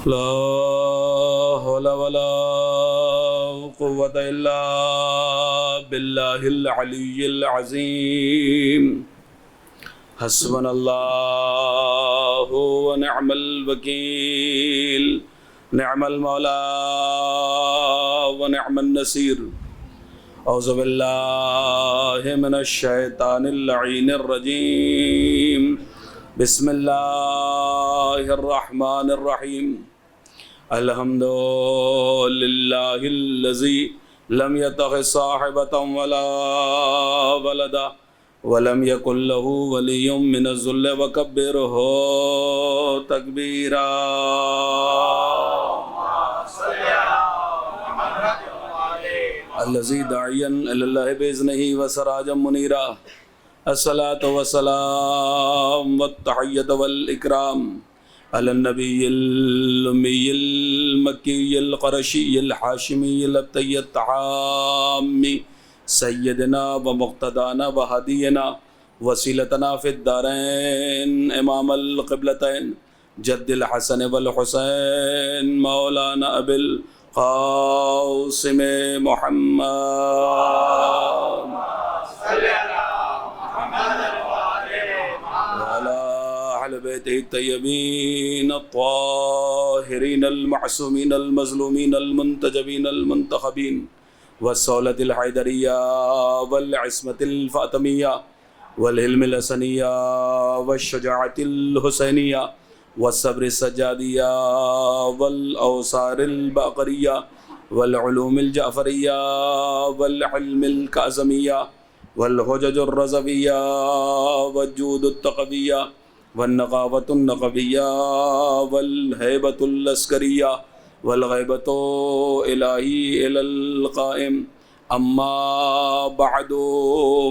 لا حول ولا قوة إلا بالله العلي العظيم حسبنا الله ونعم الوكيل نعم المولى ونعم النصير أعوذ بالله من الشيطان اللعين الرجيم بسم الله الرحمن الرحيم الحمد لله الذي لم يتخذ صاحبة ولا ولدا ولم يكن له ولي من الذل وكبره تكبيرا الذي داعيا إلى الله بإذنه وسراجا منيرا الصلاة والسلام والتحية والإكرام على النبي الأمي المكي القرشي الحاشمي الأبتي التحامي سيدنا ومقتدانا وهدينا وسيلتنا في الدارين إمام القبلتين جد الحسن والحسين مولانا أبي القاسم محمد وعلى أهل بيته الطيبين الطاهرين المعصومين المظلومين المنتجبين المنتخبين والصولة الحيدرية والعصمة الفاطمية والعلم الحسنية والشجاعة الحسينية والصبر السجادية والأوصار الباقرية والعلوم الجعفرية والعلم الكاظمية والحجج الرضوية والجود التقوية والنقاوة النقوية والهيبة العسكرية والغيبة إلهي إلى القائم أما بعد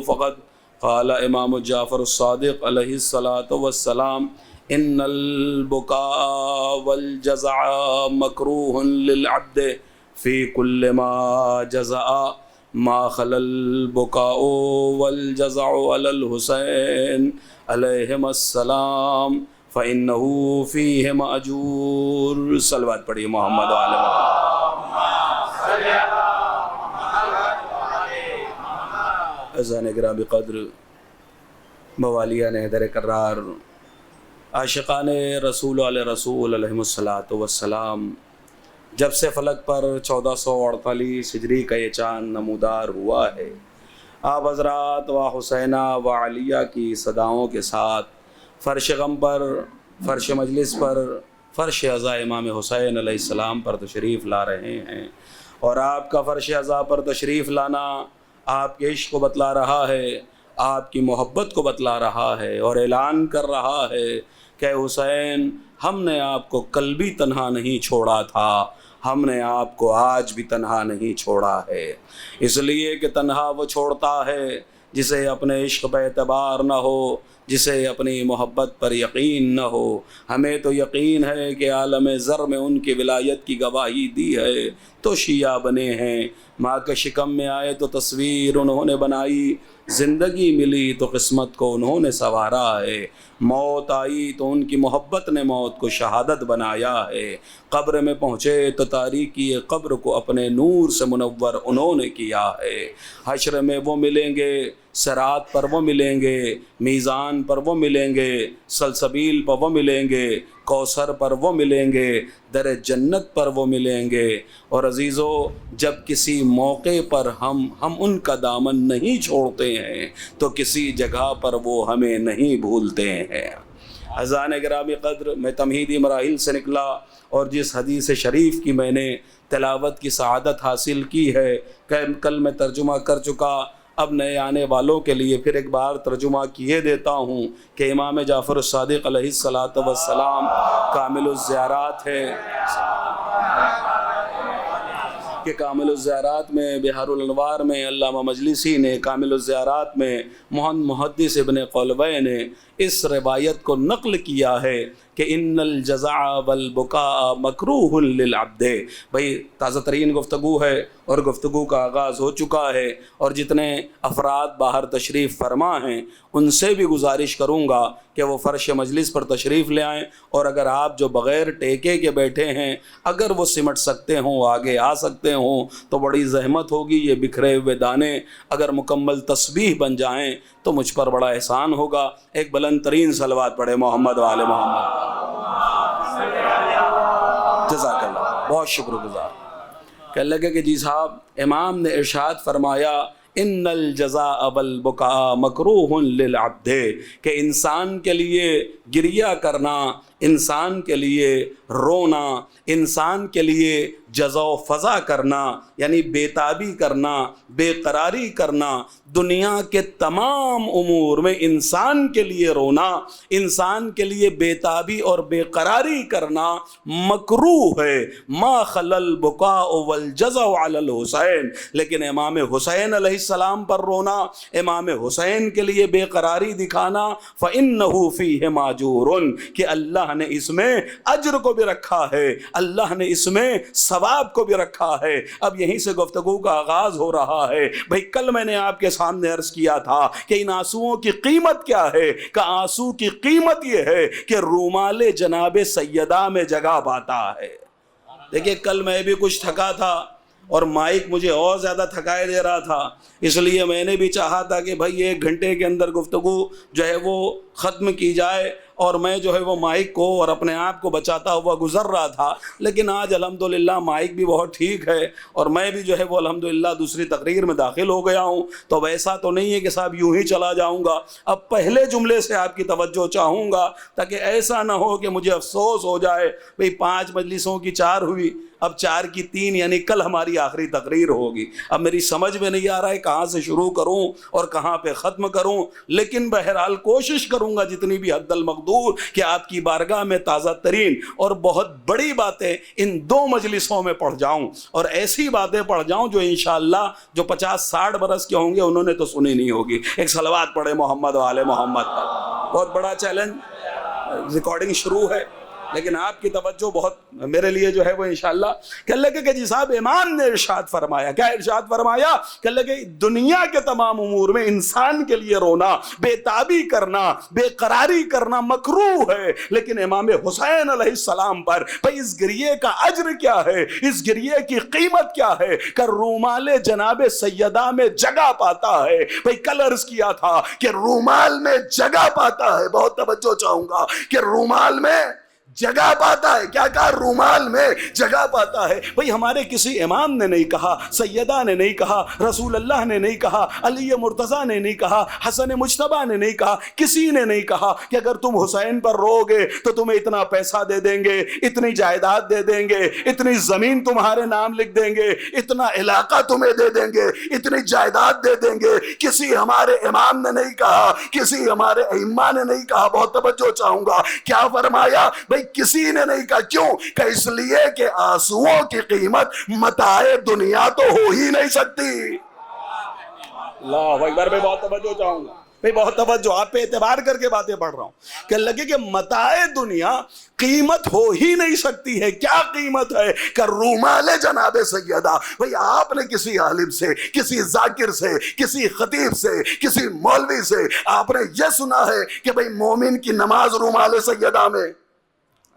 فقد قال إمام جعفر الصادق عليه الصلاة والسلام إن البكاء والجزع مكروه للعبد في كل ما جزع ما خلا البكاء والجزع على الحسين علیہم السلام فإنه فيه مأجور صلوات پڑھیے محمد وعلى اذان گرامی قدر موالیان حیدر کرار عاشقان رسول علیہ السلام جب سے فلک پر 1448 ہجری کا یہ چاند نمودار ہوا ہے آپ حضرات و حسینہ و علیہ کی صداؤں کے ساتھ فرش غم پر فرش مجلس پر فرش عزا امام حسین علیہ السلام پر تشریف لا رہے ہیں اور آپ کا فرش عزا پر تشریف لانا آپ کے عشق کو بتلا رہا ہے آپ کی محبت کو بتلا رہا ہے اور اعلان کر رہا ہے کہ حسین ہم نے آپ کو کل بھی تنہا نہیں چھوڑا تھا ہم نے آپ کو آج بھی تنہا نہیں چھوڑا ہے اس لیے کہ تنہا وہ چھوڑتا ہے جسے اپنے عشق پہ اعتبار نہ ہو جسے اپنی محبت پر یقین نہ ہو ہمیں تو یقین ہے کہ عالم ذر میں ان کی ولایت کی گواہی دی ہے تو شیعہ بنے ہیں ماں کے شکم میں آئے تو تصویر انہوں نے بنائی زندگی ملی تو قسمت کو انہوں نے سنوارا ہے موت آئی تو ان کی محبت نے موت کو شہادت بنایا ہے قبر میں پہنچے تو تاریکی قبر کو اپنے نور سے منور انہوں نے کیا ہے حشر میں وہ ملیں گے صراط پر وہ ملیں گے میزان پر وہ ملیں گے سلسبیل پر وہ ملیں گے کوثر پر وہ ملیں گے در جنت پر وہ ملیں گے اور عزیزو جب کسی موقع پر ہم ان کا دامن نہیں چھوڑتے ہیں تو کسی جگہ پر وہ ہمیں نہیں بھولتے ہیں اذان گرامی قدر میں تمہیدی مراحل سے نکلا اور جس حدیث شریف کی میں نے تلاوت کی سعادت حاصل کی ہے کہ کل میں ترجمہ کر چکا اب نئے آنے والوں کے لیے پھر ایک بار ترجمہ کیے دیتا ہوں کہ امام جعفر الصادق علیہ السلام کامل الزیارات ہے کہ کامل الزیارات میں بہار الانوار میں علامہ مجلسی نے کامل الزیارات میں محدث ابن قلوہ نے اس روایت کو نقل کیا ہے کہ ان الجزع والبکاء مکروہ للعبد. بھائی تازہ ترین گفتگو ہے اور گفتگو کا آغاز ہو چکا ہے، اور جتنے افراد باہر تشریف فرما ہیں ان سے بھی گزارش کروں گا کہ وہ فرش مجلس پر تشریف لے آئیں، اور اگر آپ جو بغیر ٹیکے کے بیٹھے ہیں اگر وہ سمٹ سکتے ہوں، آگے آ سکتے ہوں تو بڑی زحمت ہوگی. یہ بکھرے ہوئے دانے اگر مکمل تسبیح بن جائیں تو مجھ پر بڑا احسان ہوگا. ایک بلند ترین صلوات پڑھے محمد و آل محمد. جزاک اللہ، بہت شکر گزار. کہنے لگے کہ جی صاحب امام نے ارشاد فرمایا ان الجزاء والبکاء مکروہ للعبد، کہ انسان کے لیے گریہ کرنا، انسان کے لیے رونا، انسان کے لیے جزا و فضا کرنا، یعنی بےتابی کرنا، بے قراری کرنا، دنیا کے تمام امور میں انسان کے لیے رونا، انسان کے لیے بےتابی اور بے قراری کرنا مکروہ ہے. ما خلا البکاء والجزع علی الحسین، لیکن امام حسین علیہ السلام پر رونا، امام حسین کے لیے بے قراری دکھانا، فإنہ فیہ ماجور، کہ اللہ نے اس میں اجر کو بھی رکھا ہے، اللہ نے اس میں ثواب کو بھی رکھا ہے. اب یہیں سے گفتگو کا آغاز ہو رہا ہے. بھئی کل میں نے آپ کے سامنے عرض کیا تھا کہ ان آنسوؤں کی قیمت کیا ہے، کہ آنسو کی قیمت یہ ہے کہ رومال جناب سیدہ میں جگہ پاتا ہے. دیکھیے کل میں بھی کچھ تھکا تھا اور مائک مجھے اور زیادہ تھکائے دے رہا تھا، اس لیے میں نے بھی چاہا تھا کہ بھائی 1 گھنٹے کے اندر گفتگو جو ہے وہ ختم کی جائے، اور میں جو ہے وہ مائک کو اور اپنے آپ کو بچاتا ہوا گزر رہا تھا. لیکن آج الحمدللہ مائک بھی بہت ٹھیک ہے اور میں بھی جو ہے وہ الحمدللہ دوسری تقریر میں داخل ہو گیا ہوں. تو ویسا تو نہیں ہے کہ صاحب یوں ہی چلا جاؤں گا. اب پہلے جملے سے آپ کی توجہ چاہوں گا تاکہ ایسا نہ ہو کہ مجھے افسوس ہو جائے بھئی 5 مجلسوں کی 4 ہوئی، اب 4 کی 3، یعنی کل ہماری آخری تقریر ہوگی. اب میری سمجھ میں نہیں آ رہا ہے کہاں سے شروع کروں اور کہاں پہ ختم کروں، لیکن بہرحال کوشش کروں گا جتنی بھی حد المقدور کہ آپ کی بارگاہ میں تازہ ترین اور بہت بڑی باتیں ان 2 مجلسوں میں پڑھ جاؤں، اور ایسی باتیں پڑھ جاؤں جو انشاءاللہ جو 50-60 برس کے ہوں گے انہوں نے تو سنی نہیں ہوگی. ایک صلوات پڑھے محمد و آل محمد پر. بہت بڑا چیلنج، ریکارڈنگ شروع ہے لیکن آپ کی توجہ بہت میرے لیے جو ہے وہ انشاءاللہ. کہنے لگے کہ جی صاحب امام نے ارشاد فرمایا، کیا ارشاد فرمایا؟ کہنے لگے دنیا کے تمام امور میں انسان کے لیے رونا، بےتابی کرنا، بے قراری کرنا مکروہ ہے، لیکن امام حسین علیہ السلام پر بھئی اس گریے کا اجر کیا ہے، اس گریے کی قیمت کیا ہے کہ رومال جناب سیدہ میں جگہ پاتا ہے. بھئی کل عرض کیا تھا کہ رومال میں جگہ پاتا ہے. بہت توجہ چاہوں گا کہ رومال میں جگہ پاتا ہے. کیا کہا؟ رومال میں جگہ پاتا ہے. بھئی ہمارے کسی امام نے نہیں کہا، سیدہ نے نہیں کہا، رسول اللہ نے نہیں کہا، علی مرتضیٰ نے نہیں کہا، حسن مجتبیٰ نے نہیں کہا، کسی نے نہیں کہا کہ اگر تم حسین پر رو گے تو تمہیں اتنا پیسہ دے دیں گے، اتنی جائیداد دے دیں گے، اتنی زمین تمہارے نام لکھ دیں گے، اتنا علاقہ تمہیں دے دیں گے، اتنی جائیداد دے دیں گے. کسی ہمارے امام نے نہیں کہا، کسی ہمارے ائمہ نے نہیں کہا. بہت توجہ چاہوں گا. کیا فرمایا؟ بھئی کسی نے نہیں کہا. کیوں؟ کہ اس لیے کہ آنسوؤں کی قیمت متاع دنیا تو ہو ہی نہیں سکتی. اللہ اکبر. میں بہت توجہ چاہوں گا، میں بہت توجہ، آپ پہ اعتبار کر کے باتیں پڑھ رہا ہوں. کہ لگے کہ متاع دنیا قیمت ہو ہی نہیں سکتی ہے. کیا قیمت ہے؟ کہ رومال جناب سیدہ. بھئی آپ نے کسی عالم سے، کسی ذاکر سے، کسی خطیب سے، کسی مولوی سے آپ نے یہ سنا ہے کہ بھئی مومن کی نماز رومال سیدہ میں؟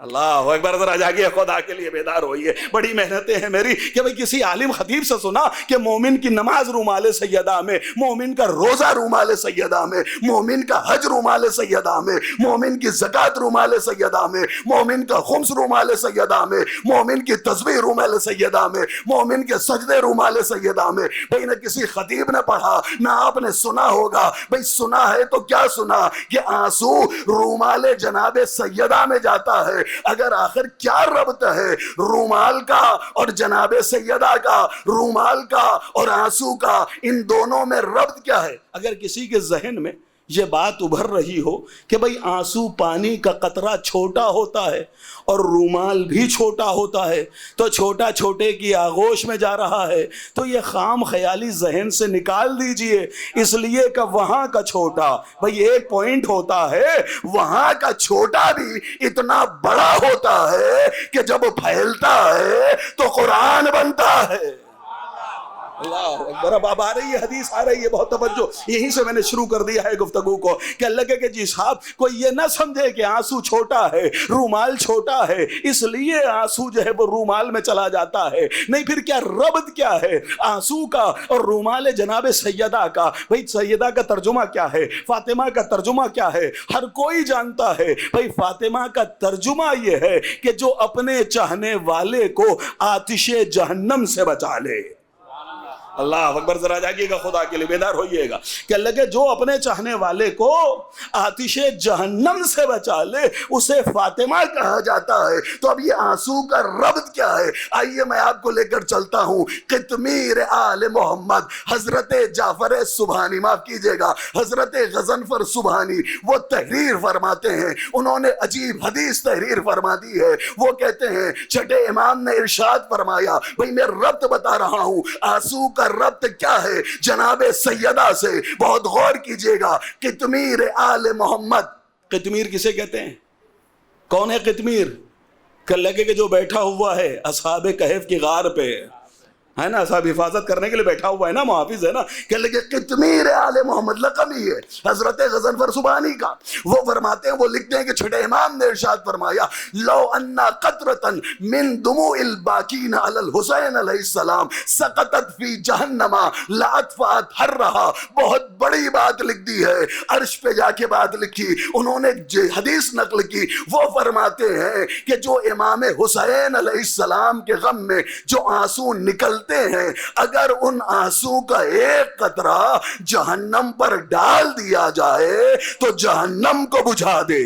اللہ اکبر. ذرا جاگیے، خدا کے لیے بیدار ہوئیے. بڑی محنتیں ہیں میری کہ بھئی کسی عالم خطیب سے سنا کہ مومن کی نماز رومال سیدہ میں، مومن کا روزہ رومال سیدہ میں، مومن کا حج رومال سیدہ میں، مومن کی زکوٰۃ رومال سیدہ میں، مومن کا خمس رومال سیدہ میں، مومن کی تسبیح رومال سیدہ میں، مومن کے سجدے رومال سیدہ میں. بھئی نہ کسی خطیب نے پڑھا نہ آپ نے سنا ہوگا. بھئی سنا ہے تو کیا سنا کہ آنسو رومال جناب سیدہ میں جاتا ہے. اگر آخر کیا ربط ہے رومال کا اور جناب سیدہ کا، رومال کا اور آنسو کا؟ ان دونوں میں ربط کیا ہے؟ اگر کسی کے ذہن میں یہ بات ابھر رہی ہو کہ بھئی آنسو پانی کا قطرہ چھوٹا ہوتا ہے اور رومال بھی چھوٹا ہوتا ہے، تو چھوٹا چھوٹے کی آغوش میں جا رہا ہے، تو یہ خام خیالی ذہن سے نکال دیجئے، اس لیے کہ وہاں کا چھوٹا بھئی ایک پوائنٹ ہوتا ہے، وہاں کا چھوٹا بھی اتنا بڑا ہوتا ہے کہ جب پھیلتا ہے تو قرآن بنتا ہے۔ اللہ اکبر۔ اب آ رہی ہے حدیث، آ رہی ہے، بہت توجہ، یہیں سے میں نے شروع کر دیا ہے گفتگو کو کہ لگے کہ جی صاحب کوئی یہ نہ سمجھے کہ آنسو چھوٹا ہے، رومال چھوٹا ہے اس لیے آنسو جو ہے وہ رومال میں چلا جاتا ہے، نہیں، پھر کیا ربط کیا ہے آنسو کا اور رومال جناب سیدہ کا؟ بھئی سیدہ کا ترجمہ کیا ہے، فاطمہ کا ترجمہ کیا ہے؟ ہر کوئی جانتا ہے بھئی فاطمہ کا ترجمہ یہ ہے کہ جو اپنے چاہنے والے کو آتش جہنم سے بچا لے۔ اللہ اکبر، ذرا جاگیے گا، خدا کے لیے بیدار ہوئیے گا کہ لگے جو اپنے چاہنے والے کو آتش جہنم سے بچا لے اسے فاطمہ کہا جاتا ہے۔ تو اب یہ آنسو کا ربط کیا ہے؟ آئیے میں آپ کو لے کر چلتا ہوں قطمیر آل محمد، حضرت جعفر سبحانی، معاف کیجئے گا حضرت غضنفر سبحانی، وہ تحریر فرماتے ہیں، انہوں نے عجیب حدیث تحریر فرما دی ہے۔ وہ کہتے ہیں چھٹے امام نے ارشاد فرمایا، بھئی میں ربط بتا رہا ہوں، آنسو کا ربط کیا ہے جناب سیدہ سے، بہت غور کیجئے گا۔ قطمیر آل محمد، قطمیر کسے کہتے ہیں؟ کون ہے قطمیر؟ کہ لگے کہ جو بیٹھا ہوا ہے اصحاب کہف کی غار پہ، ہے نا، صاحب حفاظت کرنے کے لیے بیٹھا ہوا ہے نا، محافظ ہے نا، کہ لگے قطمیر آل محمد لقب ہی ہے حضرت غضنفر سبحانی کا۔ وہ فرماتے ہیں، وہ لکھتے ہیں کہ چھٹے امام نے ارشاد فرمایا، لو انا قطرة من دموع الباکین علی الحسین علیہ السلام سقطت فی جہنم لاطفأت حرہا۔ بہت بڑی بات لکھ دی ہے، عرش پہ جا کے بات لکھی، انہوں نے حدیث نقل کی۔ وہ فرماتے ہیں کہ جو امام حسین علیہ السلام کے غم میں جو آنسو نکلتے ہیں، اگر ان آنسو کا ایک قطرہ جہنم پر ڈال دیا جائے تو جہنم کو بجھا دے۔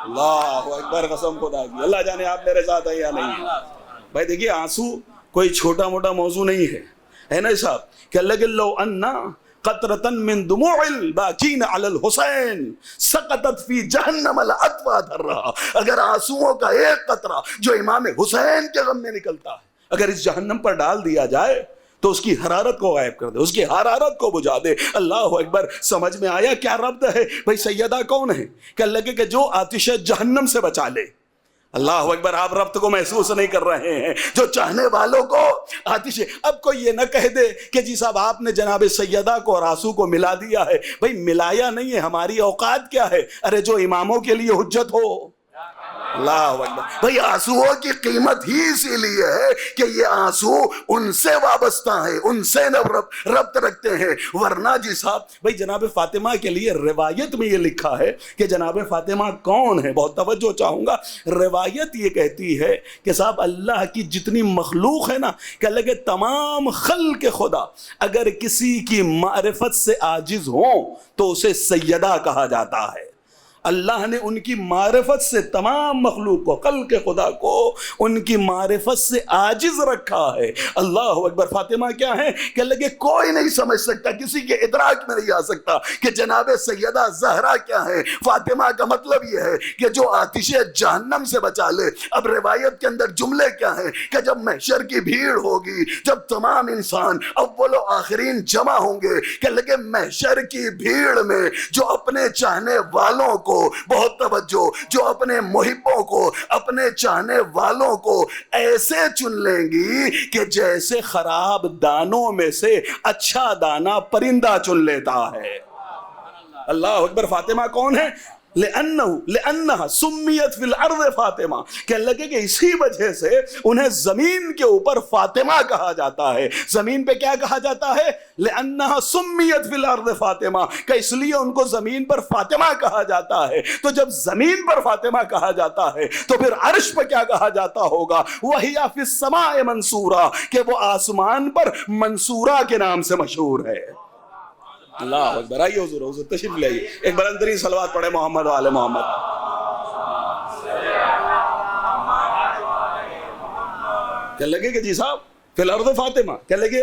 اللہ اکبر، قسم خدا کی، اللہ جانے آپ میرے ساتھ ہیں یا نہیں۔ بھائی دیکھیے آنسو کوئی چھوٹا موٹا موضوع نہیں ہے نا صاحب، کہ لگے لو انا قطرة من دموع الباکین علی الحسین سقطت فی جہنم لاطفأت حرہا۔ اگر آنسوؤں کا ایک قطرہ جو امام حسین کے غم میں نکلتا ہے اگر اس جہنم پر ڈال دیا جائے تو اس کی حرارت کو غائب کر دے، اس کی حرارت کو بجھا دے۔ اللہ اکبر، سمجھ میں آیا کیا ربط ہے؟ بھئی سیدہ کون ہے؟ کہ لگے کہ جو آتش جہنم سے بچا لے۔ اللہ اکبر، آپ ربط کو محسوس نہیں کر رہے ہیں، جو چاہنے والوں کو آتش۔ اب کوئی یہ نہ کہہ دے کہ جی صاحب آپ نے جناب سیدہ کو اور آنسو کو ملا دیا ہے۔ بھئی ملایا نہیں ہے، ہماری اوقات کیا ہے؟ ارے جو اماموں کے لیے حجت ہو۔ اللہ اکبر، بھئی آنسوؤں کی قیمت ہی اسی لیے ہے کہ یہ آنسو ان سے وابستہ ہیں، ان سے ربط رکھتے ہیں، ورنہ جی صاحب بھئی جناب فاطمہ کے لیے روایت میں یہ لکھا ہے کہ جناب فاطمہ کون ہے، بہت توجہ چاہوں گا۔ روایت یہ کہتی ہے کہ صاحب اللہ کی جتنی مخلوق ہے نا، کہ لگے تمام خلق خدا اگر کسی کی معرفت سے عاجز ہوں تو اسے سیدہ کہا جاتا ہے۔ اللہ نے ان کی معرفت سے تمام مخلوق کو، خلق خدا کو ان کی معرفت سے عاجز رکھا ہے۔ اللہ اکبر، فاطمہ کیا ہے کہ لگے کوئی نہیں سمجھ سکتا، کسی کے ادراک میں نہیں آ سکتا کہ جناب سیدہ زہرا کیا ہے۔ فاطمہ کا مطلب یہ ہے کہ جو آتش جہنم سے بچا لے۔ اب روایت کے اندر جملے کیا ہیں کہ جب محشر کی بھیڑ ہوگی، جب تمام انسان اول و آخرین جمع ہوں گے، کہ لگے محشر کی بھیڑ میں جو اپنے چاہنے والوں کو، بہت توجہ، جو اپنے محبوں کو، اپنے چاہنے والوں کو ایسے چن لیں گی کہ جیسے خراب دانوں میں سے اچھا دانہ پرندہ چن لیتا ہے۔ اللہ اکبر، فاطمہ کون ہے؟ لأنها سمیت فی الارض فاطمہ، کہ لگے کہ اسی وجہ سے انہیں زمین کے اوپر فاطمہ کہا جاتا ہے۔ زمین پہ کیا کہا جاتا ہے؟ لأنها سمیت فی الارض فاطمہ، کہ اس لیے ان کو زمین پر فاطمہ کہا جاتا ہے۔ تو جب زمین پر فاطمہ کہا جاتا ہے تو پھر عرش پہ کیا کہا جاتا ہوگا؟ وَهِيَ فِي السَّمَاءِ مَنْصُورًا، کہ وہ آسمان پر منصورہ کے نام سے مشہور ہے۔ اللہ اکبر، آئیے حضور، حضور تشریف لے آئیے، ایک بلندترین صلوات پڑھے محمد و آل محمد۔ کہنے لگے کہ جی صاحب فی الارض فاطمہ، کہنے لگے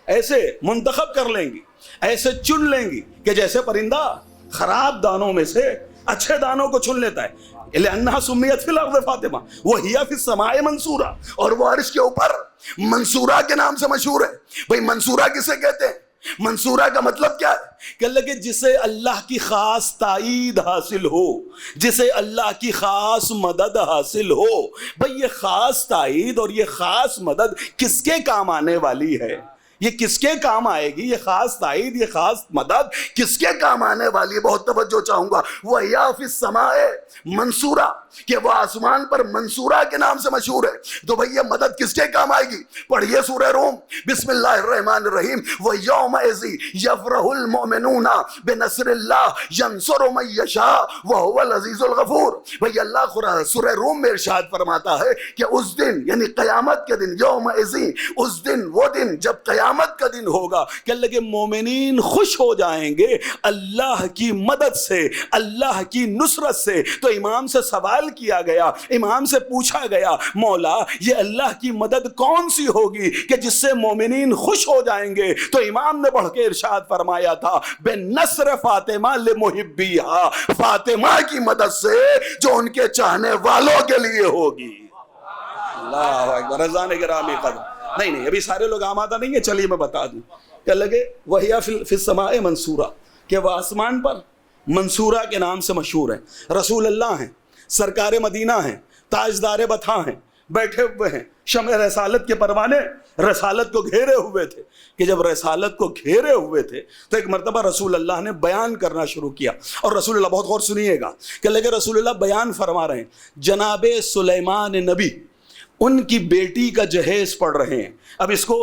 ایسے منتخب کر لیں گی، ایسے چن لیں گی کہ جیسے پرندہ خراب دانوں میں سے اچھے دانوں کو چن لیتا ہے. لأنها سمیت فی الارض فاطمہ وہی فی السماء منصورہ، اور وہ عرش کے اوپر منصورہ کے نام سے مشہور ہے. بھئی منصورہ کسے کہتے ہیں؟ منصورہ کا مطلب کیا ہے؟ کہ لگے جسے اللہ کی خاص تائید حاصل ہو، جسے اللہ کی خاص مدد حاصل ہو. بھئی یہ خاص تائید اور یہ خاص مدد کس کے کام آنے والی ہے؟ یہ کس کے کام آئے گی؟ یہ خاص تائید، یہ خاص مدد کس کے کام آنے والی ہے؟ بہت توجہ چاہوں گا. وَهِيَ فِي السَّمَاءِ منصورہ، کہ وہ آسمان پر منصورہ کے نام سے مشہور ہے. تو بھئی یہ مدد کس کے کام آئے گی؟ پڑھیے سورہ روم، بسم اللہ الرحمن الرحیم. وَيَوْمَئِذٍ يَفْرَحُ الْمُؤْمِنُونَ بِنَصْرِ اللَّهِ يَنْصُرُ مَن يَشَاءُ وَهُوَ الْعَزِيزُ الْغَفُورُ. بھئی اللہ سورہ روم میں ارشاد فرماتا ہے کہ اس دن، یعنی قیامت کے دن، یومئذ، اس دن، وہ دن جب قیامت کا دن ہوگا کہ اللہ کے مومنین خوش ہو جائیں گے اللہ کی مدد سے، اللہ کی نصرت سے. تو امام سے سوال کیا گیا، امام سے پوچھا گیا مولا یہ اللہ کی مدد کون سی ہوگی کہ جس سے مومنین خوش ہو جائیں گے؟ تو امام نے بڑھ کے ارشاد فرمایا تھا بِنَصْرِ فاطمہ لِمُحِبِّہَا، فاطمہ کی مدد سے جو ان کے چاہنے والوں کے لیے ہوگی. اللہ اکبر. رضان گرامی قدر، نہیں ابھی سارے لوگ آمادہ نہیں ہے، چلیے میں بتا دوں کہ لگے وَهِيَ فِي السَّمَاءِ منصورہ، کہ وہ آسمان پر منصورہ کے نام سے مشہور ہیں. رسول اللہ ہیں، سرکار مدینہ ہیں، تاجدار بطحہ ہیں، بیٹھے ہوئے ہیں. شمع رسالت کے پروانے رسالت کو گھیرے ہوئے تھے کہ جب رسالت کو گھیرے ہوئے تھے تو ایک مرتبہ رسول اللہ نے بیان کرنا شروع کیا. اور رسول اللہ، بہت غور سنیے گا کہ لگے رسول اللہ بیان فرما رہے ہیں. جناب سلیمان نبی ان کی بیٹی کا جہیز پڑھ رہے ہیں. اب اس کو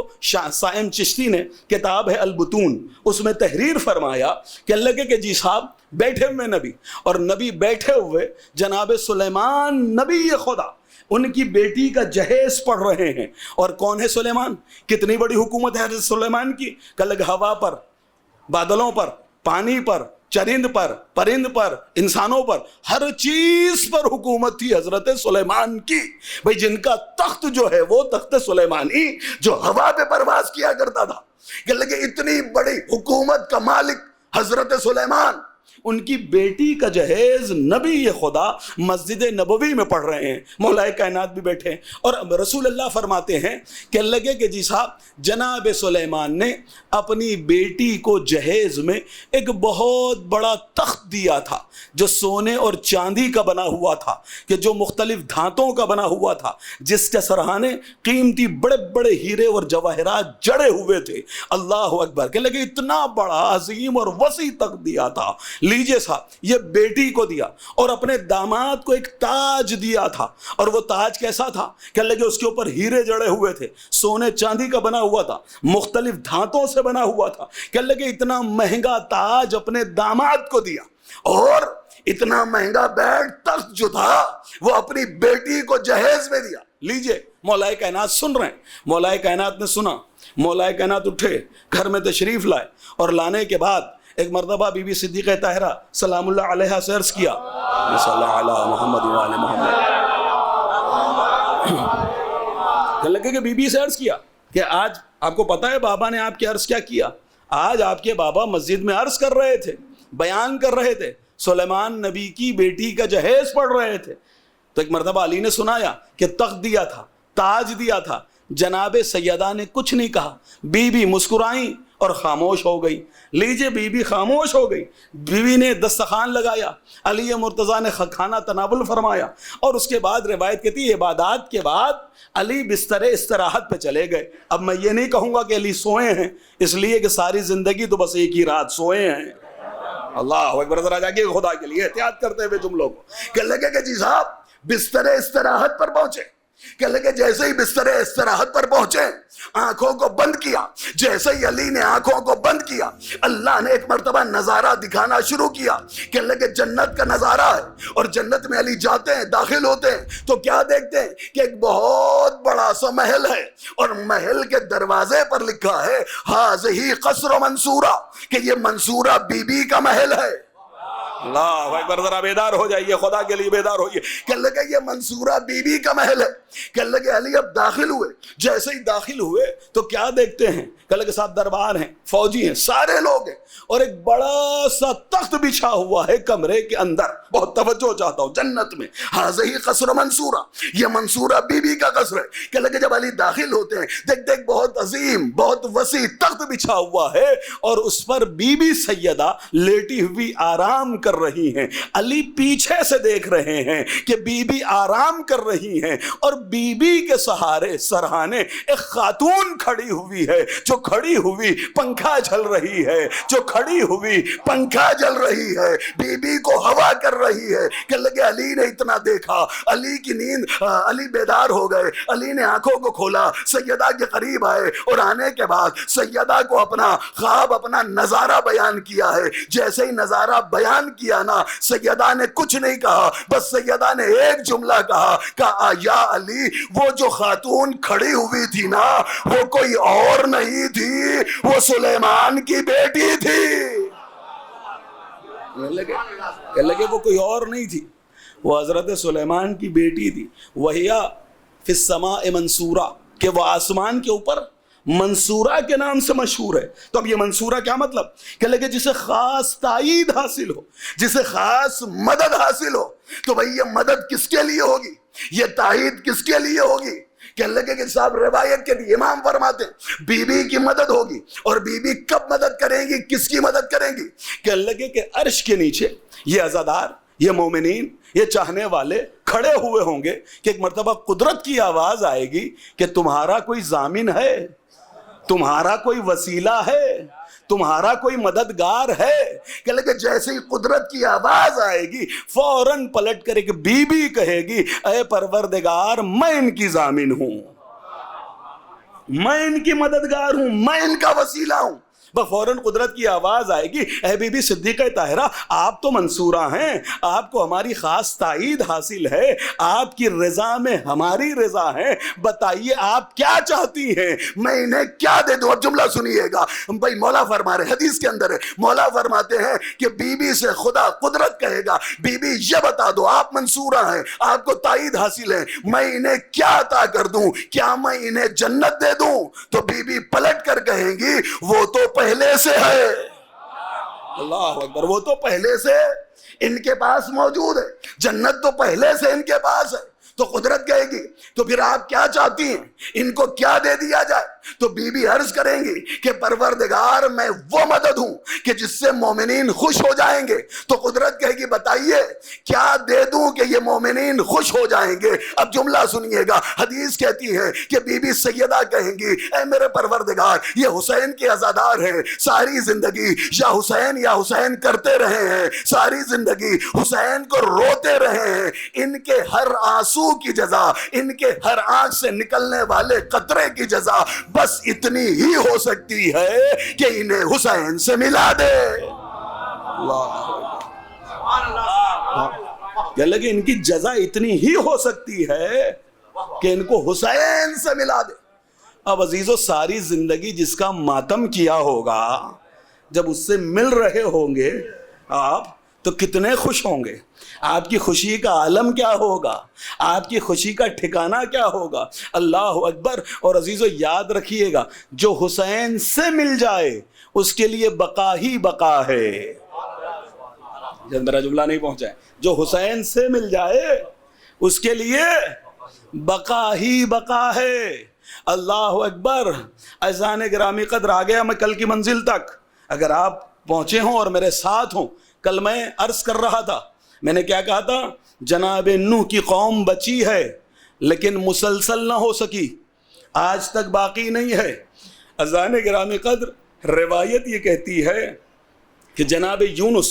صائم چشتی نے کتاب ہے البتون، اس میں تحریر فرمایا کہ لگے کہ جی صاحب بیٹھے ہوئے نبی، اور نبی بیٹھے ہوئے جناب سلیمان نبی خدا ان کی بیٹی کا جہیز پڑھ رہے ہیں. اور کون ہے سلیمان؟ کتنی بڑی حکومت ہے حضرت سلیمان کی کہ لگ ہوا پر، بادلوں پر، پانی پر، چرند پر، پرند پر، انسانوں پر، ہر چیز پر حکومت تھی حضرت سلیمان کی. بھئی جن کا تخت جو ہے وہ تخت سلیمانی جو ہوا پہ پرواز کیا کرتا تھا. کہ لگے اتنی بڑی حکومت کا مالک حضرت سلیمان، ان کی بیٹی کا جہیز نبی خدا مسجد نبوی میں پڑھ رہے ہیں، مولا کائنات بھی بیٹھے ہیں. اور رسول اللہ فرماتے ہیں کہ لگے کہ جی صاحب جناب سلیمان نے اپنی بیٹی کو جہیز میں ایک بہت بڑا تخت دیا تھا جو سونے اور چاندی کا بنا ہوا تھا، کہ جو مختلف دھاتوں کا بنا ہوا تھا، جس کے سرہانے قیمتی بڑے بڑے ہیرے اور جواہرات جڑے ہوئے تھے. اللہ اکبر. کہ لگے اتنا بڑا عظیم اور وسیع تخت دیا تھا. لیجئے صاحب یہ بیٹی کو دیا، اور اپنے داماد کو ایک تاج دیا تھا. اور وہ تاج کیسا تھا کہ لگے اس کے اوپر ہیرے جڑے ہوئے تھے، سونے چاندی کا بنا ہوا تھا، مختلف دھاتوں سے بنا ہوا تھا. کہ لگے اتنا مہنگا تاج اپنے داماد کو دیا، اور اتنا مہنگا بیڈ تخت جو تھا وہ اپنی بیٹی کو جہیز میں دیا. لیجئے مولا کائنات سن رہے ہیں. مولا کائنات نے سنا، مولا کائنات اٹھے، گھر میں تشریف لائے، اور لانے کے بعد ایک مرتبہ بی بی صدیقہ طاہرہ سلام اللہ علیہا سے عرض کیا صلی اللہ علیہ محمد و آل محمد. کہ لگے کہ بی بی سے عرض کیا کہ آج آپ کو پتا ہے بابا نے آپ کی عرض کیا کیا؟ آج آپ کے بابا مسجد میں عرض کر رہے تھے، بیان کر رہے تھے، سلیمان نبی کی بیٹی کا جہیز پڑھ رہے تھے. تو ایک مرتبہ علی نے سنایا کہ تخت دیا تھا، تاج دیا تھا. جناب سیدہ نے کچھ نہیں کہا، بی بی مسکرائیں اور خاموش ہو گئی. لیجئے بی بی خاموش ہو گئی. بیوی نے دسترخوان لگایا، علی مرتضیٰ نے کھانا تناول فرمایا، اور اس کے بعد روایت کہتی ہے عبادات کے بعد علی بستر استراحت پہ چلے گئے. اب میں یہ نہیں کہوں گا کہ علی سوئے ہیں، اس لیے کہ ساری زندگی تو بس ایک ہی رات سوئے ہیں. اللہ اکبر. ذرا جا کے خدا کے لیے احتیاط کرتے ہوئے تم لوگ کہ لگے کہ جی صاحب بستر استراحت پر پہنچے. کہ لگے جیسے ہی بستر استراحت پر پہنچے آنکھوں کو بند کیا. جیسے ہی علی نے آنکھوں کو بند کیا، اللہ نے ایک مرتبہ نظارہ دکھانا شروع کیا. کہ لگے جنت کا نظارہ ہے، اور جنت میں علی جاتے ہیں، داخل ہوتے ہیں تو کیا دیکھتے ہیں کہ ایک بہت بڑا سا محل ہے، اور محل کے دروازے پر لکھا ہے ہاذہ قصر منصورہ، کہ یہ منصورہ بی بی کا محل ہے. اللہ اکبر، ذرا بیدار ہو جائیے، خدا کے لیے بیدار ہوئیے۔ کہنے لگے یہ منصورہ بی بی کا محل ہے۔ کہنے لگے علی اب داخل ہوئے، جیسے ہی داخل ہوئے تو کیا دیکھتے ہیں؟ کہنے لگے صاحب دربار ہیں، فوجی ہیں، سارے لوگ ہیں، اور ایک بڑا سا تخت بچھا ہوا ہے کمرے کے اندر۔ بہت توجہ چاہتا ہوں، جنت میں حاضی قصر منصورہ، یہ منصورہ بی بی کا قصر ہے۔ کہنے لگے جب علی داخل ہوتے ہیں، دیکھ بہت عظیم، بہت وسیع تخت بچھا ہوا ہے، اور اس پر بی بی سیدہ لیٹی ہوئی آرام کر رہی ہیں۔ علی پیچھے سے دیکھ رہے ہیں کہ بی بی آرام کر رہی ہیں، اور بی بی کے سہارے سرہانے ایک خاتون کھڑی ہوئی ہے، جو کھڑی ہوئی پنکھا جل رہی ہے، جو کھڑی ہوئی پنکھا جل رہی ہے، بی بی کو ہوا کر رہی ہے۔ کہ لگے علی نے اتنا دیکھا، علی کی نیند، علی بیدار ہو گئے، علی نے آنکھوں کو کھولا، سیدہ کے قریب آئے، اور آنے کے بعد سیدہ کو اپنا خواب، اپنا نظارہ بیان کیا ہے۔ جیسے ہی نظارہ بیان کیا نا، سیدہ نے کچھ نہیں کہا، بس سیدہ نے ایک جملہ کہا یا علی، وہ جو خاتون کھڑی ہوئی تھی نا، وہ کوئی اور نہیں تھی، وہ سلیمان کی بیٹی تھی۔ کہنے لگے وہ کوئی اور نہیں تھی، وہ حضرت سلیمان کی بیٹی تھی۔ وَهِيَ فِي السَّمَاءِ منصورہ، کہ وہ آسمان کے اوپر منصورہ کے نام سے مشہور ہے۔ تو اب یہ منصورہ کیا مطلب؟ کہ لگے جسے خاص تائید حاصل ہو، جسے خاص مدد حاصل ہو، تو بھئی یہ مدد کس کے لیے ہوگی، یہ تائید کس کے لیے ہوگی؟ کہ لگے کہ صاحب روایت کے بھی امام فرماتے ہیں بی بی کی مدد ہوگی، اور بی بی کب مدد کریں گی، کس کی مدد کریں گی؟ کہ لگے کہ عرش کے نیچے یہ عزادار، یہ مومنین، یہ چاہنے والے کھڑے ہوئے ہوں گے کہ ایک مرتبہ قدرت کی آواز آئے گی کہ تمہارا کوئی ضامن ہے، تمہارا کوئی وسیلہ ہے، تمہارا کوئی مددگار ہے۔ کہ لگے جیسے ہی قدرت کی آواز آئے گی، فوراً پلٹ کر ایک بی بی کہے گی اے پروردگار، میں ان کی ضامن ہوں، میں ان کی مددگار ہوں، میں ان کا وسیلہ ہوں۔ فوراً قدرت کی آواز آئے گی اے بی بی صدیقہ طاہرہ، آپ تو منصورہ ہیں، آپ کو ہماری خاص تائید حاصل ہے، آپ کی رضا میں ہماری رضا ہے، بتائیے آپ کیا چاہتی ہیں، میں انہیں کیا دے دوں؟ اب جملہ سنیے گا بھائی، مولا فرما رہے، حدیث کے اندر ہے، مولا فرماتے ہیں کہ بی بی سے خدا قدرت کہے گا بی بی یہ بتا دو، آپ منصورہ ہیں، آپ کو تائید حاصل ہے، میں انہیں کیا عطا کر دوں؟ کیا میں انہیں جنت دے دوں؟ تو بی بی پلٹ کر کہیں گی وہ تو پہلے سے ہے۔ اللہ اکبر، وہ تو پہلے سے ان کے پاس موجود ہے، جنت تو پہلے سے ان کے پاس ہے۔ تو قدرت کہے گی تو پھر آپ کیا چاہتی ہیں، ان کو کیا دے دیا جائے؟ تو بی بی عرض کریں گی کہ پروردگار، میں وہ مدد ہوں کہ جس سے مومنین خوش ہو جائیں گے۔ تو قدرت کہے گی بتائیے کیا دے دوں کہ یہ مومنین خوش ہو جائیں گے؟ اب جملہ سنیے گا، حدیث کہتی ہے کہ بی بی سیدہ کہیں گی اے میرے پروردگار، یہ حسین کے عزادار ہیں، ساری زندگی یا حسین کرتے رہے ہیں، ساری زندگی حسین کو روتے رہے ہیں، ان کے ہر آنسو کی جزا، ان کے ہر آنکھ سے نکلنے والے قطرے کی جزا بس اتنی ہی ہو سکتی ہے کہ انہیں حسین سے ملا دے۔ کہنے لگے ان کی جزا اتنی ہی ہو سکتی ہے کہ ان کو حسین سے ملا دے۔ اب عزیزو، ساری زندگی جس کا ماتم کیا ہوگا، جب اس سے مل رہے ہوں گے آپ، تو کتنے خوش ہوں گے؟ آپ کی خوشی کا عالم کیا ہوگا؟ آپ کی خوشی کا ٹھکانہ کیا ہوگا؟ اللہ اکبر۔ اور عزیزو یاد رکھیے گا، جو حسین سے مل جائے اس کے لیے بقا ہی بقا ہے۔ جب میرا جملہ نہیں پہنچا ہے، جو حسین سے مل جائے اس کے لیے بقا ہی بقا ہے۔ اللہ اکبر۔ عزیزان گرامی قدر، آ گیا میں کل کی منزل تک۔ اگر آپ پہنچے ہوں اور میرے ساتھ ہوں، کل میں عرض کر رہا تھا، میں نے کیا کہا تھا؟ جناب نوح کی قوم بچی ہے لیکن مسلسل نہ ہو سکی، آج تک باقی نہیں ہے۔ عزیزان گرامی قدر، روایت یہ کہتی ہے کہ جناب یونس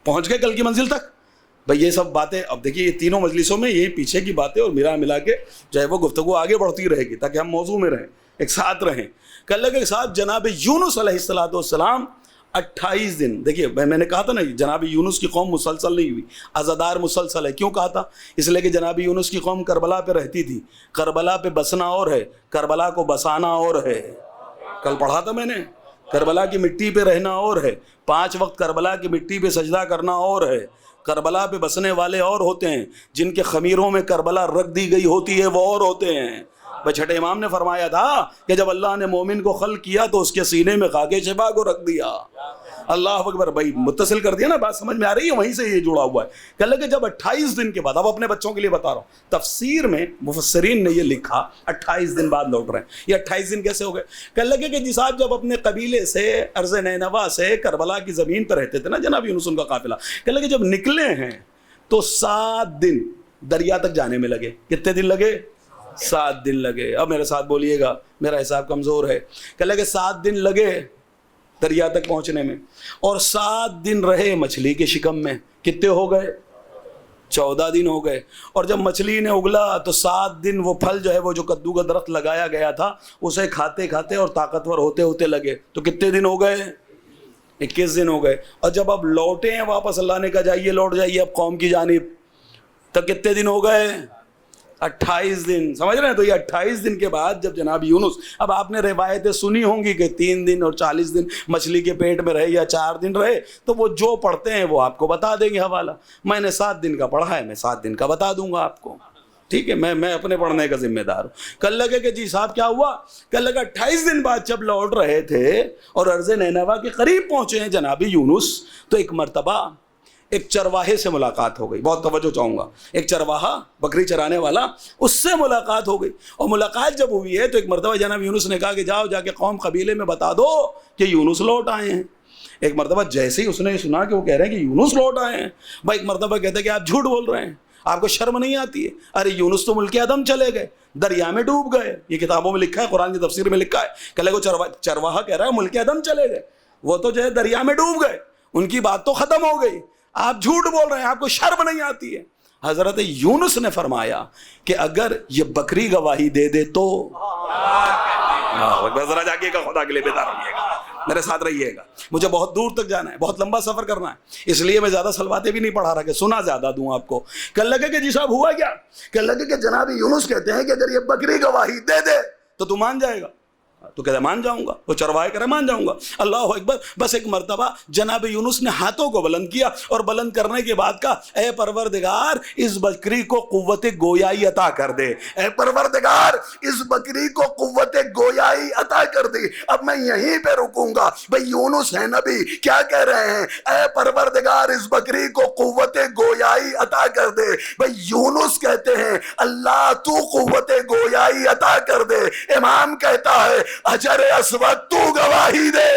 پہنچ گئے کل کی منزل تک۔ بھئی یہ سب باتیں اب دیکھیے، یہ تینوں مجلسوں میں یہ پیچھے کی باتیں اور ملا کے جو ہے وہ گفتگو آگے بڑھتی رہے گی تاکہ ہم موضوع میں رہیں، ایک ساتھ رہیں۔ کل کے ساتھ جناب یونس علیہ السلام 28 دن، دیکھیے میں نے کہا تھا نا جناب یونس کی قوم مسلسل نہیں ہوئی، عزادار مسلسل ہے۔ کیوں کہا تھا؟ اس لیے کہ جناب یونس کی قوم کربلا پہ رہتی تھی، کربلا پہ بسنا اور ہے، کربلا کو بسانا اور ہے۔ کل پڑھا تھا میں نے، کربلا کی مٹی پہ رہنا اور ہے، 5 وقت کربلا کی مٹی پہ سجدہ کرنا اور ہے، کربلا پہ بسنے والے اور ہوتے ہیں، جن کے خمیروں میں کربلا رکھ دی گئی ہوتی ہے وہ اور ہوتے ہیں۔ چھٹے امام نے فرمایا تھا کہ جب اللہ نے مومن کو خلق کیا تو اس کے سینے میں خاک شفا کو رکھ دیا۔ اللہ اکبر۔ بھائی متصل کر دیا نا، بات سمجھ میں آ رہی ہے؟ وہیں سے یہ جڑا ہوا ہے۔ کہ لگے جب 28 دن کے بعد، اب اپنے بچوں کے لیے بتا رہا ہوں، تفسیر میں مفسرین نے یہ لکھا 28 دن بعد لوٹ رہے ہیں۔ یہ 28 دن کیسے ہو گئے؟ کہ لگے کہ جی صاحب جب اپنے قبیلے سے ارض نینوا سے کربلا کی زمین پر رہتے تھے نا جناب یونس ان کا قافلہ، کہ لگے جب نکلے ہیں تو 7 دن دریا تک جانے میں لگے۔ کتنے دن لگے؟ 7 دن لگے۔ اب میرے ساتھ بولیے گا، میرا حساب کمزور ہے۔ کہ لگے 7 دن لگے دریا تک پہنچنے میں، اور 7 دن رہے مچھلی کے شکم میں۔ کتنے ہو گئے؟ 14 دن ہو گئے۔ اور جب مچھلی نے اگلا تو 7 دن وہ پھل جو ہے، وہ جو کدو کا درخت لگایا گیا تھا، اسے کھاتے کھاتے اور طاقتور ہوتے ہوتے لگے۔ تو کتنے دن ہو گئے؟ 21 دن ہو گئے۔ اور جب اب لوٹے ہیں واپس، اللہ نے کہا جائیے لوٹ جائیے اب قوم کی جانب، تو کتنے دن ہو گئے؟ 28 دن۔ سمجھ رہے ہیں؟ تو یہ 28 دن کے بعد جب جناب یونس، اب آپ نے روایتیں سنی ہوں گی کہ 3 دن اور 40 دن مچھلی کے پیٹ میں رہے یا 4 دن رہے، تو وہ جو پڑھتے ہیں وہ آپ کو بتا دیں گے حوالہ۔ میں نے 7 دن کا پڑھا ہے، میں 7 دن کا بتا دوں گا آپ کو، ٹھیک ہے؟ میں اپنے پڑھنے کا ذمہ دار ہوں۔ کل لگے کہ جی صاحب کیا ہوا؟ کل لگا 28 دن بعد جب لوٹ رہے تھے اور ارض نینوا کے قریب پہنچے ہیں جناب یونس، تو ایک مرتبہ ایک چرواہے سے ملاقات ہو گئی۔ بہت توجہ چاہوں گا، ایک چرواہا بکری چرانے والا، اس سے ملاقات ہو گئی۔ اور ملاقات جب ہوئی ہے تو ایک مرتبہ جناب یونس نے کہا کہ جاؤ جا کے قوم قبیلے میں بتا دو کہ یونس لوٹ آئے ہیں۔ ایک مرتبہ جیسے ہی اس نے سنا کہ وہ کہہ رہے ہیں کہ یونس لوٹ آئے ہیں، بھائی ایک مرتبہ کہتے ہیں کہ آپ جھوٹ بول رہے ہیں، آپ کو شرم نہیں آتی ہے؟ ارے یونس تو ملک عدم چلے گئے، دریا میں ڈوب گئے۔ یہ کتابوں میں لکھا ہے، قرآن کی تفسیر میں لکھا ہے کہ لگو چرواہا کہہ رہا ہے ملک عدم چلے گئے، وہ تو جو ہے دریا میں ڈوب گئے، ان کی بات تو ختم ہو گئی، آپ جھوٹ بول رہے ہیں، آپ کو شرم نہیں آتی ہے۔ حضرت یونس نے فرمایا کہ اگر یہ بکری گواہی دے دے تو، ذرا جاگیے گا، خدا کے لیے بیدار رہیے گا، میرے ساتھ رہیے گا، مجھے بہت دور تک جانا ہے، بہت لمبا سفر کرنا ہے، اس لیے میں زیادہ سلواتے بھی نہیں پڑھا رہا کہ سنا زیادہ دوں آپ کو۔ کہنے لگے کہ جی صاحب ہوا کیا؟ کہنے لگے کہ جناب یونس کہتے ہیں کہ اگر یہ بکری گواہی دے دے تو تو مان جائے گا۔ تو کہتا ہے مان جاؤں گا، وہ چرواہے کہہ رہے مان جاؤں گا۔ اللہ اکبر۔ بس ایک مرتبہ جناب یونس نے ہاتھوں کو بلند کیا اور بلند کرنے کے بعد کہا اے پروردگار اس بکری کو قوت گویائی عطا کر دے، اے پروردگار اس بکری کو قوت گویائی عطا کر دے۔ اب میں یہیں پہ رکوں گا۔ بھئی یونس ہے نبی، کیا کہہ رہے ہیں؟ اے پروردگار اس بکری کو قوت گویائی عطا کر دے۔ بھئی یونس کہتے ہیں اللہ تو قوت گویائی عطا کر دے۔ امام کہتا ہے حجر اسود تو گواہی دے۔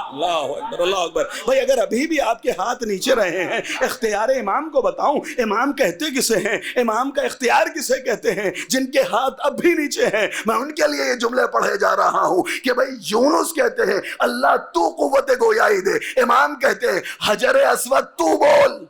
اللہ اکبر، اللہ اکبر۔ بھائی اگر ابھی بھی آپ کے ہاتھ نیچے رہے ہیں، اختیار امام کو بتاؤں، امام کہتے کسے ہیں؟ امام کا اختیار کسے کہتے ہیں؟ جن کے ہاتھ اب بھی نیچے ہیں، میں ان کے لیے یہ جملے پڑھے جا رہا ہوں کہ بھائی یونس کہتے ہیں اللہ تو قوت گویائی دے، امام کہتے ہیں حجر اسود تو بول،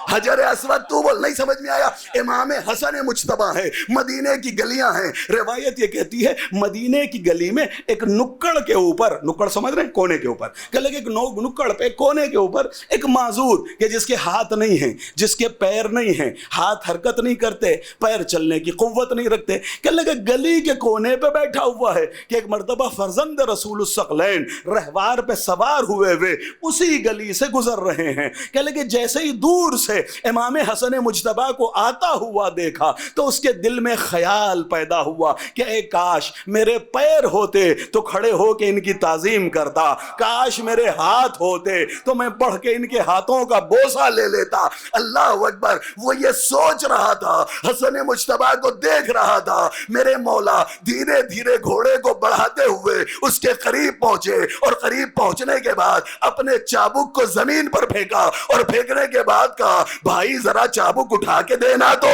حجر اسود تو بول۔ نہیں سمجھ میں آیا؟ امام حسن مجتبی ہے، مدینے کی گلیاں ہیں، روایت یہ کہتی ہے مدینے کی گلی میں ایک نکڑ کے اوپر، نکڑ سمجھ رہے ہیں؟ کونے کے اوپر، کہ لگے ایک نکڑ پہ کونے کے اوپر ایک معذور کہ جس کے ہاتھ نہیں ہیں، جس کے پیر نہیں ہیں، ہاتھ حرکت نہیں کرتے، پیر چلنے کی قوت نہیں رکھتے، کہ لگے گلی کے کونے پہ بیٹھا ہوا ہے کہ ایک مرتبہ فرزند رسول الثقلین رہوار پہ سوار ہوئے ہوئے اسی گلی سے گزر رہے ہیں، کہ لگے جیسے ہی دور سے امام حسن مجتبی کو آتا ہوا دیکھا تو اس کے دل میں خیال پیدا ہوا کہ اے کاش میرے پیر ہوتے تو کھڑے ہو کے ان کی تعظیم کرتا، کاش میرے ہاتھ ہوتے تو میں بڑھ کے ان کے ہاتھوں کا بوسہ لے لیتا۔ اللہ اکبر۔ وہ یہ سوچ رہا تھا، حسن مجتبی کو دیکھ رہا تھا، میرے مولا دھیرے دھیرے گھوڑے کو بڑھاتے ہوئے اس کے قریب پہنچے، اور قریب پہنچنے کے بعد اپنے چابک کو زمین پر پھینکا، اور پھینکنے کے بعد کہا بھائی ذرا چابک اٹھا کے دینا تو۔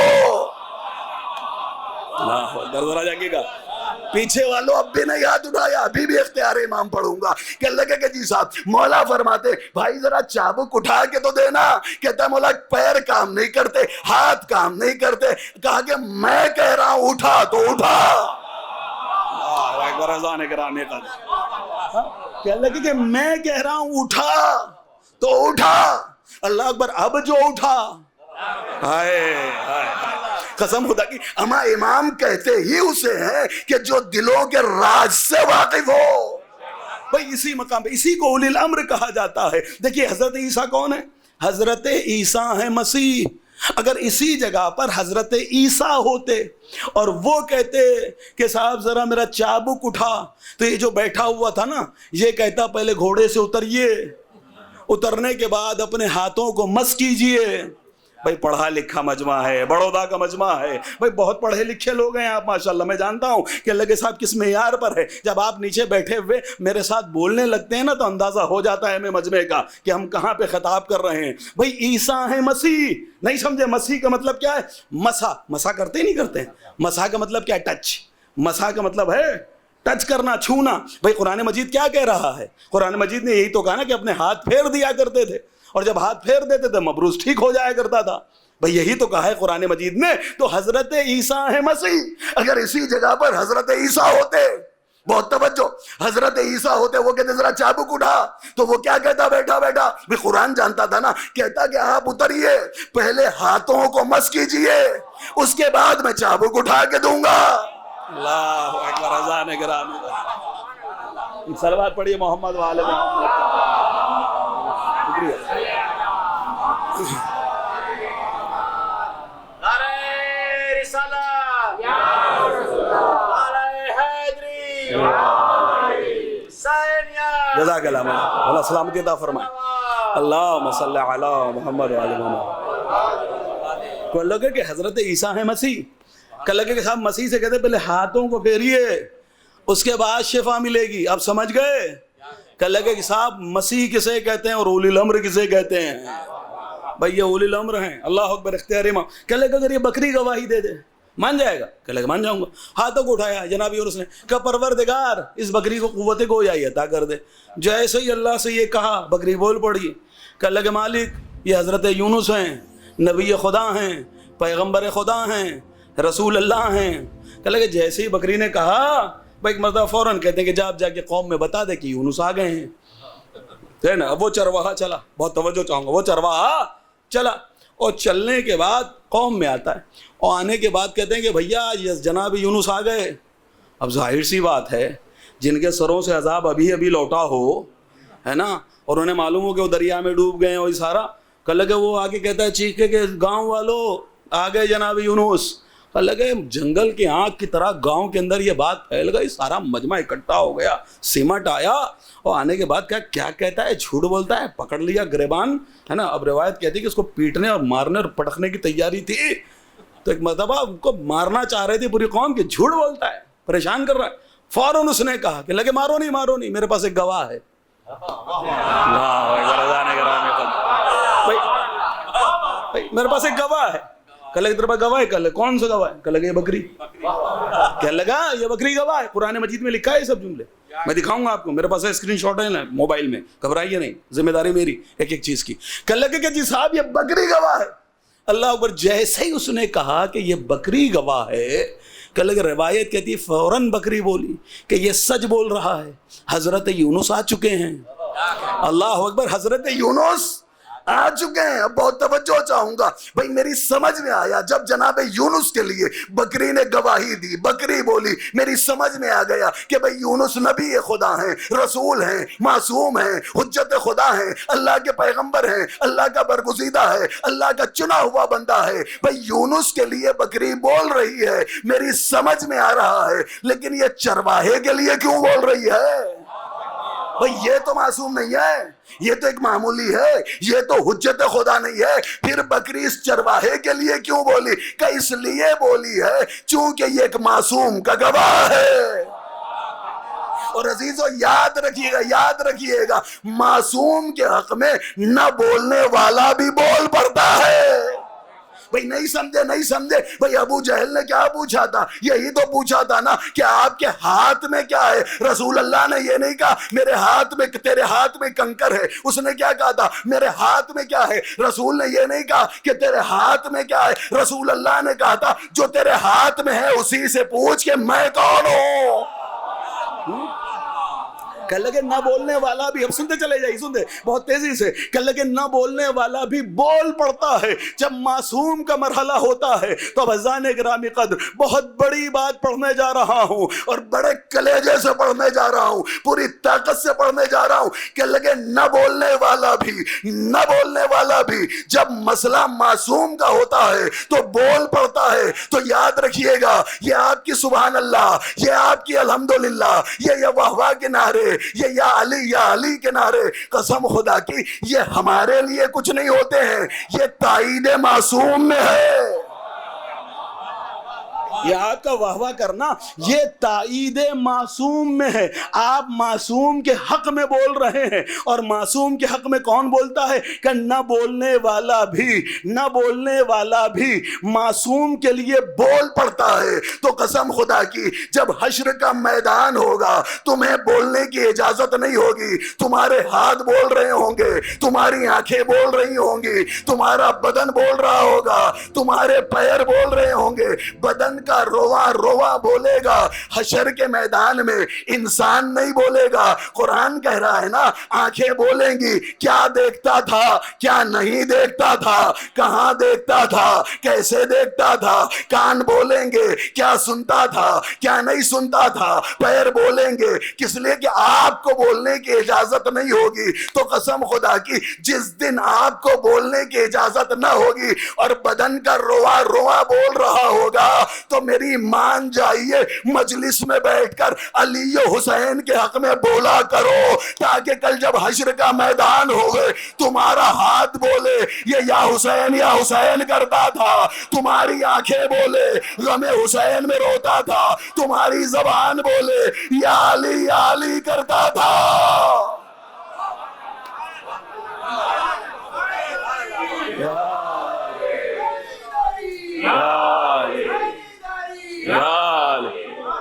ذرا جاگے گا، پیچھے والوں اب بھی نہیں ہاتھ اٹھایا، ابھی بھی اختیار امام پڑھوں گا۔ کہ لگے کہ جی صاحب مولا فرماتے بھائی ذرا چابک اٹھا کے تو دینا۔ کہتا ہے مولا پیر کام نہیں کرتے، ہاتھ کام نہیں کرتے۔ کہا کہ میں کہہ رہا ہوں اٹھا تو اٹھا۔ کہ لگے کہ میں کہہ رہا ہوں اٹھا تو اٹھا۔ اللہ اکبر۔ اب جو اٹھا، قسم خدا کی، اما امام کہتے ہی اسے ہیں کہ جو دلوں کے راز سے واقف ہو۔ بھائی اسی مقام پہ اسی کو اولی الامر کہا جاتا ہے. دیکھیے حضرت عیسیٰ کون ہے؟ حضرت عیسیٰ ہیں مسیح. اگر اسی جگہ پر حضرت عیسیٰ ہوتے اور وہ کہتے کہ صاحب ذرا میرا چابک اٹھا، تو یہ جو بیٹھا ہوا تھا نا یہ کہتا پہلے گھوڑے سے اتریے، اترنے کے بعد اپنے ہاتھوں کو مس کیجئے. بھائی پڑھا لکھا مجمع ہے، بڑودہ کا مجمع ہے، بھائی بہت پڑھے لکھے لوگ ہیں آپ ماشاءاللہ. میں جانتا ہوں کہ اللہ کے صاحب کس معیار پر ہے. جب آپ نیچے بیٹھے ہوئے میرے ساتھ بولنے لگتے ہیں نا تو اندازہ ہو جاتا ہے ہمیں مجمع کا کہ ہم کہاں پہ خطاب کر رہے ہیں. بھائی عیسیٰ ہیں مسیح. نہیں سمجھے مسیح کا مطلب کیا ہے؟ مسا کرتے ہی نہیں کرتے ہیں. مسا کا مطلب کیا ہے؟ ٹچ. مسا کا مطلب ہے ٹچ کرنا، چھونا. بھائی قرآن مجید کیا کہہ رہا ہے؟ قرآن مجید نے یہی تو کہا نا کہ اپنے ہاتھ پھیر دیا کرتے تھے، اور جب ہاتھ پھیر دیتے تھے مبروز ٹھیک ہو جایا کرتا تھا. بھئی یہی تو کہا ہے قرآن مجید نے. تو حضرت عیسیٰ ہے مسیح. اگر اسی جگہ پر حضرت عیسیٰ ہوتے، بہت توجہ، حضرت عیسیٰ ہوتے، وہ کہتے ذرا چابک اٹھا، تو وہ کیا کہتا بیٹھا بیٹھا؟ بھی قرآن جانتا تھا نا، کہتا کہ آپ اتریے، پہلے ہاتھوں کو مس کیجئے، اس کے بعد میں چابک اٹھا کے دوں گا. اللہ اکبر. اذان گرامی صلوات پڑھیے محمد وآل محمد. شکریہ. جزاک اللہ اللہ سلامتی عطا فرمائے. اللہم صلی علی محمد وآل محمد. کو لگے کہ حضرت عیسیٰ ہیں مسیح، کہ لگے کہ صاحب مسیح سے کہتے پہلے ہاتھوں کو پھیریے اس کے بعد شفا ملے گی. اب سمجھ گئے؟ کہ لگے کہ صاحب مسیح کسے کہتے ہیں اور اولی الامر کسے کہتے ہیں؟ بھئی یہ اولی الامر ہیں. اللہ اکبر. اختیار امام. کہ لگے اگر یہ بکری گواہی دے دے مان جائے گا؟ کہ لگے مان جاؤں گا. ہاتھوں کو اٹھایا جناب یونس نے، کہ پروردگار اس بکری کو قوت گویائی عطا کر دے. جیسے ہی اللہ سے یہ کہا بکری بول پڑی. کہ لگے مالک یہ حضرت یونس ہیں، نبی خدا ہیں، پیغمبر خدا ہیں، رسول اللہ ہیں. کہ لگے جیسے ہی بکری نے کہا بھائی ایک مرتبہ فوراً کہتے ہیں کہ جا کے قوم میں بتا دے کہ یونس آ گئے ہیں. ہے نا؟ اب وہ چرواہا چلا، بہت توجہ چاہوں گا، وہ چرواہا چلا اور چلنے کے بعد قوم میں آتا ہے، اور آنے کے بعد کہتے ہیں کہ بھیا جناب یونس آ گئے. اب ظاہر سی بات ہے جن کے سروں سے عذاب ابھی ابھی لوٹا ہو، ہے نا، اور انہیں معلوم ہو کہ وہ دریا میں ڈوب گئے اور سارا، کہ لگے وہ آگے کہتا ہے چیخ کے کہ گاؤں والوں آ گئے جناب یونس. کہ لگے جنگل کی آنکھ کی طرح گاؤں کے اندر یہ بات پھیل گئی، سارا مجمع اکٹھا ہو گیا، سمٹ آیا، اور آنے کے بعد کیا کہتا ہے؟ جھوٹ بولتا ہے. پکڑ لیا گریبان، ہے نا. اب روایت کہتی ہے کہ اس کو پیٹنے اور مارنے اور پٹکنے کی تیاری تھی. تو ایک مرتبہ ان کو مارنا چاہ رہے تھے پوری قوم کی، جھوٹ بولتا ہے، پریشان کر رہا ہے. فوراً اس نے کہا کہ لگے مارو نہیں، میرے پاس ایک گواہ ہے. میرے پاس ایک گواہ ہے. کہ لگے تیرے پاس گواہ ہے؟ کہ لگے کون سا گواہ ہے؟ کہ لگے یہ بکری. کہنے لگا یہ بکری گواہ ہے. قرآن مجید میں لکھا ہے یہ سب جملے، میں دکھاؤں گا آپ کو، میرے پاس اسکرین شاٹ ہے نا موبائل میں، گھبرائیے نہیں، ذمہ داری میری ایک ایک چیز کی. کہ لگے کہ جی صاحب یہ بکری گواہ ہے. اللہ اکبر. جیسے ہی اس نے کہا کہ یہ بکری گواہ ہے، کہ لگے روایت کہتی ہے فوراً بکری بولی کہ یہ سچ بول رہا ہے، حضرت یونس آ چکے ہیں. اللہ اکبر. حضرت یونس آ چکے ہیں. اب بہت توجہ چاہوں گا. بھئی میری سمجھ میں آیا جب جناب یونس کے لیے بکری نے گواہی دی، بکری بولی، میری سمجھ میں آ گیا کہ بھئی یونس نبی خدا ہیں، رسول ہیں، معصوم ہیں، حجت خدا ہیں، اللہ کے پیغمبر ہیں، اللہ کا برگزیدہ ہے، اللہ کا چنا ہوا بندہ ہے. بھئی یونس کے لیے بکری بول رہی ہے، میری سمجھ میں آ رہا ہے، لیکن یہ چرواہے کے لیے کیوں بول رہی ہے؟ بھئی یہ تو معصوم نہیں ہے، یہ تو ایک معمولی ہے، یہ تو حجت خدا نہیں ہے. پھر بکری اس چرواہے کے لیے کیوں بولی؟ کہ اس لیے بولی ہے چونکہ یہ ایک معصوم کا گواہ ہے. اور عزیزو یاد رکھیے گا معصوم کے حق میں نہ بولنے والا بھی بول پڑتا ہے. بھئی نہیں سمجھے. بھئی ابو جہل نے کیا پوچھا تھا؟ یہی تو پوچھا تھا نا کہ آپ کے ہاتھ میں کیا ہے؟ رسول اللہ نے یہ نہیں کہا میرے ہاتھ میں، تیرے ہاتھ میں کنکر ہے. اس نے کیا کہا تھا؟ میرے ہاتھ میں کیا ہے؟ رسول نے یہ نہیں کہا کہ تیرے ہاتھ میں کیا ہے. رسول اللہ نے کہا تھا جو تیرے ہاتھ میں ہے اسی سے پوچھ کہ میں کون ہوں. کہنے لگے نہ بولنے والا بھی، اب سنتے چلے جائیے، سنتے بہت تیزی سے، کہنے لگے نہ بولنے والا بھی بول پڑتا ہے جب معصوم کا مرحلہ ہوتا ہے۔ تو عزیزان گرامی قدر، بہت بڑی بات پڑھنے جا رہا ہوں اور بڑے کلیجے سے پڑھنے جا رہا ہوں، پوری طاقت سے پڑھنے جا رہا ہوں۔ کہنے لگے نہ بولنے والا بھی جب مسئلہ معصوم کا ہوتا ہے تو بول پڑتا ہے۔ تو یاد رکھیے گا، یہ آپ کی سبحان اللہ، یہ آپ کی الحمدللہ، یہ واہ واہ کے نعرے، یہ یا علی کے نعرے، قسم خدا کی یہ ہمارے لیے کچھ نہیں ہوتے ہیں، یہ تائید معصوم میں ہے۔ یہ آپ کا واہ واہ کرنا یہ تائید معصوم میں ہے۔ آپ معصوم کے حق میں بول رہے ہیں، اور معصوم کے حق میں کون بولتا ہے کہ نہ بولنے والا بھی معصوم کے لیے بول پڑتا ہے۔ تو قسم خدا کی جب حشر کا میدان ہوگا تمہیں بولنے کی اجازت نہیں ہوگی، تمہارے ہاتھ بول رہے ہوں گے، تمہاری آنکھیں بول رہی ہوں گی، تمہارا بدن بول رہا ہوگا، تمہارے پیر بول رہے ہوں گے، بدن کا روا بولے گا۔ حشر کے میدان میں انسان نہیں بولے گا۔ قرآن کہہ رہا ہے نا، آنکھیں بولیں گی کیا دیکھتا تھا، کیا نہیں دیکھتا تھا، کہاں دیکھتا تھا، کیسے دیکھتا تھا۔ کان بولیں گے کیا سنتا تھا، کیا نہیں سنتا تھا۔ پیر بولیں گے کس لیے کہ آپ کو بولنے کی اجازت نہیں ہوگی۔ تو قسم خدا کی جس دن آپ کو بولنے کی اجازت نہ ہوگی اور بدن کا روا بول رہا ہوگا تو میری مان جائیے مجلس میں بیٹھ کر علی و حسین کے حق میں بولا کرو، تاکہ کل جب حشر کا میدان ہوگے تمہارا ہاتھ بولے یہ یا حسین کرتا تھا، تمہاری آنکھیں بولے غم حسین میں روتا تھا، تمہاری زبان بولے یا علی کرتا تھا۔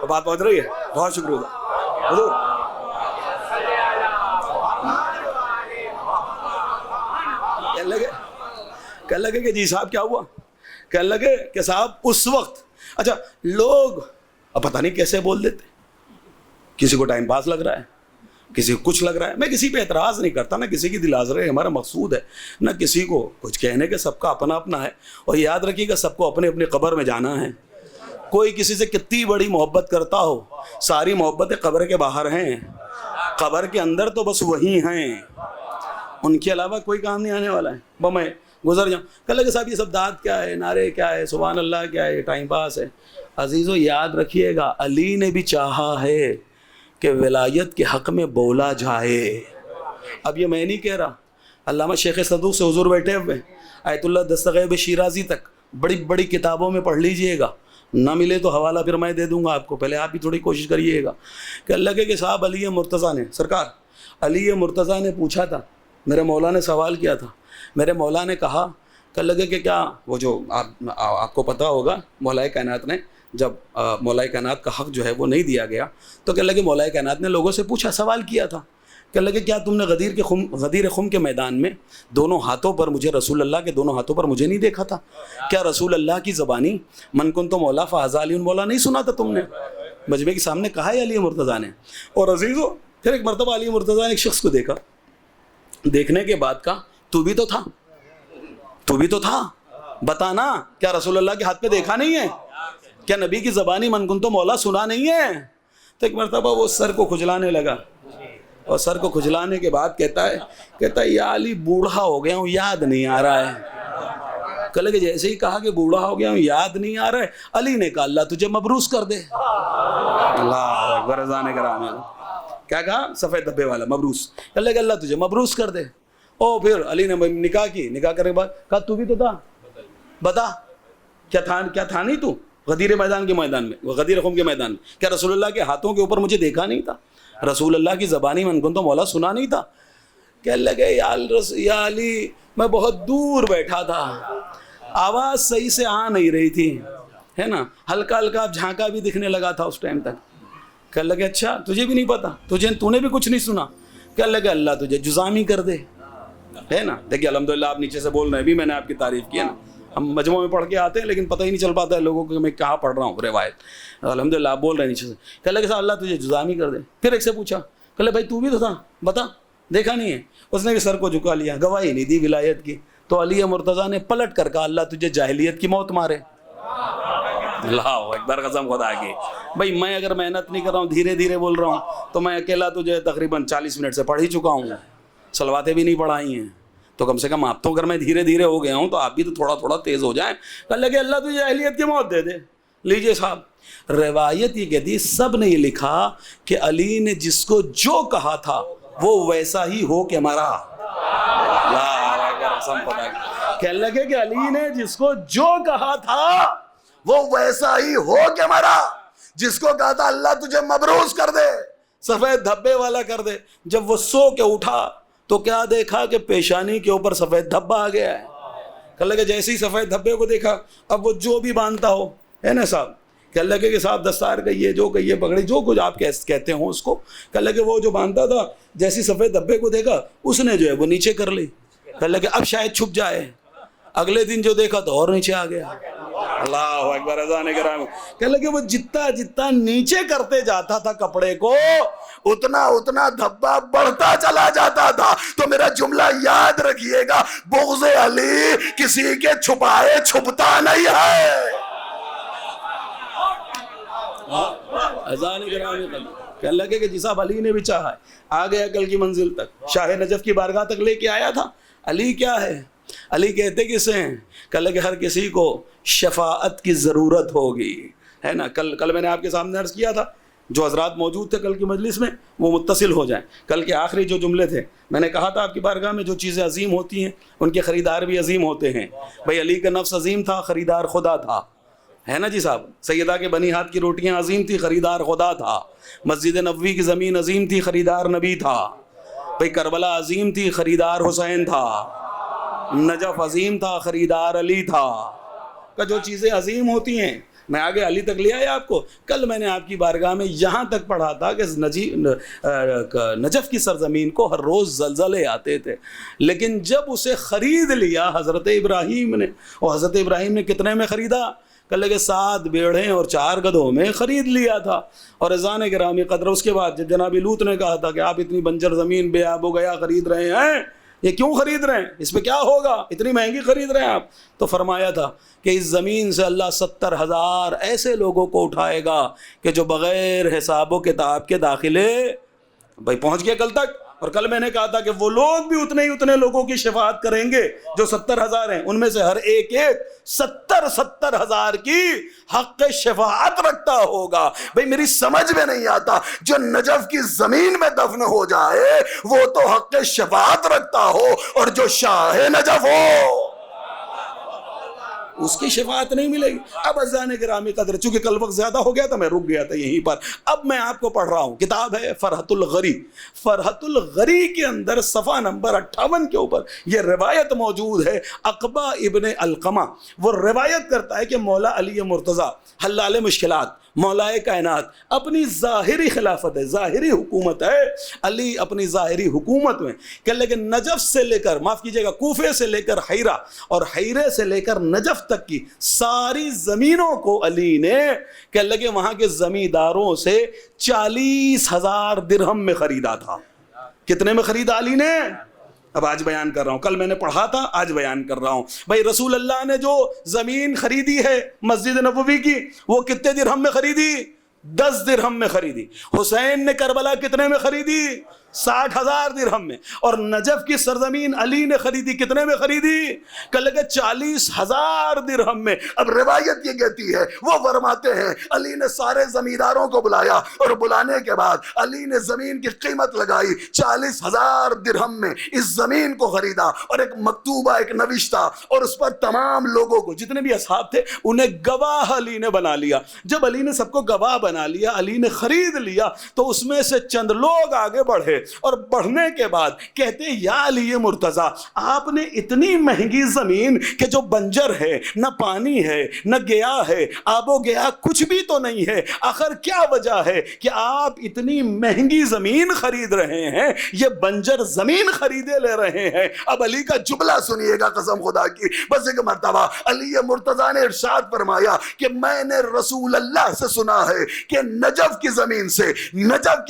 بات پہنچ رہی ہے، بہت شکریہ حضور۔ کہنے لگے کہ جی صاحب کیا ہوا؟ کہنے لگے کہ صاحب اس وقت اچھا لوگ اب پتہ نہیں کیسے بول دیتے، کسی کو ٹائم پاس لگ رہا ہے، کسی کو کچھ لگ رہا ہے۔ میں کسی پہ اعتراض نہیں کرتا، نہ کسی کی دل آزرے ہمارا مقصود ہے، نہ کسی کو کچھ کہنے کے، سب کا اپنا اپنا ہے۔ اور یاد رکھیے گا سب کو اپنے اپنی قبر میں جانا ہے۔ کوئی کسی سے کتنی بڑی محبت کرتا ہو، ساری محبتیں قبر کے باہر ہیں، قبر کے اندر تو بس وہی ہیں، ان کے علاوہ کوئی کام نہیں آنے والا ہے۔ میں گزر جاؤں کہنے لگے صاحب یہ سب داد کیا ہے، نعرے کیا ہے، سبحان اللہ کیا ہے، ٹائم پاس ہے۔ عزیزو یاد رکھیے گا علی نے بھی چاہا ہے کہ ولایت کے حق میں بولا جائے۔ اب یہ میں نہیں کہہ رہا، علامہ شیخ صدوق سے حضور بیٹھے ہوئے، آیت اللہ دستغیب شیرازی تک بڑی بڑی کتابوں میں پڑھ لیجئے گا، نہ ملے تو حوالہ پھر میں دے دوں گا آپ کو، پہلے آپ بھی تھوڑی کوشش کریے گا۔ کہ اللہ کے صاحب علی مرتضیٰ نے، سرکار علی مرتضیٰ نے پوچھا تھا، میرے مولا نے سوال کیا تھا، میرے مولا نے کہا کہ لگے کہ کیا وہ جو آپ کو پتہ ہوگا مولا کائنات نے جب مولا کائنات کا حق جو ہے وہ نہیں دیا گیا تو کہ لگے مولا کائنات نے لوگوں سے پوچھا، سوال کیا تھا کہ لگے کیا تم نے غدیر خم کے میدان میں دونوں ہاتھوں پر مجھے، رسول اللہ کے دونوں ہاتھوں پر مجھے نہیں دیکھا تھا؟ کیا رسول اللہ کی زبانی من کن تو مولا فہذا علی مولا نہیں سنا تھا تم نے؟ مجمع کے سامنے کہا ہے علی مرتضیٰ نے۔ اور عزیزو پھر ایک مرتبہ علی مرتضیٰ نے ایک شخص کو دیکھا، دیکھنے کے بعد کہا تو بھی تو تھا، بتانا کیا رسول اللہ کے ہاتھ پہ دیکھا نہیں ہے؟ کیا نبی کی زبانی من کن تو مولا سنا نہیں ہے؟ تو ایک مرتبہ وہ سر کو کھجلانے لگا، اور سر کو کھجلانے کے بعد کہتا ہے یا علی بوڑھا ہو گیا ہوں، یاد نہیں آ رہا ہے۔ کہا کہ جیسے ہی کہا کہ بوڑھا ہو گیا ہوں یاد نہیں آ رہا ہے، علی نے کہا اللہ تجھے مبروس کر دے۔ اللہ اکبر، رضانے کرام کیا کہا؟ سفید دھبے والا مبروس، کہ اللہ تجھے مبروس کر دے۔ او پھر علی نے نکاح کی، نکاح کرنے کے بعد کہا تو بھی تو تھا، بتا کیا تھا نہیں تو غدیر میدان کے میدان میں، غدیر خم کے میدان میں؟ کیا رسول اللہ کے ہاتھوں کے اوپر مجھے دیکھا نہیں تھا؟ رسول اللہ کی زبانی من کن تو مولا سنا نہیں تھا؟ کہنے لگے یا علی میں بہت دور بیٹھا تھا، آواز صحیح سے آ نہیں رہی تھی، ہے نا، ہلکا ہلکا جھانکا بھی دکھنے لگا تھا اس ٹائم تک۔ کہنے لگے اچھا تجھے بھی نہیں پتا، تو نے بھی کچھ نہیں سنا؟ کہنے لگے اللہ تجھے جزامی کر دے، ہے نا۔ دیکھیے الحمدللہ آپ نیچے سے بول رہے ہیں، بھی میں نے آپ کی تعریف کی ہے نا، ہم مجموعہ میں پڑھ کے آتے ہیں لیکن پتہ ہی نہیں چل پاتا ہے لوگوں کو کہ میں کہاں پڑھ رہا ہوں روایت، الحمدللہ آپ بول رہے ہیں نیچے سے۔ کہنے لگے صاحب اللہ تجھے جزامی کر دے۔ پھر ایک سے پوچھا کہلے بھائی تو بھی تو تھا، بتا دیکھا نہیں ہے؟ اس نے بھی سر کو جھکا لیا، گواہی نہیں دی ولایت کی. تو علی مرتضیٰ نے پلٹ کر کہا اللہ تجھے جاہلیت کی موت مارے. اللہ اکبر، قسم خدا کی. بھائی میں اگر محنت نہیں کر رہا ہوں، دھیرے دھیرے بول رہا ہوں، تو میں اکیلا تجھے تقریباً 40 منٹ سے پڑھ ہی چکا ہوں، صلواتیں بھی نہیں پڑھائی ہیں. تو کم سے کم آپ تو اگر میں دھیرے دھیرے ہو گیا ہوں تو آپ بھی تو تھوڑا تھوڑا تیز ہو جائیں. کہنے لگے اللہ تجھے جاہلیت کی موت دے دے. لیجئے صاحب، روایت یہ کہتی، سب نے یہ لکھا کہ علی نے جس کو جو کہا تھا وہ ویسا ہی ہو کے مرا. اللہ اکبر، قسم خدا کی. کہنے لگے کہ علی نے جس کو جو کہا تھا وہ ویسا ہی ہو کے مرا. جس کو کہا تھا اللہ تجھے مبروز کر دے، سفید دھبے والا کر دے، جب وہ سو کے اٹھا تو کیا دیکھا کہ پیشانی کے اوپر سفید دھبا آ گیا ہے. کہنے لگے جیسے ہی سفید دھبے کو دیکھا، اب وہ جو بھی باندھتا ہو ہے نا صاحب، کہنے لگے کہ صاحب دستار کہیے، جو کہیے، پگڑی، جو کچھ آپ کہتے ہوں اس کو. کہنے لگے وہ جو باندھتا تھا جیسی سفید دھبے کو دیکھا اس نے جو ہے وہ نیچے کر لی. کہنے لگے اب شاید چھپ جائے. اگلے دن جو دیکھا تو اور نیچے آ گیا. اللہ اکبر، اذان کرام. کہنے لگے وہ جتنا نیچے کرتے جاتا تھا کپڑے کو، اتنا دھبا بڑھتا چلا جاتا تھا. تو میرا جملہ یاد رکھیے گا، بغض علی کسی کے چھپائے چھپتا نہیں ہے. اذان کرام. کہنے لگے کہ جی صاحب علی نے بھی چاہا ہے، آ گیا کل کی منزل تک، شاہ نجف کی بارگاہ تک لے کے آیا تھا. علی کیا ہے؟ علی کہتے کسے ہیں؟ کہنے لگے ہر کسی کو شفاعت کی ضرورت ہوگی، ہے نا. کل میں نے آپ کے سامنے عرض کیا تھا، جو حضرات موجود تھے کل کی مجلس میں وہ متصل ہو جائیں. کل کے آخری جو جملے تھے میں نے کہا تھا آپ کی بارگاہ میں جو چیزیں عظیم ہوتی ہیں ان کے خریدار بھی عظیم ہوتے ہیں. بھائی علی کا نفس عظیم تھا، خریدار خدا تھا، ہے نا جی صاحب. سیدہ کے بنی ہاتھ کی روٹیاں عظیم تھی، خریدار خدا تھا. مسجد نبوی کی زمین عظیم تھی، خریدار نبی تھا. بھائی کربلا عظیم تھی، خریدار حسین تھا. نجف عظیم تھا، خریدار علی تھا. کہ جو چیزیں عظیم ہوتی ہیں میں آگے علی تک لے آیا آپ کو. کل میں نے آپ کی بارگاہ میں یہاں تک پڑھا تھا کہ نجف کی سرزمین کو ہر روز زلزلے آتے تھے، لیکن جب اسے خرید لیا حضرت ابراہیم نے، اور حضرت ابراہیم نے کتنے میں خریدا؟ کہنے لگے 7 بیڑیں اور 4 گدھوں میں خرید لیا تھا. اور اذان گرامی قدر اس کے بعد جناب لوط نے کہا تھا کہ آپ اتنی بنجر زمین بے آب و گیا خرید رہے ہیں، یہ کیوں خرید رہے ہیں؟ اس پہ کیا ہوگا؟ اتنی مہنگی خرید رہے ہیں آپ. تو فرمایا تھا کہ اس زمین سے اللہ 70,000 ایسے لوگوں کو اٹھائے گا کہ جو بغیر حساب و کتاب کے داخلے بھائی پہنچ گیا کل تک. اور کل میں نے کہا تھا کہ وہ لوگ بھی اتنے لوگوں کی شفاعت کریں گے جو 70,000 ہیں، ان میں سے ہر ایک 70,000 کی حق شفاعت رکھتا ہوگا. بھئی میری سمجھ میں نہیں آتا، جو نجف کی زمین میں دفن ہو جائے وہ تو حق شفاعت رکھتا ہو، اور جو شاہ نجف ہو اس کی شفاعت نہیں ملے گی. اب اذان گرامی قدر، چونکہ کل وقت زیادہ ہو گیا تھا میں رک گیا تھا یہیں پر. اب میں آپ کو پڑھ رہا ہوں، کتاب ہے فرحت الغری. فرحت الغری کے اندر صفحہ نمبر 58 کے اوپر یہ روایت موجود ہے. عقبہ ابن علقمہ وہ روایت کرتا ہے کہ مولا علی مرتضیٰ حلال مشکلات، مولا کائنات، اپنی ظاہری خلافت ہے، ظاہری حکومت ہے، علی اپنی ظاہری حکومت میں کہ لیکن نجف سے لے کر، معاف کیجئے گا، کوفے سے لے کر حیرہ اور حیرے سے لے کر نجف تک کی ساری زمینوں کو علی نے کہ لگے وہاں کے زمینداروں سے 40,000 درہم میں خریدا تھا. کتنے میں خریدا علی نے؟ اب آج بیان کر رہا ہوں، کل میں نے پڑھا تھا، آج بیان کر رہا ہوں. بھائی رسول اللہ نے جو زمین خریدی ہے مسجد نبوی کی وہ کتنے درہم میں خریدی؟ 10 درہم میں خریدی. حسین نے کربلا کتنے میں خریدی؟ 60,000 درہم میں. اور نجف کی سرزمین علی نے خریدی کتنے میں خریدی؟ کہ لگے 40,000 درہم میں. اب روایت یہ کہتی ہے، وہ فرماتے ہیں علی نے سارے زمینداروں کو بلایا اور بلانے کے بعد علی نے زمین کی قیمت لگائی 40,000 درہم میں. اس زمین کو خریدا اور ایک مکتوبہ، ایک نوشتہ، اور اس پر تمام لوگوں کو جتنے بھی اصحاب تھے انہیں گواہ علی نے بنا لیا. جب علی نے سب کو گواہ بنا لیا، علی نے خرید لیا، تو اس میں سے چند لوگ آگے بڑھے اور بڑھنے کے بعد کہتے ہیں یا علی مرتضیٰ آپ نے اتنی مہنگی زمین کہ جو بنجر ہے، نہ پانی ہے نہ گیا ہے، آب و گیا کچھ بھی تو نہیں ہے، آخر کیا وجہ ہے کہ آپ اتنی مہنگی زمین خرید رہے ہیں، یہ بنجر زمین خریدے لے رہے ہیں؟ اب علی کا جملہ سنیے گا قسم خدا کی، بس ایک مرتبہ علی مرتضیٰ نے ارشاد فرمایا کہ میں نے رسول اللہ سے سنا ہے کہ نجف کی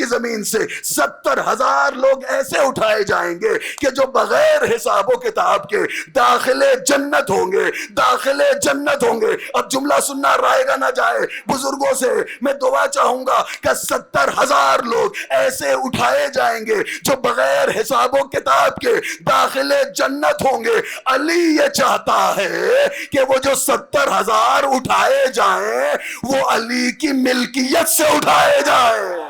زمین سے 70,000 لوگ ایسے اٹھائے جائیں گے کہ جو بغیر حساب و کتاب کے داخل جنت ہوں گے۔ اب جملہ سننا رائے گا نہ جائے، بزرگوں سے میں دعا چاہوں گا کہ 70,000 لوگ ایسے اٹھائے جائیں گے جو بغیر حساب و کتاب کے داخل جنت ہوں گے۔ علی یہ چاہتا ہے کہ وہ جو 70,000 اٹھائے جائیں وہ علی کی ملکیت سے اٹھائے جائیں۔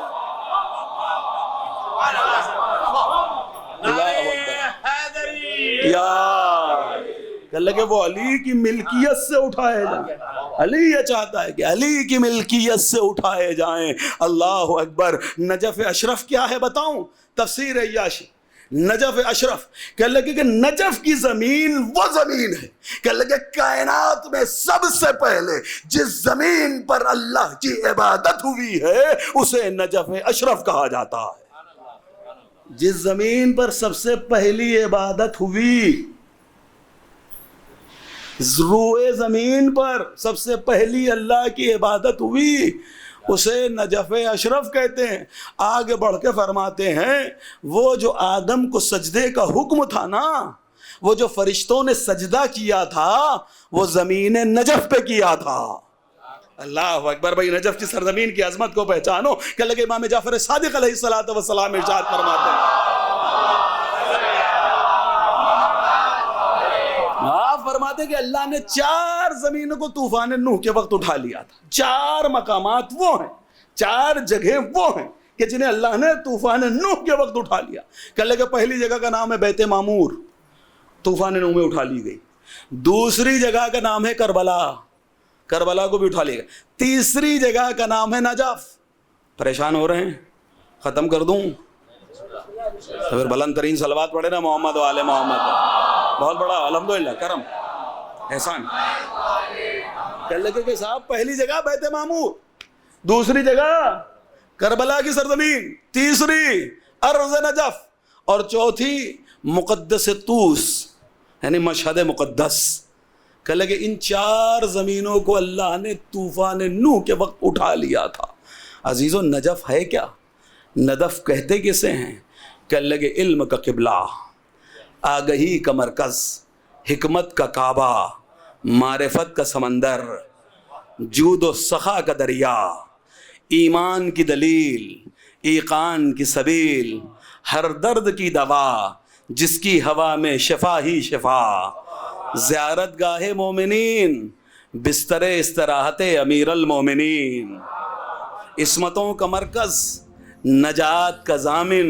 کہ وہ علی کی ملکیت سے اٹھائے جائیں۔ علی یہ چاہتا ہے کہ علی کی ملکیت سے اٹھائے جائیں۔ اللہ اکبر۔ نجف اشرف کیا ہے بتاؤں؟ تفسیر عیاشی، نجف اشرف کہنے لگے کہ نجف کی زمین وہ زمین ہے، کہنے لگے کائنات میں سب سے پہلے جس زمین پر اللہ کی عبادت ہوئی ہے اسے نجف اشرف کہا جاتا ہے۔ جس زمین پر سب سے پہلی عبادت ہوئی، روئے زمین پر سب سے پہلی اللہ کی عبادت ہوئی، اسے نجف اشرف کہتے ہیں۔ آگے بڑھ کے فرماتے ہیں وہ جو آدم کو سجدے کا حکم تھا نا، وہ جو فرشتوں نے سجدہ کیا تھا وہ زمین نجف پہ کیا تھا۔ اللہ اکبر۔ بھائی نجف کی سرزمین کی عظمت کو پہچانو کہ لگے امام جعفر صادق علیہ السلام ارشاد فرماتے ہیں، آپ فرماتے ہیں کہ اللہ نے 4 زمینوں کو طوفان نوح کے وقت اٹھا لیا تھا۔ 4 مقامات وہ ہیں، 4 جگہ وہ ہیں کہ جنہیں اللہ نے طوفان نوح کے وقت اٹھا لیا۔ کہ لگے پہلی جگہ کا نام ہے بیت معمور، طوفان نوح میں اٹھا لی گئی۔ دوسری جگہ کا نام ہے کربلا کو بھی اٹھا لیا گیا۔ تیسری جگہ کا نام ہے نجف۔ پریشان ہو رہے ہیں؟ ختم کر دوں؟ تو پھر بلند ترین صلوات پڑھے نا محمد و آل محمد۔ بہت بڑا الحمدللہ کرم احسان۔ کہنے لگے کہ صاحب پہلی جگہ بیت معمور، دوسری جگہ کربلا کی سرزمین، تیسری ارض نجف، اور چوتھی مقدس طوس یعنی مشہد مقدس۔ کہ لگے ان 4 زمینوں کو اللہ نے طوفان نوح کے وقت اٹھا لیا تھا۔ عزیزو نجف ہے کیا؟ نجف کہتے کسے ہیں؟ کہ لگے علم کا قبلہ، آگہی کا مرکز، حکمت کا کعبہ، معرفت کا سمندر، جود و سخا کا دریا، ایمان کی دلیل، ایقان کی سبیل، ہر درد کی دوا، جس کی ہوا میں شفا ہی شفا، زیارت گاہ مومنین، بستر استراحت امیر المومنین، عصمتوں کا مرکز، نجات کا ضامن،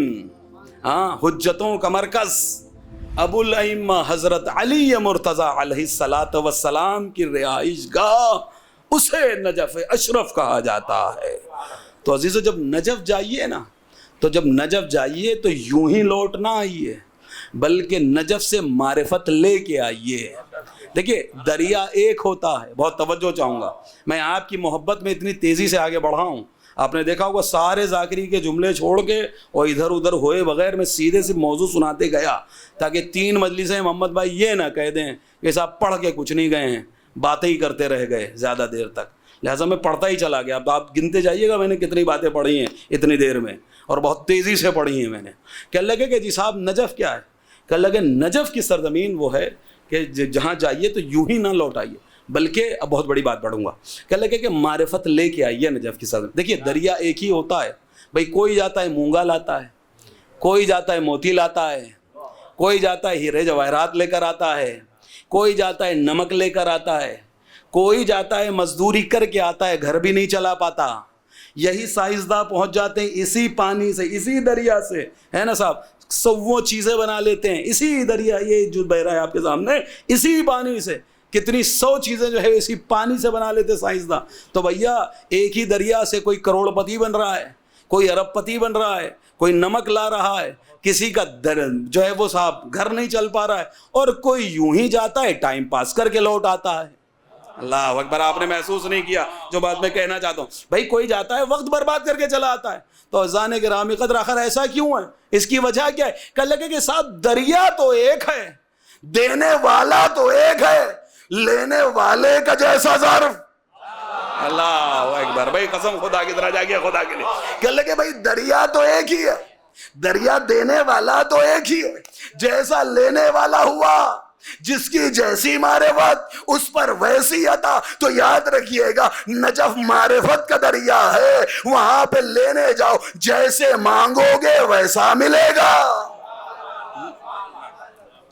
حجتوں کا مرکز، ابو الائمہ حضرت علی مرتضیٰ علیہ السلام کی رہائش گاہ، اسے نجف اشرف کہا جاتا ہے۔ تو عزیزو جب نجف جائیے نا، تو یوں ہی لوٹ نہ آئیے، بلکہ نجف سے معرفت لے کے آئیے۔ دیکھیے دریا ایک ہوتا ہے، بہت توجہ چاہوں گا، میں آپ کی محبت میں اتنی تیزی سے آگے بڑھا ہوں، آپ نے دیکھا ہوگا سارے ذاکری کے جملے چھوڑ کے اور ادھر ادھر ہوئے بغیر میں سیدھے سے موضوع سناتے گیا، تاکہ 3 مجلسیں محمد بھائی یہ نہ کہہ دیں کہ صاحب پڑھ کے کچھ نہیں گئے ہیں، باتیں ہی کرتے رہ گئے زیادہ دیر تک۔ لہٰذا میں پڑھتا ہی چلا گیا۔ اب آپ گنتے جائیے گا میں نے کتنی باتیں پڑھی ہیں اتنی دیر میں، اور بہت تیزی سے پڑھی ہیں میں نے۔ کہنے لگے کہ جی صاحب نجف کیا ہے؟ کہنے لگے نجف کی سرزمین وہ ہے کہ جہاں جائیے تو یوں ہی نہ لوٹ آئیے، بلکہ اب بہت بڑی بات پڑھوں گا۔ کہنے لگے کہ معرفت لے کے آئیے نجف کی سرزمین۔ دیکھیے دریا ایک ہی ہوتا ہے بھائی، کوئی جاتا ہے مونگا لاتا ہے، کوئی جاتا ہے موتی لاتا ہے، کوئی جاتا ہے ہیرے جواہرات لے کر آتا ہے، کوئی جاتا ہے نمک لے کر آتا ہے، کوئی جاتا ہے مزدوری کر کے آتا ہے، گھر بھی نہیں چلا پاتا۔ یہی سائنسداں پہنچ جاتے ہیں اسی پانی سے، اسی دریا سے، ہے نا صاحب، 100 چیزیں بنا لیتے ہیں اسی دریا، یہ جو بہ رہا ہے آپ کے سامنے، اسی پانی سے کتنی 100 چیزیں جو ہے اسی پانی سے بنا لیتے سائنسداں۔ تو بھیا ایک ہی دریا سے کوئی کروڑ پتی بن رہا ہے، کوئی ارب پتی بن رہا ہے، کوئی نمک لا رہا ہے، کسی کا جو ہے وہ صاحب گھر نہیں چل پا رہا ہے، اور کوئی یوں ہی جاتا ہے ٹائم پاس کر کے لوٹ آتا ہے۔ اللہ اکبر، آپ نے محسوس نہیں کیا جو بات میں کہنا چاہتا ہوں؟ بھائی کوئی جاتا ہے وقت برباد کر کے چلا آتا ہے۔ تو عزیزان گرامی قدر، آخر ایسا کیوں ہے؟ اس کی وجہ کیا ہے؟ کہ لگے کہ صاحب دریا تو ایک ہے، دینے والا تو ایک ہے، لینے والے کا جیسا ظرف۔ اللہ اکبر، بھائی قسم خدا کی طرح جاگیا خدا کے لیے، کہ لگے بھائی دریا تو ایک ہی ہے، دریا دینے والا تو ایک ہی ہے، جیسا لینے والا ہوا، جس کی جیسی معرفت اس پر ویسی عطا۔ تو یاد رکھیے گا، نجف معرفت کا دریا ہے، وہاں پہ لینے جاؤ، جیسے مانگو گے ویسا ملے گا۔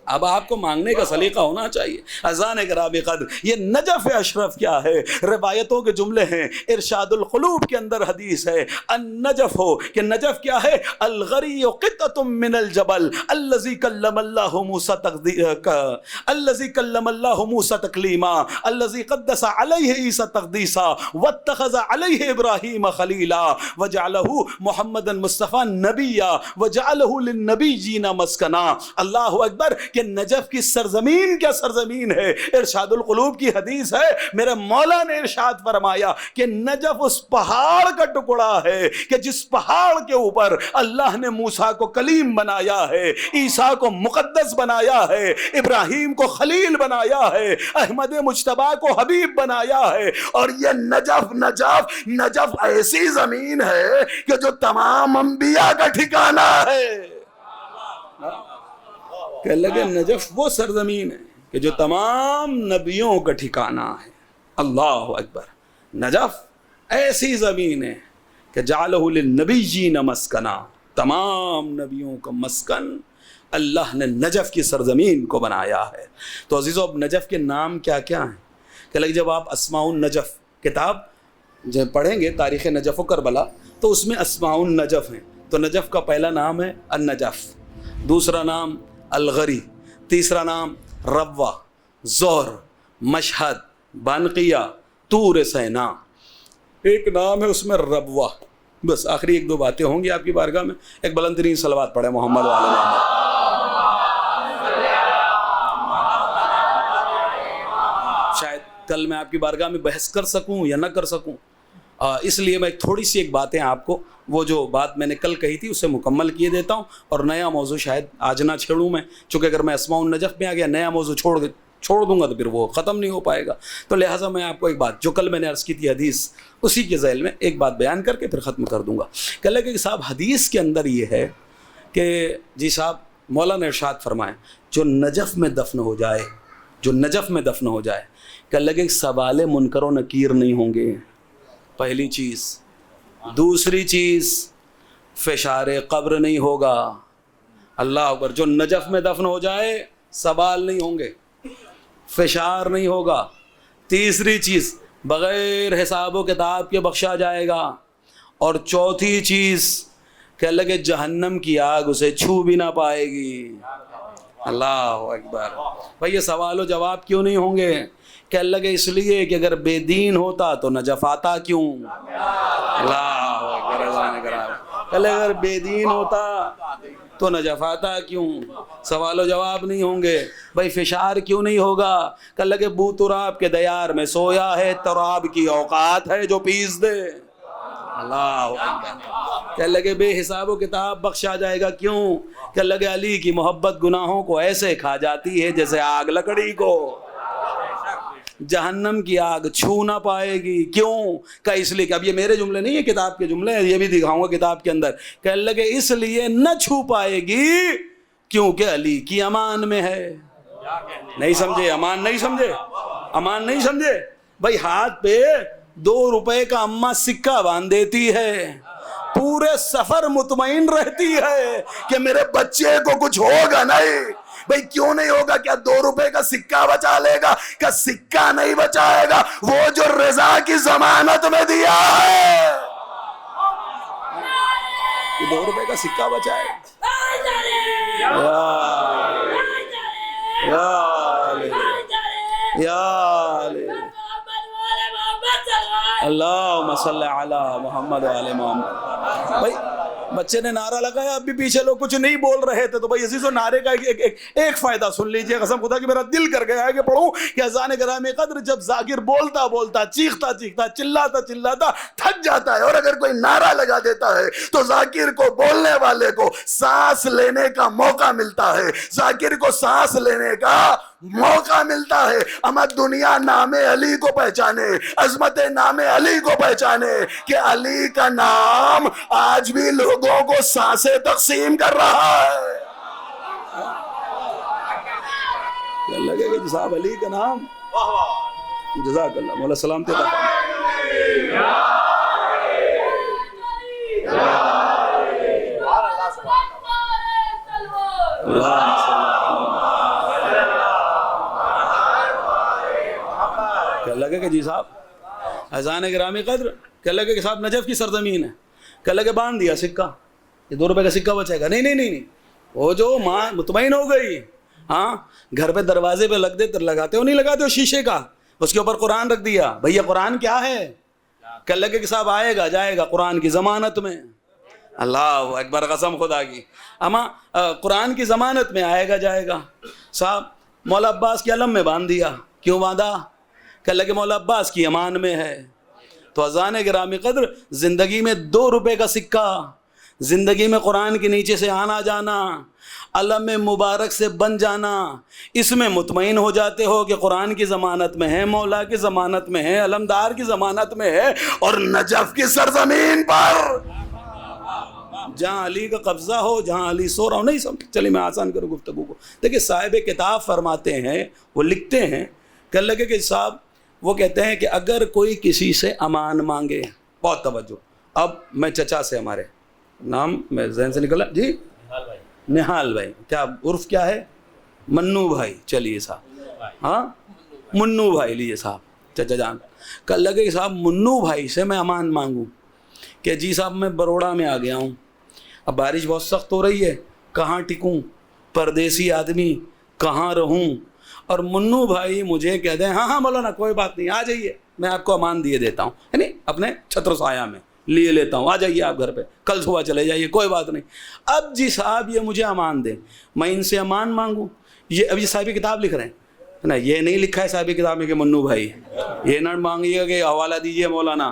اب آپ کو مانگنے کا سلیقہ ہونا چاہیے۔ اذان گرامی قدر، یہ نجف اشرف کیا ہے؟ روایتوں کے جملے ہیں، ارشاد القلوب کے اندر حدیث ہے، النجف ہو کہ نجف کیا ہے؟ الغری قطعۃ من الجبل الذی کلم اللہ موسی تکلیما الذی قدس علیہ عیسی تقدیسا واتخذ علیہ ابراہیم خلیلا وجعلہ محمدا مصطفی نبیا وجعلہ للنبیین مسکنا۔ اللہ اکبر، کہ نجف کی سرزمین کیا سرزمین ہے؟ ارشاد القلوب کی حدیث ہے، میرے مولا نے ارشاد فرمایا کہ نجف اس پہاڑ کا ٹکڑا ہے کہ جس پہاڑ کے اوپر اللہ نے موسیٰ کو کلیم بنایا ہے، عیسیٰ کو مقدس بنایا ہے، ابراہیم کو خلیل بنایا ہے، احمد مجتبیٰ کو حبیب بنایا ہے۔ اور یہ نجف ایسی زمین ہے کہ جو تمام انبیاء کا ٹھکانہ ہے۔ کہ لگے نجف وہ سرزمین ہے کہ جو تمام نبیوں کا ٹھکانہ ہے۔ اللہ اکبر، نجف ایسی زمین ہے کہ جعلہ للنبیین مسکنا، تمام نبیوں کا مسکن اللہ نے نجف کی سرزمین کو بنایا ہے۔ تو عزیزو، اب نجف کے نام کیا کیا ہیں؟ کہ لگے جب آپ اسماء النجف کتاب جب پڑھیں گے، تاریخ نجف و کربلا، تو اس میں اسماء النجف ہیں۔ تو نجف کا پہلا نام ہے النجف، دوسرا نام الغری، تیسرا نام روا، زہر، مشہد، بانقیہ، طور سینا۔ ایک نام ہے اس میں ربوہ۔ بس آخری ایک دو باتیں ہوں گی آپ کی بارگاہ میں۔ ایک بلند ترین صلوات پڑھیں محمد و آل محمد۔ شاید کل میں آپ کی بارگاہ میں بحث کر سکوں یا نہ کر سکوں، اس لیے میں تھوڑی سی ایک باتیں آپ کو، وہ جو بات میں نے کل کہی تھی اسے مکمل کیے دیتا ہوں، اور نیا موضوع شاید آج نہ چھیڑوں میں، چونکہ اگر میں اسماء النجف میں آ گیا نیا موضوع چھوڑ دوں گا تو پھر وہ ختم نہیں ہو پائے گا۔ تو لہٰذا میں آپ کو ایک بات جو کل میں نے عرض کی تھی حدیث، اسی کے ذیل میں ایک بات بیان کر کے پھر ختم کر دوں گا۔ کہ لگے کہ صاحب حدیث کے اندر یہ ہے کہ جی صاحب مولا نے ارشاد فرمایا، جو نجف میں دفن ہو جائے، جو نجف میں دفن ہو جائے، کہ لگے سوال منکر و نکیر نہیں ہوں گے، پہلی چیز۔ دوسری چیز، فشار قبر نہیں ہوگا۔ اللہ اکبر، جو نجف میں دفن ہو جائے سوال نہیں ہوں گے، فشار نہیں ہوگا۔ تیسری چیز، بغیر حساب و کتاب کے بخشا جائے گا۔ اور چوتھی چیز کہ لگے جہنم کی آگ اسے چھو بھی نہ پائے گی۔ اللہ اکبر، بھئی یہ سوال و جواب کیوں نہیں ہوں گے؟ کہ لگے اس لیے کہ اگر بے دین ہوتا تو نجف آتا کیوں؟ اللہ اکبر، اگر بے دین ہوتا تو نجف آتا کیوں؟ سوال و جواب نہیں ہوں گے۔ بھائی فشار کیوں نہیں ہوگا؟ کہ لگے بو تراب کے دیار میں سویا ہے، تراب کی اوقات ہے جو پیس دے۔ اللہ اکبر، کہ لگے بے حساب و کتاب بخشا جائے گا کیوں؟ کہ لگے علی کی محبت گناہوں کو ایسے کھا جاتی ہے جیسے آگ لکڑی کو، جہنم کی آگ چھو نہ پائے گی۔ کیوں؟ کہ اس لیے کہ اب یہ میرے جملے نہیں ہیں، کتاب کے جملے ہیں، یہ بھی دکھاؤں گا کتاب کے اندر۔ کہ لگے اس لیے نہ چھو پائے گی کیونکہ علی کی امان میں ہے۔ نہیں سمجھے؟ امان نہیں سمجھے؟ امان نہیں سمجھے؟ بھائی ہاتھ پہ 2 روپے کا اماں سکہ باندھ دیتی ہے، پورے سفر مطمئن رہتی ہے کہ میرے بچے کو کچھ ہوگا نہیں۔ بھئی کیوں نہیں ہوگا؟ کیا 2 روپے کا سکہ بچا لے گا؟ کیا سکہ نہیں بچائے گا؟ وہ جو رضا کی ضمانت میں دیا ہے، 2 روپے کا سکہ بچائے گا۔ اللہم صلی علی محمد و آل محمد۔ بھئی بچے نے نعرہ لگایا, اب بھی پیچھے لوگ کچھ نہیں بول رہے تھے. تو بھائی عزیزو نعرے کا ایک فائدہ سن لیجئے. قسم خدا کہ میرا دل کر گیا ہے کہ پڑھوں کہ اذان گرامی قدر جب ذاکر بولتا بولتا چیختا چیختا چلاتا چلاتا تھک جاتا ہے, اور اگر کوئی نعرہ لگا دیتا ہے تو ذاکر کو, بولنے والے کو سانس لینے کا موقع ملتا ہے, ذاکر کو سانس لینے کا موقع ملتا ہے. اما دنیا نام علی کو پہچانے, عظمت نام علی کو پہچانے کہ علی کا نام آج بھی لوگوں کو سانسیں تقسیم کر رہا ہے. لگے کہ صاحب علی کا نام, جزاک اللہ مولا سلامتی عطا کیا لگے کہ جی صاحب اذان گرامی قدر, کیا لگے کہ صاحب نجف کی سرزمین ہے, کیا لگے باندھ دیا سکہ, یہ 2 روپے کا سکہ بچے گا. نہیں, وہ جو ماں مطمئن ہو گئی, ہاں گھر پہ دروازے پہ لگاتے ہو نہیں لگاتے ہو شیشے کا, اس کے اوپر قرآن رکھ دیا, بھیا قرآن کیا ہے, کیا لگے کہ صاحب آئے گا جائے گا قرآن کی ضمانت میں. اللہ اکبر, قسم خدا کی, اما قرآن کی ضمانت میں آئے گا جائے گا. صاحب مولا عباس کی علم میں باندھ دیا, کیوں باندھا, کہ لگے مولا عباس کی امان میں ہے. تو اذان گرامی قدر زندگی میں 2 روپے کا سکہ, زندگی میں قرآن کے نیچے سے آنا جانا, علم مبارک سے بن جانا, اس میں مطمئن ہو جاتے ہو کہ قرآن کی ضمانت میں ہے, مولا کی ضمانت میں ہے, علمدار کی ضمانت میں ہے. اور نجف کی سرزمین پر جہاں علی کا قبضہ ہو, جہاں علی سو رہا ہو, نہیں سمجھ, چلیے میں آسان کروں گفتگو کو. دیکھیں صاحب کتاب فرماتے ہیں, وہ لکھتے ہیں کہ لگے کہ صاحب وہ کہتے ہیں کہ اگر کوئی کسی سے امان مانگے, بہت توجہ, اب میں چچا سے, ہمارے نام میں ذہن سے نکلا جی, نہال بھائی, کیا عرف کیا ہے, منو بھائی, چلیے صاحب, ہاں منو بھائی لیجیے صاحب چچا جان. کل لگے کہ صاحب منو بھائی سے میں امان مانگوں کہ جی صاحب میں بروڑا میں آ گیا ہوں, اب بارش بہت سخت ہو رہی ہے, کہاں ٹکوں, پردیسی آدمی, کہاں رہوں, اور منو بھائی مجھے کہہ دیں ہاں مولانا کوئی بات نہیں, آ جائیے, میں آپ کو امان دیے دیتا ہوں, یعنی اپنے چھتر سایہ میں لیے لیتا ہوں, آ جائیے آپ گھر پہ, کل صبح چلے جائیے, کوئی بات نہیں. اب جی صاحب یہ مجھے امان دیں, میں ان سے امان مانگوں, یہ اب یہ صاحب کتاب لکھ رہے ہیں نا, یہ نہیں لکھا ہے صاحب کتاب میں کہ منو بھائی, یہ نہ مانگیے کہ حوالہ دیجئے مولانا,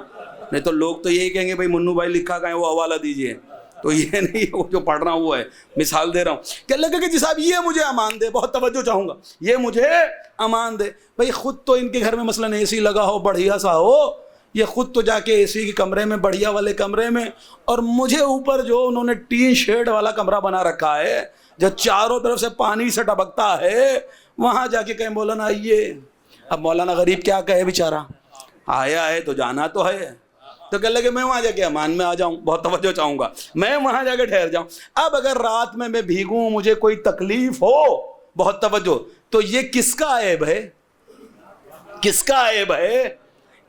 نہیں تو لوگ تو یہی کہیں گے بھائی منو بھائی لکھا کہیں, وہ حوالہ دیجئے. تو یہ نہیں, وہ جو پڑھ رہا ہوں وہ ہے, مثال دے رہا ہوں. کہ لگے کہ جی صاحب یہ مجھے امان دے, بہت توجہ چاہوں گا, یہ مجھے امان دے. بھائی خود تو ان کے گھر میں مثلاً اے سی لگا ہو, بڑھیا سا ہو, یہ خود تو جا کے اے سی کے کمرے میں, بڑھیا والے کمرے میں, اور مجھے اوپر جو انہوں نے ٹین شیڈ والا کمرہ بنا رکھا ہے جو چاروں طرف سے پانی سے ٹپکتا ہے, وہاں جا کے کہیں مولانا آئیے. اب مولانا غریب کیا کہے بیچارہ, آیا ہے تو جانا تو ہے, تو کہنے لگے میں وہاں جا کے امان میں آ جاؤں, بہت توجہ چاہوں گا, میں وہاں جا کے ٹھہر جاؤں. اب اگر رات میں بھیگوں, مجھے کوئی تکلیف ہو, بہت توجہ, تو یہ کس کا عیب ہے, کس کا عیب ہے,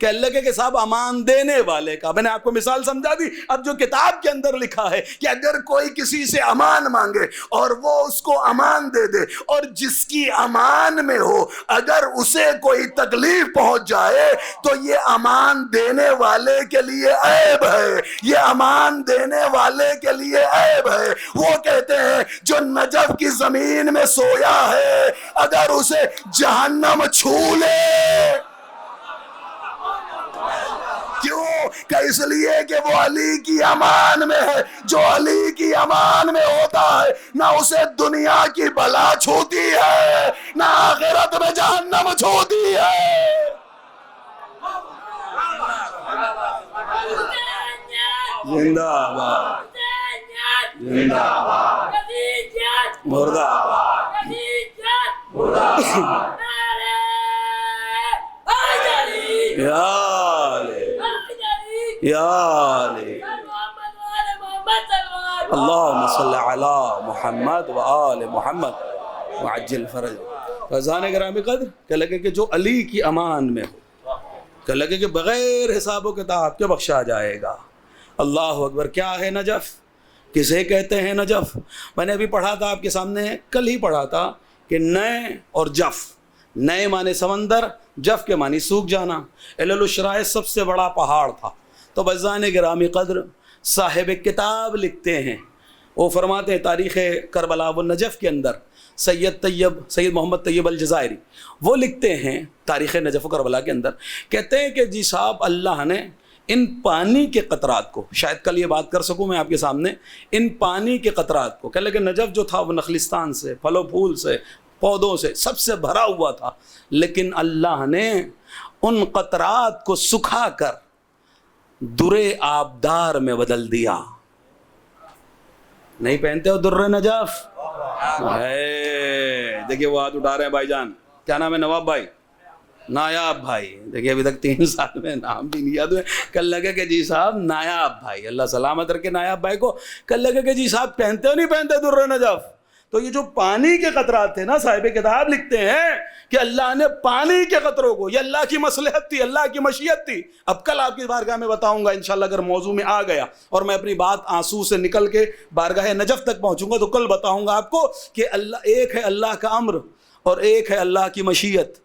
کہ اللہ کے صاحب امان دینے والے کا. میں نے آپ کو مثال سمجھا دی. اب جو کتاب کے اندر لکھا ہے کہ اگر کوئی کسی سے امان مانگے اور وہ اس کو امان دے دے, اور جس کی امان میں ہو اگر اسے کوئی تکلیف پہنچ جائے, تو یہ امان دینے والے کے لیے عیب ہے, یہ امان دینے والے کے لیے عیب ہے. وہ کہتے ہیں جو نجف کی زمین میں سویا ہے, اگر اسے جہنم چھو لے, کیوں, کہ اس لیے کہ وہ علی کی امان میں ہے. جو علی کی امان میں ہوتا ہے نہ اسے دنیا کی بلا چھوتی ہے, نہ آخرت میں جہنم چھوتی ہے. زندہ آباد, زندہ آباد, مردہ آباد, مردہ آباد. یا علی اللہم صلی علی محمد و آل محمد وعجل فرج. اذان گرامی قدر کہ لگے کہ جو علی کی امان میں ہو, کہ لگے کہ بغیر حساب و کتاب کے بخشا جائے گا. اللہ اکبر. کیا ہے نجف, کسے کہتے ہیں نجف؟ میں نے ابھی پڑھا تھا آپ کے سامنے, کل ہی پڑھا تھا کہ نئے اور جف, نئے معنی سمندر, جف کے معنی سوکھ جانا. الشرائے سب سے بڑا پہاڑ تھا. تو اذان گرامی قدر صاحب کتاب لکھتے ہیں، وہ فرماتے ہیں تاریخ کربلا و نجف کے اندر سید محمد طیب الجزائری وہ لکھتے ہیں تاریخ نجف و کربلا کے اندر، کہتے ہیں کہ جی صاحب اللہ نے ان پانی کے قطرات کو، شاید کل یہ بات کر سکوں میں آپ کے سامنے، ان پانی کے قطرات کو، کہ لیکن نجف جو تھا وہ نخلستان سے، پھل و پھول سے، پودوں سے سب سے بھرا ہوا تھا، لیکن اللہ نے ان قطرات کو سکھا کر در آبدار میں بدل دیا۔ نہیں پہنتے ہو در نجف؟ دیکھیے وہ ہاتھ اٹھا رہے ہیں بھائی جان، کیا نام ہے؟ نواب بھائی، نایاب بھائی، دیکھیے ابھی تک 3 سال میں نام بھی نہیں یاد ہوئے، کل لگے کہ جی صاحب نایاب بھائی، اللہ سلامت رکھے نایاب بھائی کو، کل لگے کہ جی صاحب پہنتے ہو نہیں پہنتے در نجف؟ تو یہ جو پانی کے قطرات تھے نا، صاحب کتاب لکھتے ہیں کہ اللہ نے پانی کے قطروں کو، یہ اللہ کی مصلحت تھی، اللہ کی مشیت تھی۔ اب کل آپ کی بارگاہ میں بتاؤں گا انشاءاللہ، اگر موضوع میں آ گیا اور میں اپنی بات آنسو سے نکل کے بارگاہ نجف تک پہنچوں گا تو کل بتاؤں گا آپ کو کہ ایک ہے اللہ کا امر اور ایک ہے اللہ کی مشیت۔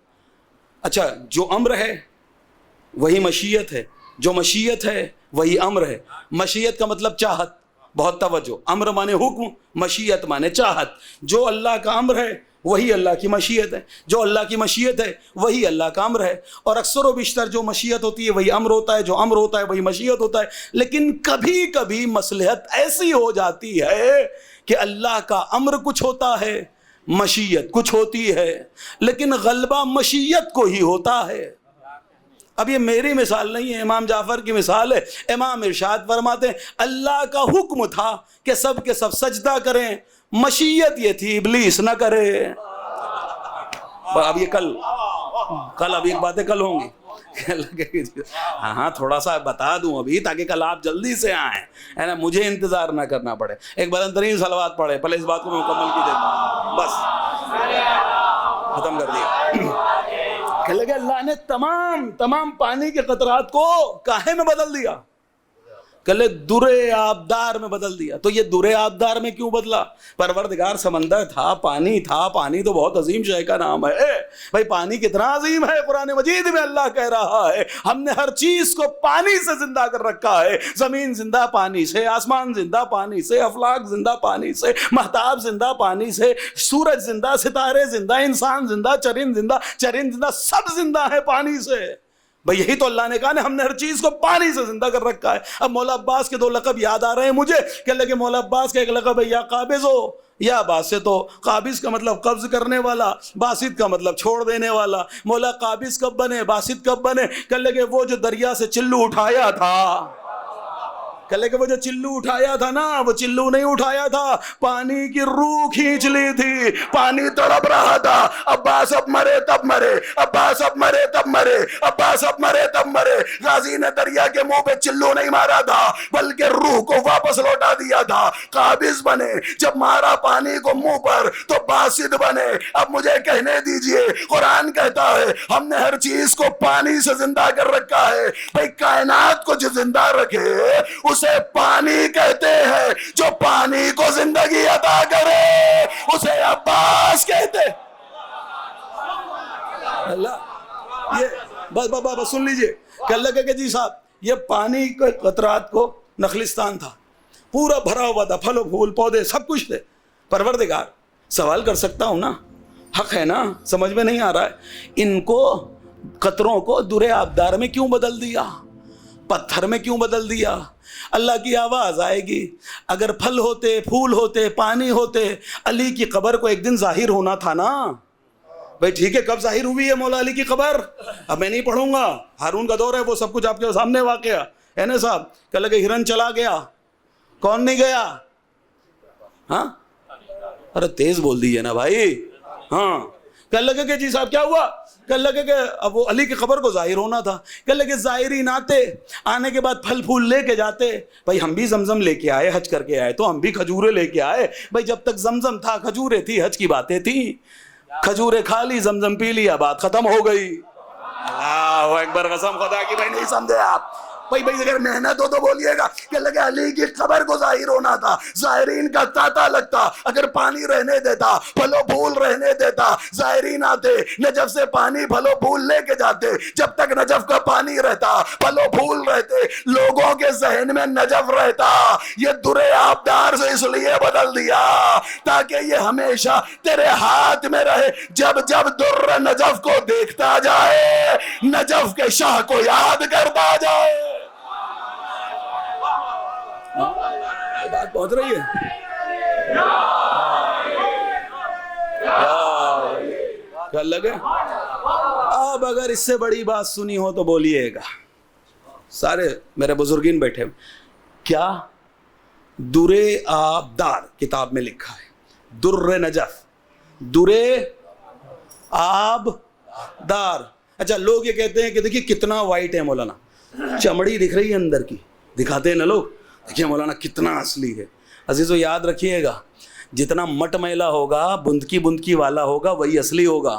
اچھا، جو امر ہے وہی مشیت ہے، جو مشیت ہے وہی امر ہے۔ مشیت کا مطلب چاہت، بہت توجہ، امر مانے حکم، مشیت مانے چاہت۔ جو اللہ کا امر ہے وہی اللہ کی مشیت ہے، جو اللہ کی مشیت ہے وہی اللہ کا امر ہے۔ اور اکثر و بیشتر جو مشیت ہوتی ہے وہی امر ہوتا ہے، جو امر ہوتا ہے وہی مشیت ہوتا ہے۔ لیکن کبھی کبھی مصلحت ایسی ہو جاتی ہے کہ اللہ کا امر کچھ ہوتا ہے، مشیت کچھ ہوتی ہے، لیکن غلبہ مشیت کو ہی ہوتا ہے۔ اب یہ میری مثال نہیں ہے، امام جعفر کی مثال ہے۔ امام ارشاد فرماتے ہیں اللہ کا حکم تھا کہ سب کے سب سجدہ کریں، مشیت یہ تھی ابلیس نہ کرے۔ اب یہ کل اب ایک باتیں کل ہوں گی، ہاں تھوڑا سا بتا دوں ابھی تاکہ کل آپ جلدی سے آئیں، ہے نا، مجھے انتظار نہ کرنا پڑے۔ ایک بلند ترین صلوات پڑھے، پہلے اس بات کو میں مکمل کی دیتا ہوں، بس ختم کر دیا۔ کہ لگے اللہ نے تمام پانی کے قطرات کو کاہے میں بدل دیا؟ کلے در آبدار میں بدل دیا۔ تو یہ در آبدار میں کیوں بدلا؟ پروردگار سمندر تھا، پانی تو بہت عظیم شے کا نام ہے بھائی، پانی کتنا عظیم ہے، قرآن مجید میں اللہ کہہ رہا ہے ہم نے ہر چیز کو پانی سے زندہ کر رکھا ہے۔ زمین زندہ پانی سے، آسمان زندہ پانی سے، افلاک زندہ پانی سے، مہتاب زندہ پانی سے، سورج زندہ، ستارے زندہ، انسان زندہ، چرند زندہ، سب زندہ ہے پانی سے۔ بھئی یہی تو اللہ نے کہا نا ہم نے ہر چیز کو پانی سے زندہ کر رکھا ہے۔ اب مولا عباس کے 2 لقب یاد آ رہے ہیں مجھے، کہ لگے مولا عباس کا ایک لقب ہے یا قابض ہو یا باسط ہو۔ قابض کا مطلب قبض کرنے والا، باسط کا مطلب چھوڑ دینے والا۔ مولا قابض کب بنے، باسط کب بنے؟ کہ لگے وہ جو دریا سے چلو اٹھایا تھا، کہ لگے وہ جو چلو اٹھایا تھا نا، وہ چلو نہیں اٹھایا تھا، پانی کی روح کھینچ لی تھی، پانی تڑپ رہا تھا، عباس اب مرے تب مرے، عباس اب مرے تب مرے، عباس اب مرے تب مرے۔ غازی نے دریا کے منہ پہ چلو نہیں مارا تھا بلکہ روح کو واپس لوٹا دیا تھا۔ قابض بنے، جب مارا پانی کو منہ پر تو باسط بنے۔ اب مجھے کہنے دیجئے، قرآن کہتا ہے ہم نے ہر چیز کو پانی سے زندہ کر رکھا ہے۔ بھئی کائنات کو جو زندہ رکھے اسے پانی کہتے ہیں، جو پانی کو زندگی عطا کرے اسے عباس کہتے ہیں۔ اللہ یہ بس سن لیجئے کہ اللہ کہ جی صاحب یہ پانی کے قطرات کو نخلستان تھا، پورا بھرا ہوا تھا، پھل و پھول پودے سب کچھ تھے۔ پروردگار سوال کر سکتا ہوں نا، حق ہے نا، سمجھ میں نہیں آ رہا ہے، ان کو قطروں کو در آبدار میں کیوں بدل دیا، پتھر میں کیوں بدل دیا؟ اللہ کی آواز آئے گی۔ اگر پھل ہوتے، پھول ہوتے، پانی ہوتے، علی کی قبر کو ایک دن ظاہر ہونا تھا نا۔ بھائی ٹھیک ہے، کب ظاہر ہوئی ہے مولا علی کی قبر؟ اب میں نہیں پڑھوں گا، ہارون کا دور ہے، وہ سب کچھ آپ کے سامنے واقعہ ہے نا صاحب۔ کہ لگے ہرن چلا گیا، کون نہیں گیا؟ ہاں ارے تیز بول دیجیے نا بھائی۔ ہاں کہ لگے کہ جی صاحب کیا ہوا؟ کہ لگے کہ اب وہ علی کی قبر کو ظاہر ہونا تھا، کہ لگے زائرین آتے، آنے کے بعد پھل پھول لے کے جاتے۔ بھائی ہم بھی زمزم لے کے آئے، حج کر کے آئے تو ہم بھی کھجورے لے کے آئے۔ بھائی جب تک زمزم تھا کھجورے تھی، حج کی باتیں تھیں، کھجورے کھا لی، زمزم پی لیا، بات ختم ہو گئی۔ اللہ اکبر، قسم خدا کی بھائی نہیں سمجھے آپ۔ بھائی اگر محنت ہو تو بولیے گا کہ لگے علی کی قبر کو ظاہر ہونا تھا، زائرین کا تاتا لگتا، اگر پانی رہنے دیتا، پھلو پھول رہنے دیتا، زائرین آتے نجف سے پانی پھلو پھول لے کے جاتے، جب تک نجف کا پانی رہتا، پھلو پھول رہتے، لوگوں کے ذہن میں نجف رہتا۔ یہ در آبدار سے اس لیے بدل دیا تاکہ یہ ہمیشہ تیرے ہاتھ میں رہے، جب جب در نجف کو دیکھتا جائے نجف کے شاہ کو یاد کرتا جائے۔ بات پہنچ رہی ہے؟ کیا لگے؟ اب اگر اس سے بڑی بات سنی ہو تو بولیے گا۔ سارے میرے بزرگین بیٹھے کیا در آبدار کتاب میں لکھا ہے، در نجف، در آبدار۔ اچھا لوگ یہ کہتے ہیں کہ دیکھیے کتنا وائٹ ہے مولانا، چمڑی دکھ رہی ہے اندر کی، دکھاتے ہیں نا لوگ، دیکھیے مولانا کتنا اصلی ہے۔ عزیزو یاد رکھیے گا جتنا مٹ میلا ہوگا، بندکی والا ہوگا، وہی اصلی ہوگا۔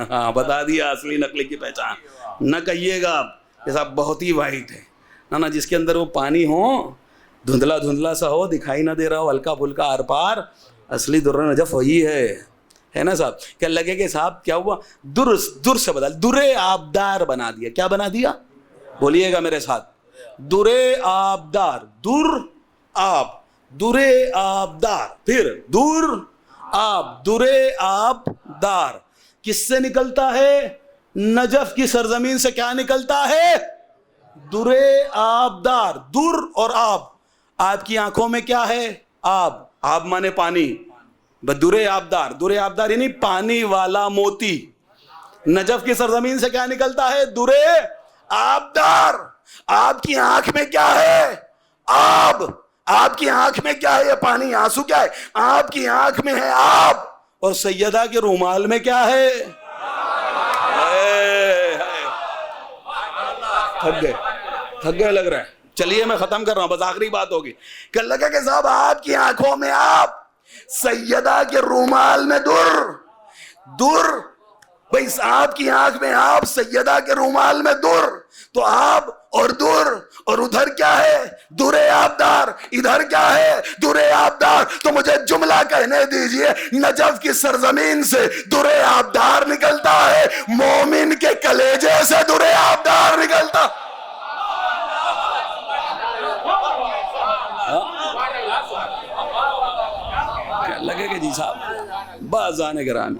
ہاں بتا دیا اصلی نقلی کی پہچان۔ نہ کہیے گا کہ صاحب بہت ہی وائٹ ہے، نہ جس کے اندر وہ پانی ہو، دھندلا دھندلا سا ہو، دکھائی نہ دے رہا ہو، ہلکا پھلکا آر پار، اصلی در نجف وہی ہے نا صاحب۔ کیا لگے کہ صاحب کیا ہوا، در سے بدل، در آبدار بنا دیا۔ کیا بنا دیا؟ بولیے گا میرے ساتھ، در آبدار، در آب، در آبدار، پھر در آب، در آبدار کس سے نکلتا ہے؟ نجف کی سرزمین سے کیا نکلتا ہے؟ در آبدار۔ در اور آب، آپ کی آنکھوں میں کیا ہے؟ آب، آب مانے پانی، در آبدار، در آبدار یعنی پانی والا موتی۔ نجف کی سرزمین سے کیا نکلتا ہے؟ در آبدار۔ آپ کی آنکھ میں کیا ہے؟ آب۔ آپ کی آنکھ میں کیا ہے؟ یہ پانی، آنسو کیا ہے؟ آپ کی آنکھ میں ہے آب، اور سیدہ کے رومال میں کیا ہے؟ تھک گئے لگ رہا ہے، چلیے میں ختم کر رہا ہوں، بس آخری بات ہوگی کہ لگا کہ صاحب آپ کی آنکھوں میں آپ، سیدہ کے رومال میں در، بھئی آپ کی آنکھ میں آپ، سیدہ کے رومال میں در، تو آپ اور در، اور ادھر کیا ہے؟ در آبدار، ادھر کیا ہے؟ در آبدار۔ تو مجھے جملہ کہنے دیجئے، نجف کی سرزمین سے در آبدار نکلتا ہے، مومن کے کلیجے سے در آبدار نکلتا۔ کیا لگے گا جی صاحب؟ بس آنے گرامی،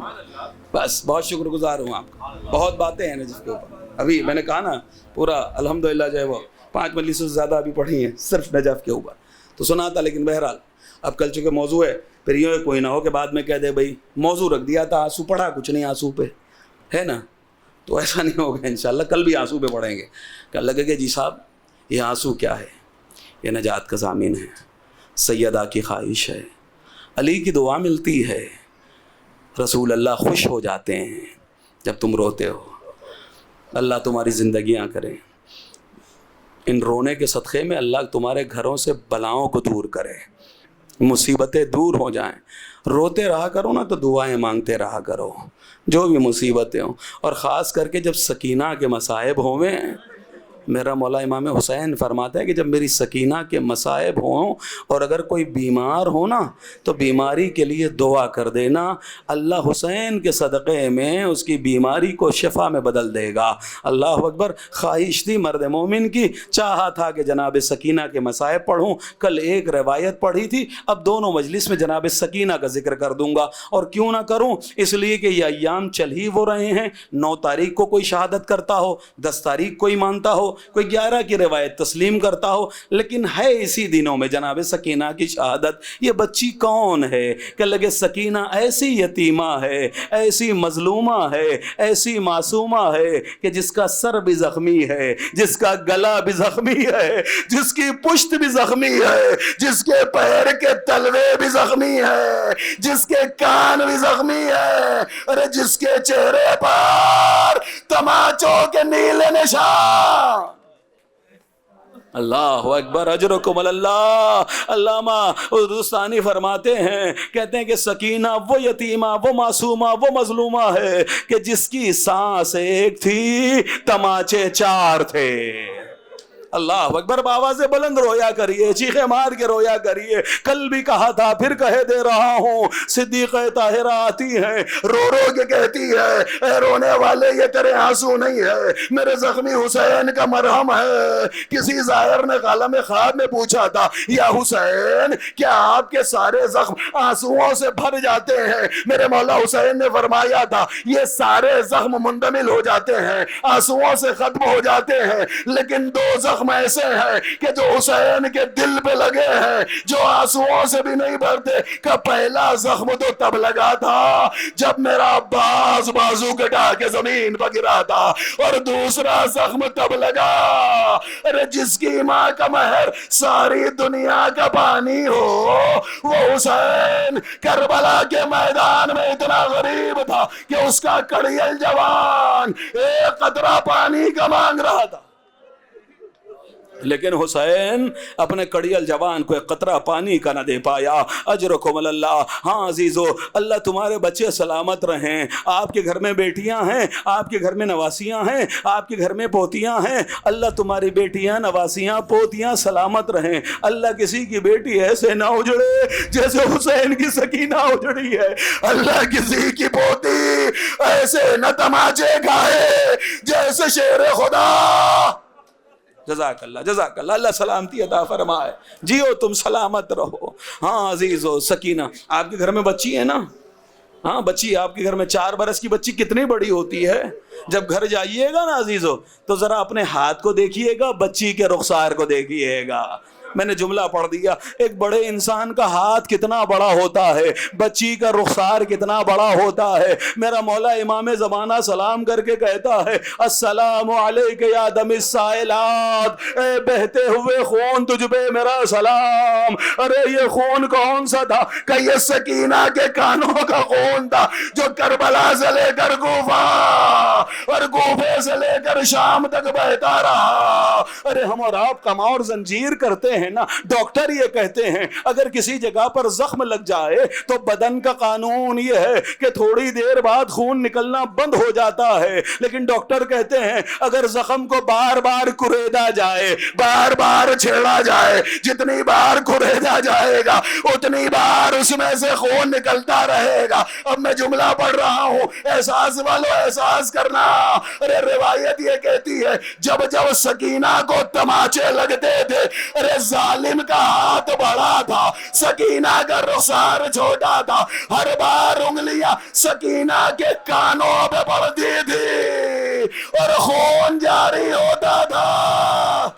بس بہت شکر گزار ہوں آپ کا، بہت باتیں ہیں نجف کے اوپر۔ ابھی میں نے کہا نا پورا الحمدللہ جو ہے وہ 5 مجلسوں سے زیادہ ابھی پڑھی ہیں صرف نجف کے اوپر، تو سنا تھا، لیکن بہرحال اب کل چونکہ موضوع ہے، پھر یہ کوئی نہ ہو کہ بعد میں کہہ دے بھائی موضوع رکھ دیا تھا، آنسو پڑھا کچھ نہیں آنسو پہ، ہے نا؟ تو ایسا نہیں ہوگا انشاءاللہ، کل بھی آنسو پہ پڑھیں گے۔ کل لگے گا جی صاحب یہ آنسو کیا ہے؟ یہ نجات کا ضامن ہے، سیدہ کی خواہش ہے، علی کی دعا ملتی ہے، رسول اللہ خوش ہو جاتے ہیں جب تم روتے ہو، اللہ تمہاری زندگیاں کرے، ان رونے کے صدقے میں اللہ تمہارے گھروں سے بلاؤں کو دور کرے، مصیبتیں دور ہو جائیں۔ روتے رہا کرو نا، تو دعائیں مانگتے رہا کرو جو بھی مصیبتیں ہوں، اور خاص کر کے جب سکینہ کے مصائب ہوئیں، میرا مولا امام حسین فرماتا ہے کہ جب میری سکینہ کے مصائب ہوں اور اگر کوئی بیمار ہو نا تو بیماری کے لیے دعا کر دینا، اللہ حسین کے صدقے میں اس کی بیماری کو شفا میں بدل دے گا۔ اللہ اکبر۔ خواہش تھی مرد مومن کی، چاہا تھا کہ جناب سکینہ کے مصائب پڑھوں، کل ایک روایت پڑھی تھی، اب دونوں مجلس میں جناب سکینہ کا ذکر کر دوں گا، اور کیوں نہ کروں، اس لیے کہ یہ ایام چل ہی وہ رہے ہیں، 9 تاریخ کو کوئی شہادت کرتا ہو، 10 تاریخ کوئی مانتا ہو، کوئی 11 کی روایت تسلیم کرتا ہو، لیکن ہے اسی دنوں میں جناب سکینہ کی شہادت۔ یہ بچی کون ہے کہ لگے سکینہ ایسی یتیمہ ہے، ایسی مظلومہ ہے، ایسی معصومہ ہے کہ جس کا سر بھی زخمی ہے، جس کا گلا بھی زخمی ہے، جس کی پشت بھی زخمی ہے، جس کے پیر کے تلوے بھی زخمی ہے، جس کے کان بھی زخمی ہے، ارے جس کے چہرے پر تماچوں کے نیلے نشان۔ اللہ اکبر، اجرکم اللہ۔ علامہ دوستانی فرماتے ہیں، کہتے ہیں کہ سکینہ وہ یتیمہ، وہ معصومہ، وہ مظلومہ ہے کہ جس کی سانس ایک تھی تماچے 4 تھے۔ اللہ اکبر، آوازیں بلند رویا کریے، چیخے مار کے رویا کریے۔ کل بھی کہا تھا پھر کہہ دے رہا ہوں، صدیقہ طاہرہ آتی ہے رو رو کے کہتی ہے اے رونے والے یہ تیرے آنسو نہیں ہے، میرے زخمی حسین کا مرہم ہے۔ کسی زائر نے عالم خواب میں پوچھا تھا یا حسین کیا آپ کے سارے زخم آنسوؤں سے بھر جاتے ہیں؟ میرے مولا حسین نے فرمایا تھا یہ سارے زخم مندمل ہو جاتے ہیں، آنسوؤں سے ختم ہو جاتے ہیں، لیکن دو زخم ایسے ہیں کہ جو حسین کے دل پہ لگے ہیں جو آنسوؤں سے بھی نہیں بھرتے۔ کہ پہلا زخم تو تب لگا تھا جب میرا عباس بازو کٹا کے زمین پر گرا تھا، اور دوسرا زخم تب لگا ارے جس کی ماں کا مہر ساری دنیا کا پانی ہو، وہ حسین کربلا کے میدان میں اتنا غریب تھا کہ اس کا کڑیل جوان ایک قطرہ پانی کا مانگ رہا تھا، لیکن حسین اپنے کڑیل جوان کو ایک قطرہ پانی کا نہ دے پایا۔ اجرکم اللہ۔ ہاں عزیزو، اللہ تمہارے بچے سلامت رہیں، آپ کے گھر میں بیٹیاں ہیں، آپ کے گھر میں نواسیاں ہیں، آپ کے گھر میں پوتیاں ہیں، اللہ تمہاری بیٹیاں نواسیاں پوتیاں سلامت رہیں۔ اللہ کسی کی بیٹی ایسے نہ اجڑے جیسے حسین کی سکینہ اجڑی ہے، اللہ کسی کی پوتی ایسے نہ تماچے کھائے جیسے شیر خدا۔ جزاک اللہ، جزاک اللہ، اللہ سلامتی عطا فرمائے، جیو تم سلامت رہو۔ ہاں عزیزو، سکینہ آپ کے گھر میں بچی ہے نا؟ ہاں بچی آپ کے گھر میں 4 برس کی بچی کتنی بڑی ہوتی ہے؟ جب گھر جائیے گا نا عزیزو تو ذرا اپنے ہاتھ کو دیکھیے گا، بچی کے رخسار کو دیکھیے گا۔ میں نے جملہ پڑھ دیا، ایک بڑے انسان کا ہاتھ کتنا بڑا ہوتا ہے، بچی کا رخسار کتنا بڑا ہوتا ہے۔ میرا مولا امام زمانہ سلام کر کے کہتا ہے السلام علیک یا دم السائلات، اے بہتے ہوئے خون تجھ پہ میرا سلام۔ ارے یہ خون کون سا تھا؟ کہ یہ سکینہ کے کانوں کا خون تھا جو کربلا سے لے کر کوفہ اور کوفے سے لے کر شام تک بہتا رہا۔ ارے ہم اور آپ کما اور زنجیر کرتے ہیں نا، ڈاکٹر یہ کہتے ہیں اگر کسی جگہ پر زخم لگ جائے تو بدن کا قانون یہ ہے کہ تھوڑی دیر بعد خون نکلنا بند ہو جاتا ہے، لیکن ڈاکٹر کہتے ہیں اگر زخم کو بار بار کریدا جائے، بار بار چھیڑا جائے، جتنی بار کریدا جائے گا اتنی بار اس میں سے خون نکلتا رہے گا۔ اب میں جملہ پڑھ رہا ہوں، احساس والو احساس کرنا۔ ارے روایت یہ کہتی ہے جب جب سکینہ کو تماچے لگتے تھے، ارے ظالم کا ہاتھ بڑا تھا، سکینہ کا رخسار چھوٹا تھا، ہر بار انگلیاں سکینہ کے کانوں پہ پڑتی تھی اور خون جاری ہوتا تھا۔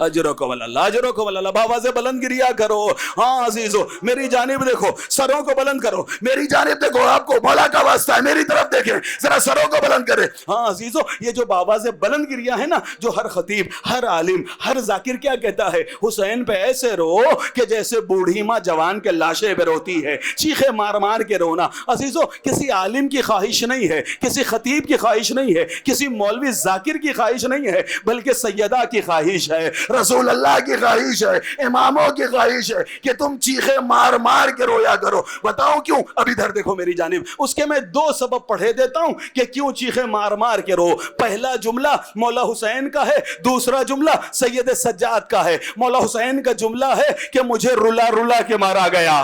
اجرکم اللہ، اجرکم اللہ، بابا سے بلند گریا کرو۔ ہاں عزیزو میری جانب دیکھو، سروں کو بلند کرو، میری جانب دیکھو، آپ کو بولا کا واسطہ ہے، میری طرف دیکھیں، ذرا سروں کو بلند کرے۔ ہاں عزیزو یہ جو بابا سے بلند گریا ہے نا، جو ہر خطیب، ہر عالم، ہر ذاکر کیا کہتا ہے، حسین پہ ایسے رو کہ جیسے بوڑھی ماں جوان کے لاشے پہ روتی ہے، چیخے مار مار کے رونا۔ عزیزو کسی عالم کی خواہش نہیں ہے، کسی خطیب کی خواہش نہیں ہے، کسی مولوی ذاکر کی خواہش نہیں ہے، بلکہ سیدہ کی خواہش ہے، رسول اللہ کی خواہش ہے، اماموں کی خواہش ہے کہ تم چیخے مار مار کے رویا کرو۔ بتاؤں کیوں؟ اب ادھر دیکھو میری جانب، اس کے میں 2 سبب پڑھے دیتا ہوں کہ کیوں چیخے مار مار کے رو۔ پہلا جملہ مولا حسین کا ہے، دوسرا جملہ سید سجاد کا ہے۔ مولا حسین کا جملہ ہے کہ مجھے رلا رلا کے مارا گیا۔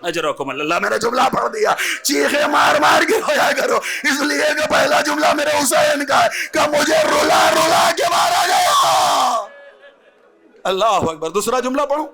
اجرکم اللہ، میں نے جملہ پڑھ دیا، چیخے مار مار کے رویا کرو، اس لیے کہ پہلا جملہ میرے حسین کا ہے کہ مجھے رلا رلا کے مارا گیا۔ اللہ اکبر۔ دوسرا جملہ پڑھوں،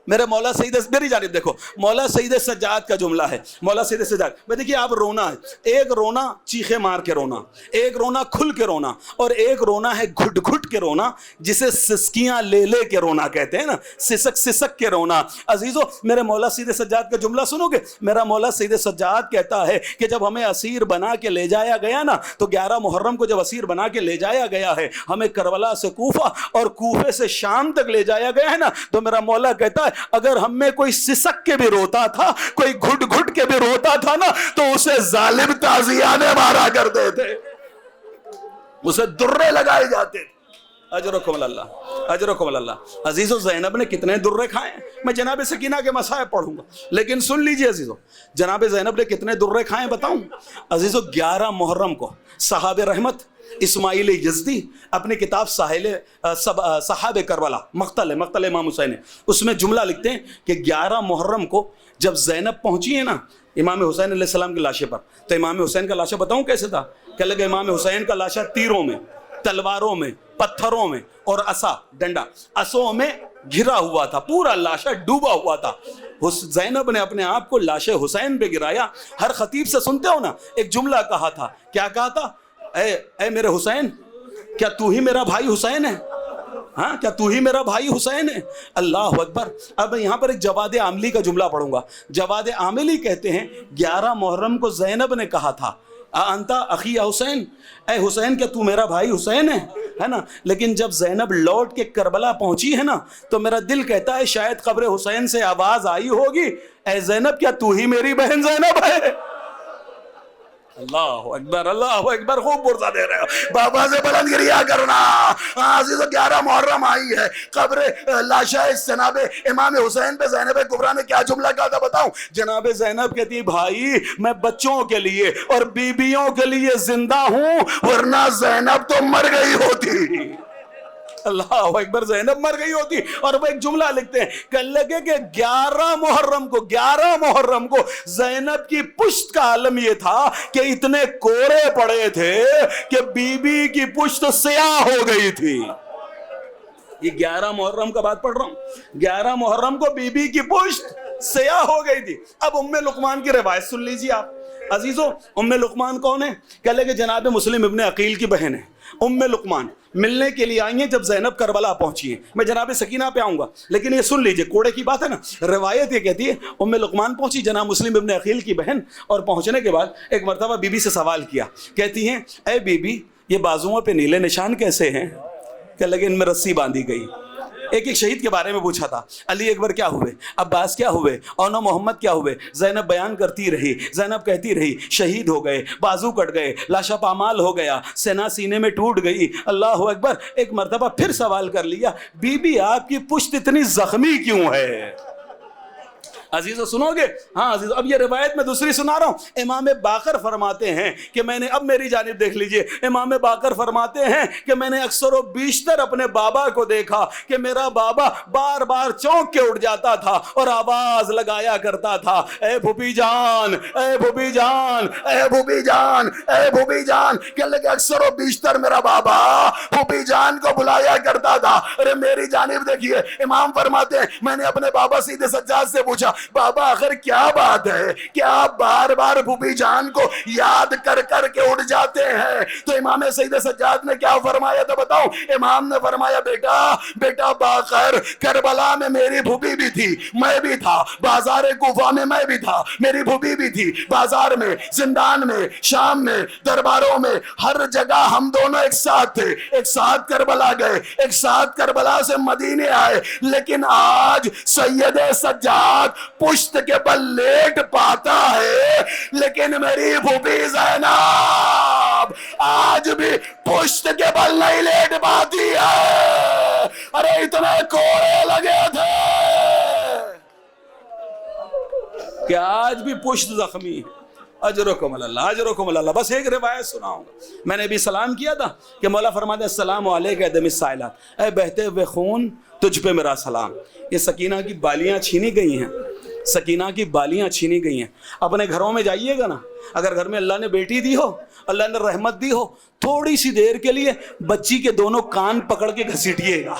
میرے مولا سید، میری جانب دیکھو، مولا سید سجاد کا جملہ ہے، مولا سید سجاد میں دیکھیے آپ رونا ہے، ایک رونا چیخے مار کے رونا، ایک رونا کھل کے رونا، اور ایک رونا ہے گھٹ گھٹ کے رونا، جسے سسکیاں لے لے کے رونا کہتے ہیں نا، سسک سسک کے رونا۔ عزیزو میرے مولا سید سجاد کا جملہ سنو گے؟ میرا مولا سید سجاد کہتا ہے کہ جب ہمیں اسیر بنا کے لے جایا گیا نا، تو 11 محرم کو جب اسیر بنا کے لے جایا گیا ہے، ہمیں کربلا سے کوفہ اور کوفے سے شام تک لے جایا گیا ہے نا، تو میرا مولا کہتا ہے اگر ہم میں کوئی سسک کے بھی روتا تھا، کوئی گھٹ گھٹ کے بھی روتا تھا نا، تو اسے ظالم تازیانے مارا کرتے تھے، اسے درے لگائے جاتے تھے۔ اجرکم اللہ، اجرکم اللہ۔ عزیزو زینب نے کتنے درے کھائے ہیں؟ میں جناب سکینہ کے مصائب پڑھوں گا، لیکن سن لیجئے عزیزو، جناب زینب نے کتنے درے کھائے ہیں بتاؤں؟ عزیزو 11 محرم کو صحابہ رحمت اسماعیل یزدی اپنی کتاب صحاب کربلا، مقتل امام حسین ہے، اس میں جملہ لکھتے ہیں کہ 11 محرم کو جب زینب پہنچی ہے نا امام حسین علیہ السلام کی لاشے پر، تو امام حسین کا لاشا بتاؤں کیسے تھا؟ کہ لگے امام حسین کا لاشا تیروں میں، تلواروں میں، پتھروں میں اور عصا ڈنڈا عصوں میں گھرا ہوا تھا، پورا لاشا ڈوبا ہوا تھا۔ زینب نے اپنے آپ کو لاش حسین پہ گرایا۔ ہر خطیب سے سنتے ہو نا ایک جملہ کہا تھا، کیا کہا تھا؟ اے میرے حسین، کیا تو ہی میرا بھائی حسین ہے؟ ہاں، کیا تو ہی میرا بھائی حسین ہے؟ اللہ اکبر۔ اب یہاں پر ایک جواد عاملی کا جملہ پڑھوں گا۔ جواد عاملی کہتے ہیں 11 محرم کو زینب نے کہا تھا انتا اخی حسین، اے حسین کیا تو میرا بھائی حسین ہے نا؟ لیکن جب زینب لوٹ کے کربلا پہنچی ہے نا تو میرا دل کہتا ہے شاید قبر حسین سے آواز آئی ہوگی، اے زینب کیا تو ہی میری بہن زینب ہے؟ اللہ اکبر، اللہ اکبر، خوب برزہ دے رہے ہو، بابا سے بلند گریا کرنا۔ عزیزو 11 محرم آئی ہے، قبر لاشا جناب امام حسین پہ زینب کبریٰ نے کیا جملہ کہا تھا بتاؤں؟ جناب زینب کہتی بھائی میں بچوں کے لیے اور بیویوں کے لیے زندہ ہوں، ورنہ زینب تو مر گئی ہوتی۔ اللہ اکبر، زینب مر گئی ہوتی۔ اور وہ ایک جملہ لکھتے ہیں کہ لگے کہ 11 محرم کو زینب کی پشت کا عالم یہ تھا کہ اتنے کوڑے پڑے تھے کہ بی بی کی پشت سیاہ ہو گئی تھی۔ یہ 11 محرم کا بات پڑھ رہا ہوں، 11 محرم کو بی بی کی پشت سیاہ ہو گئی تھی۔ اب ام لقمان کی روایت سن لیجیے آپ عزیزو۔ ام لقمان کون ہے؟ کہہ لے کہ جناب مسلم ابن عقیل کی بہن ہے۔ ام لقمان ملنے کے لیے آئی ہیں جب زینب کربلا پہنچی ہیں۔ میں جناب سکینہ پہ آؤں گا، لیکن یہ سن لیجئے، کوڑے کی بات ہے نا۔ روایت یہ کہتی ہے ام لقمان پہنچی، جناب مسلم ابن عقیل کی بہن، اور پہنچنے کے بعد ایک مرتبہ بی بی سے سوال کیا، کہتی ہیں اے بی بی یہ بازوؤں پہ نیلے نشان کیسے ہیں؟ کہ لگے ان میں رسی باندھی گئی۔ ایک شہید کے بارے میں پوچھا تھا، علی اکبر کیا ہوئے، عباس کیا ہوئے، اونو محمد کیا ہوئے؟ زینب بیان کرتی رہی، زینب کہتی رہی شہید ہو گئے، بازو کٹ گئے، لاشا پامال ہو گیا، سینہ سینے میں ٹوٹ گئی۔ اللہ اکبر۔ ایک مرتبہ پھر سوال کر لیا، بی بی آپ کی پشت اتنی زخمی کیوں ہے؟ عزیزو سنو گے؟ ہاں عزیزو، اب یہ روایت میں دوسری سنا رہا ہوں۔ امام باقر فرماتے ہیں کہ میں نے، اب میری جانب دیکھ لیجئے، امام باقر فرماتے ہیں کہ میں نے اکثر و بیشتر اپنے بابا کو دیکھا کہ میرا بابا بار بار چونک کے اٹھ جاتا تھا اور آواز لگایا کرتا تھا، اے بھوپی جان، اے بھوپی جان، اے بھوپی جان، اے بھوپی جان۔ کہ لگے اکثر و بیشتر میرا بابا بھوپی جان کو بلایا کرتا تھا۔ ارے میری جانب دیکھیے، امام فرماتے ہیں میں نے اپنے بابا سیدھے سجاد سے پوچھا، بابا آخر کیا بات ہے کہ آپ بار بار بھوپی جان کو یاد کر کر کے اٹھ جاتے ہیں؟ تو امام سید سجاد نے کیا فرمایا تھا بتاؤں؟ امام نے فرمایا بیٹا باقر، کربلا میں میری بھوپی بھی تھی، میں بھی تھا، بازار کوفہ میں میں بھی تھا، میری بھوپی بھی تھی، بازار میں، زندان میں، شام میں، درباروں میں، ہر جگہ ہم دونوں ایک ساتھ تھے، ایک ساتھ کربلا گئے، ایک ساتھ کربلا سے مدینے آئے۔ لیکن آج سید سجاد پشت کے بل لیٹ پاتا ہے، لیکن میری بھوپی زینب آج بھی پشت کے بل نہیں لیٹ پاتی ہے۔ ارے اتنے کوڑے لگے تھے کہ آج بھی پشت زخمی ہے۔ اجرکم اللہ، اجرکم اللہ۔ بس ایک روایت سناؤں گا۔ میں نے بھی سلام کیا تھا کہ مولا فرماتے ہیں السلام علیکم دم السائلات، اے بہتے ہوئے خون تجھ پہ میرا سلام۔ یہ سکینہ کی بالیاں چھینی گئی ہیں، سکینہ کی بالیاں چھینی گئی ہیں۔ اپنے گھروں میں جائیے گا نا، اگر گھر میں اللہ نے بیٹی دی ہو، اللہ نے رحمت دی ہو، تھوڑی سی دیر کے لیے بچی کے دونوں کان پکڑ کے گھسیٹیے گا۔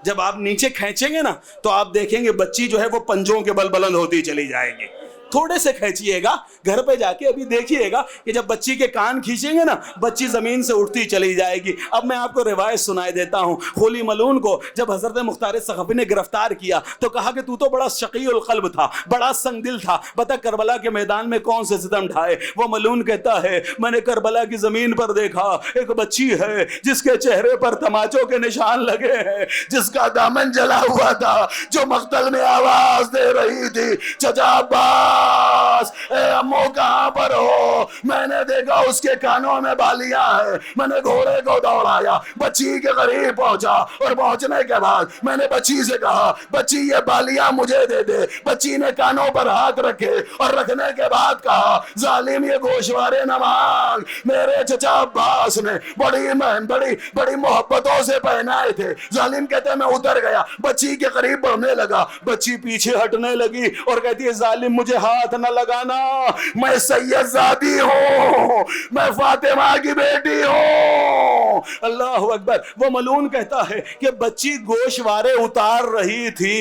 جب آپ نیچے کھینچیں گے نا تو آپ دیکھیں گے بچی جو ہے وہ پنجوں کے بل بلند ہوتی چلی جائے گی۔ تھوڑے سے کھینچیے گا، گھر پہ جا کے ابھی دیکھیے گا کہ جب بچی کے کان کھینچیں گے نا بچی زمین سے اٹھتی چلی جائے گی۔ اب میں آپ کو روایت سنائے دیتا ہوں۔ خولی ملعون کو جب حضرت مختار سقفی نے گرفتار کیا تو کہا کہ تو بڑا شقی القلب تھا، بڑا سنگ دل تھا، بتا کربلا کے میدان میں کون سے ستم ڈھائے؟ وہ ملعون کہتا ہے میں نے کربلا کی زمین پر دیکھا ایک بچی ہے جس کے چہرے پر تماچوں کے نشان لگے ہیں، جس کا دامن جلا ہوا تھا، جو مقتل میں آواز دے رہی تھی چچا عباس عباس اے امو کہاں پر ہو؟ میں نے دیکھا اس کے کانوں میں بالیاں ہیں. میں نے گھوڑے کو دوڑایا, بچی کے قریب پہنچا, اور پہنچنے کے بعد میں نے بچی سے کہا بچی یہ بالیاں مجھے دے دے. بچی نے کانوں پر ہاتھ رکھے اور رکھنے کے بعد کہا ظالم یہ گوشوارے نہ مانگ, میرے چچا عباس نے بڑی محبتوں سے پہنائے تھے. ظالم کہتے ہیں میں اتر گیا, بچی کے قریب بڑھنے لگا, بچی پیچھے ہٹنے لگی اور کہتی ہے ظالم مجھے ہاتھ نہ لگانا, میں سید زادی ہوں, میں فاطمہ کی بیٹی ہوں. اللہ اکبر. وہ ملعون کہتا ہے کہ بچی گوشوارے اتار رہی تھی,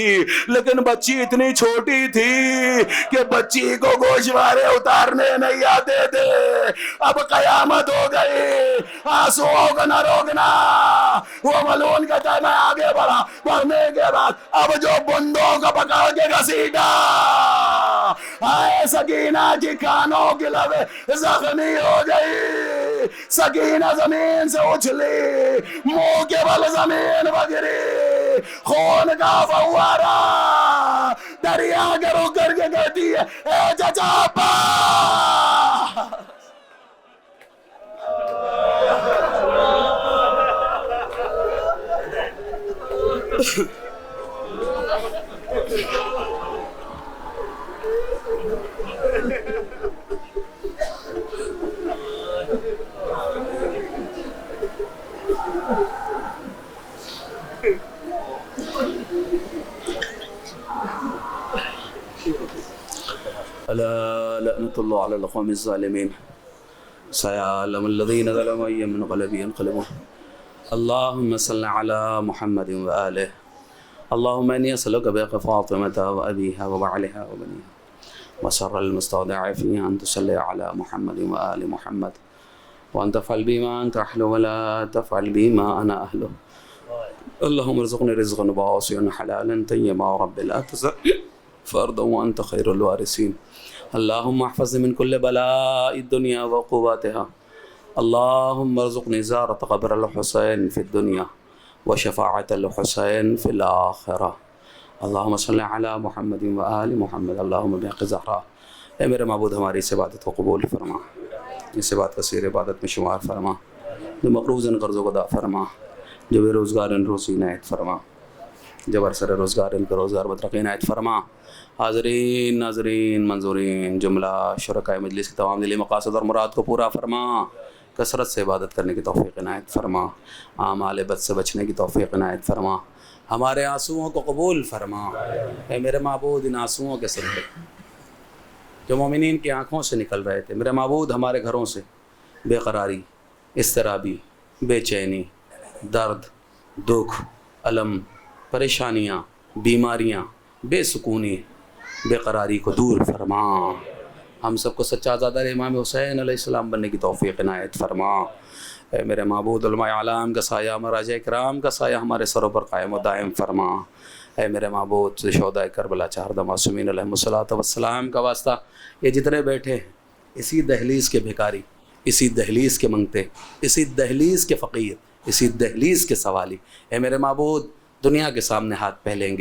لیکن بچی اتنی چھوٹی تھی کہ بچی کو گوشوارے اتارنے نہیں آتے تھے. اب قیامت ہو گئی, آنسوؤں کو نہ روکنا. وہ ملعون کہتا ہے میں آگے بڑھا, بڑھنے کے بعد اب جو بندوں کو پکڑ کے گھسیٹا, آئے سکینہ کی کانوں کی لبیں زخمی ہو گئی. سکینہ زمین سے اچھلی, منہ کے بل زمین بگری, خون کا فوارہ دریا کے رک کر کے کہتی ہے اے چچا عباس. ألا لعنة الله على القوم الظالمين سيعلم الذين ظلموا أي منقلب ينقلبون. اللهم صل على محمد وآله. اللهم إني أسألك بحق فاطمة وأبيها وبعلها وبنيها وسر المستودع فيها أن تصلي على محمد وآل محمد وأن تفعل بما أنت أهل ولا تفعل بما أنا أهله. اللهم ارزقني رزقا واسعا حلالا طيبا رب لا تزغ فردا وأنت خير الوارثين. اللهم احفظني من كل بلاء الدنيا وعقوباتها. اللهم ارزقني زيارة قبر الحسين في الدنيا وشفاعة الحسين في الآخرة. اللهم صل على محمد وآل محمد. اللهم بحق زہرا. اے میرے معبود ہماری اس عبادت کو قبول فرما, اس بات کثیر عبادت میں شمار فرما, جو مقروض ان قرضوں کو ادا فرما, جو بے روزگار ان روزی عنایت فرما, جو برسر روزگار ان کا روزگار بترقی عنایت فرما. حاضرین ناظرین منظورین جملہ شرکائے مجلس کی تمام دلی مقاصد اور مراد کو پورا فرما, کثرت سے عبادت کرنے کی توفیق عنایت فرما, اعمال بد سے بچنے کی توفیق عنایت فرما, ہمارے آنسوؤں کو قبول فرما. اے میرے معبود ان آنسوؤں کے صدقے جو مومنین کی آنکھوں سے نکل رہے تھے, میرے معبود ہمارے گھروں سے بے قراری, اضطرابی, بے چینی, درد, دکھ, الم, پریشانیاں, بیماریاں, بے سکونی, بے قراری کو دور فرما. ہم سب کو سچا زادہ امام حسین علیہ السلام بننے کی توفیق عنایت فرما. اے میرے معبود علماء اعلام کا سایہ, مراجع کرام کا سایہ ہمارے سروں پر قائم و دائم فرما. اے میرے معبود شہداء کربلا چہاردہ معصومین علیہم الصلوۃ والسلام کا واسطہ, یہ جتنے بیٹھے ہیں اسی دہلیز کے بھکاری, اسی دہلیز کے منگتے, اسی دہلیز کے فقیر, اسی دہلیز کے سوالی, اے میرے معبود دنیا کے سامنے ہاتھ پھیلائیں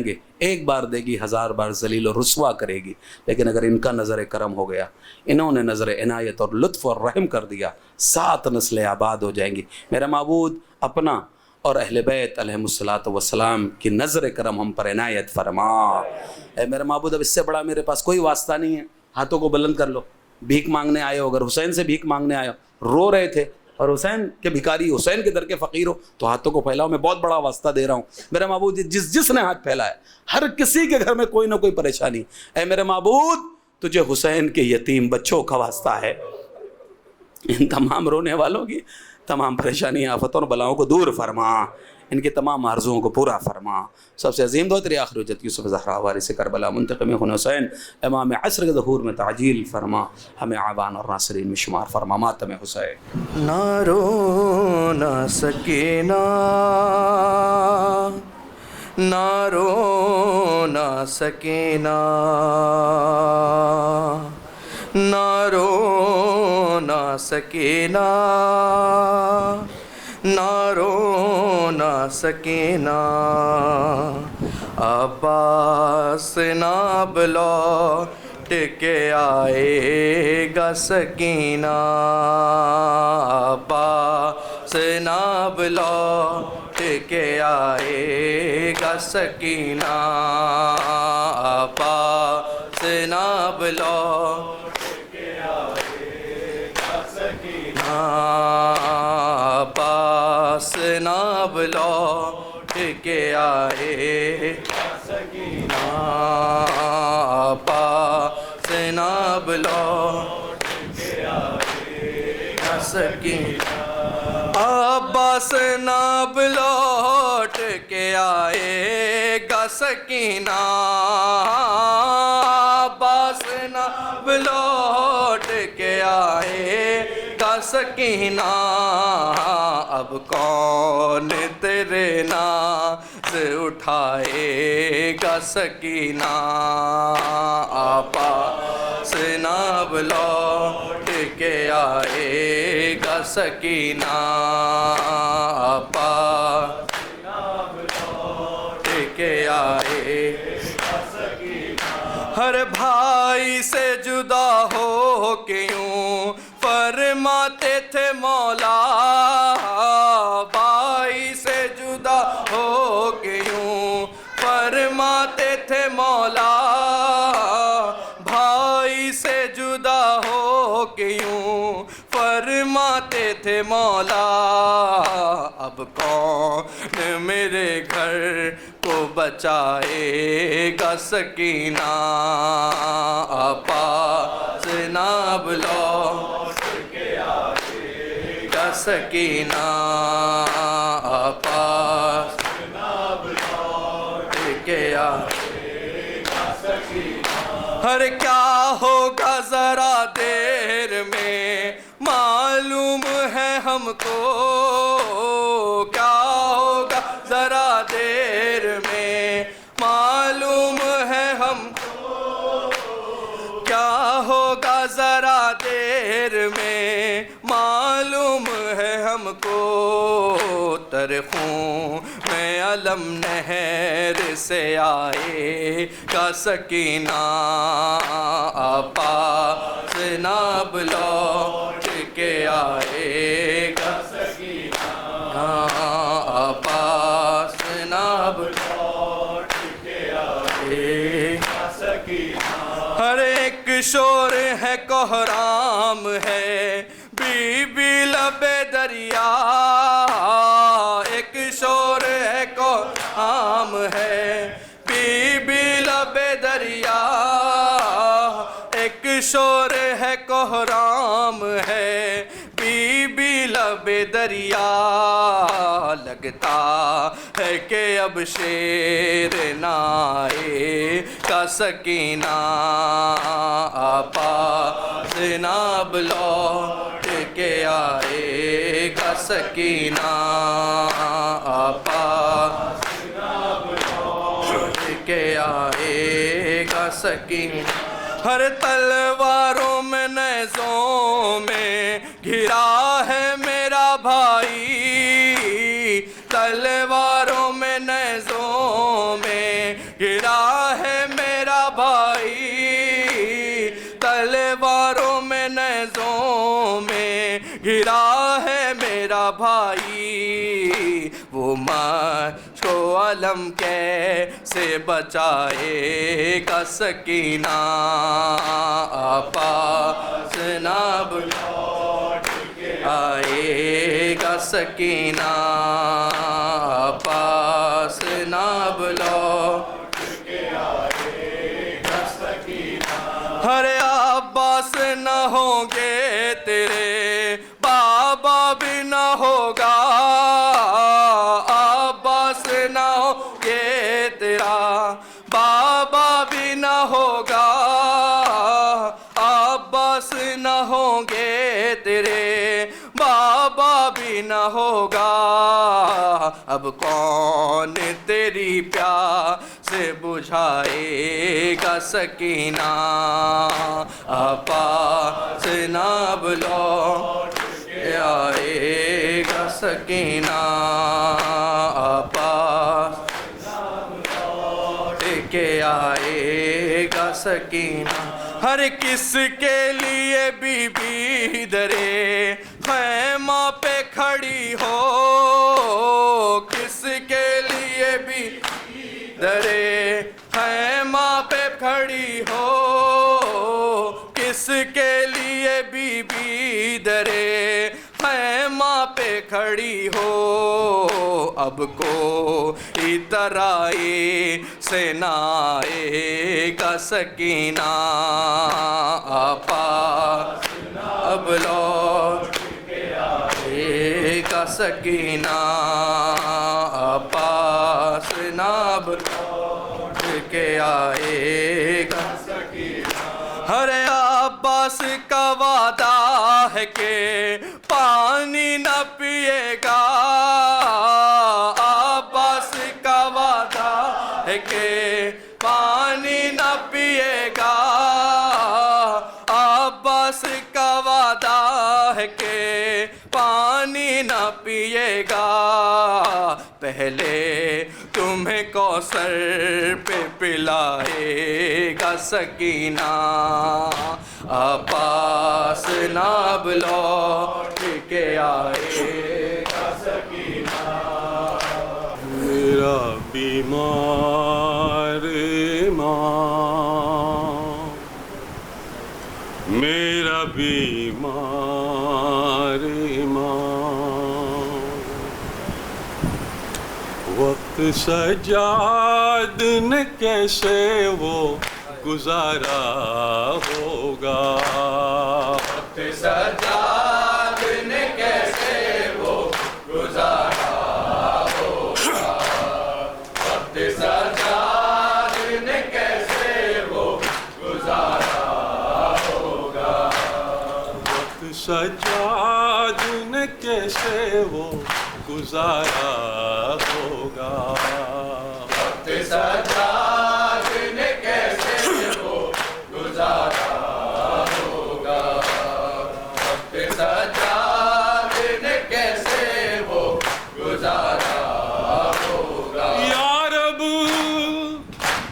گے, ایک بار دے گی, ہزار بار ذلیل و رسوا کرے گی, لیکن اگر ان کا نظر کرم ہو گیا, انہوں نے نظر عنایت اور لطف اور رحم کر دیا, 7 نسلیں آباد ہو جائیں گی. میرا معبود اپنا اور اہل بیت علیہم الصلوۃ والسلام کی نظر کرم ہم پر عنایت فرما. اے میرے معبود اب اس سے بڑا میرے پاس کوئی واسطہ نہیں ہے, ہاتھوں کو بلند کر لو. بھیک مانگنے آئے ہو, اگر حسین سے بھیک مانگنے آئے ہو, رو رہے تھے اور حسین کے بھکاری, حسین کے در کے فقیر ہو, تو ہاتھوں کو پھیلاؤ. میں بہت بڑا واسطہ دے رہا ہوں. میرے معبود جس نے ہاتھ پھیلایا, ہر کسی کے گھر میں کوئی نہ کوئی پریشانی. اے میرے معبود تجھے حسین کے یتیم بچوں کا واسطہ ہے, ان تمام رونے والوں کی تمام پریشانیاں, آفتوں اور بلاؤں کو دور فرما, ان کے تمام آرزوؤں کو پورا فرما. سب سے عظیم دعا تیری آخری حجت یوسف زہرا وارث کربلا منتقم حسین امام عصر کے ظہور میں تعجیل فرما, ہمیں عوان اور ناصرین میں شمار فرما. ماتم حسین. نہ رو نہ سکینہ, نہ رو نہ سکینہ, نہ رو نہ سکینہ, نہ رو نہ سکینہ. عباس نہ بلا کے آئے گا سکینہ عباس ناب لوٹ کے آئے گا سکینہ عباس ناب لوٹ کے آئے گا سکینہ عباس ناب لوٹ کے آئے گا سکینہ عباس ناب لوٹ کے آئے گا سکینہ عباس ناب لوٹ کے آئے گا سکینہ عباس ناب لوٹ کے آئے گا سکینہ اب کون تیرے ناز اٹھائے گا سکینہ عباس ناب لوٹ کے آئے گا سکینہ عباس ناب لوٹ کے آئے گا سکینہ ہر بھائی سے جدا ہو کے یوں فرماتے تھے مولا بھائی سے جدا ہو کے یوں فرماتے تھے مولا بھائی سے جدا ہو کے یوں فرماتے تھے مولا اب کون میرے گھر کو بچائے گا سکینہ عباس ناب لوٹ کے آئے گا سکینہ عباس ناب لوٹ کے آئے گا سکینہ ہر کیا ہوگا ذرا دیر میں معلوم ہے ہم کو کیا ہوگا ذرا دیر میں معلوم ہے ہم کو کیا ہوگا ذرا دیر میں معلوم ہے ہم کو ترخوں میں علم نہر سے آئے گا سکینہ عباس ناب لوٹ کے آئے گا سکینہ عباس ناب لوٹ کے آئے گا سکینہ ہر ایک شور ہے کوہرام ہے بی بی لب دریا ایک شور ہے کوہرام ہے بی بی لب دریا ایک شور ہے کوہرام ہے بی بی لب دریا لگتا ہے کہ اب شیر نہ آئے گا سکینہ عباس ناب لوٹ کے آئے گا سکینہ عباس ناب لوٹ کے آئے گا سکینہ ہر تلواروں میں نیزوں میں گھرا ہے میرا بھائی تلواروں میں نیزوں میں گھرا ہے میرا بھائی تلواروں میں نیزوں میں گھرا ہے میرا بھائی وہ مشک و علم کیسے بچائے گا سکینہ عباس ناب لوٹ کے آئے گا سکینہ عباس ناب لوٹ کے آئے گا سکینہ ہر عباس نہ ہوں گے تیرے بابا بھی نہ ہوگا عباس نہ ہوں گے تیرا بابا بھی نہ ہوگا عباس نہ ہوں گے تیرے بابا بھی نہ ہوگا اب کون تیری پیاس بجھائے گا سکینہ عباس ناب لوٹ کے آئے گا سکینہ عباس ناب لوٹ کے آئے گا سکینہ ہر کس کے لیے بی بی درے خیمہ پہ کھڑی ہو، کس کے لیے بی درے خیمہ پہ کھڑی ہو، کس کے لیے بی بی درے خیمہ پہ کھڑی ہو، اب کوئی ترائی سے نہ آئے گا سکینہ، آپا اب لوٹ کے آئے گا سکینہ، آپا سے اب لوٹ کے آئے گا سکینہ۔ ہر عباس کا وعدہ ہے کہ پانی نہ پیے گا، عباس کا وعدہ ہے کہ پانی نہ پیے گا، عباس کا وعدہ ہے کہ پانی نہ پیے گا، پہلے تمہیں کوثر پہ پلائے گا سکینہ، عباس ناب لوٹ کے آئے گا سکینہ۔ میرا بیمار ماں، میرا بیمار ماں، وقت سجاد نے کیسے وہ گزارا ہوگا، وقت سجاد نے کیسے وہ گزارا ہوگا، وقت سجاد نے کیسے وہ گزارا ہوگا، وقت سجاد نے کیسے وہ گزارا ہوگا، وقت سجاد نے کیسے وہ گزارا ہوگا، وقت سجاد نے کیسے وہ گزارا ہوگا۔ یا رب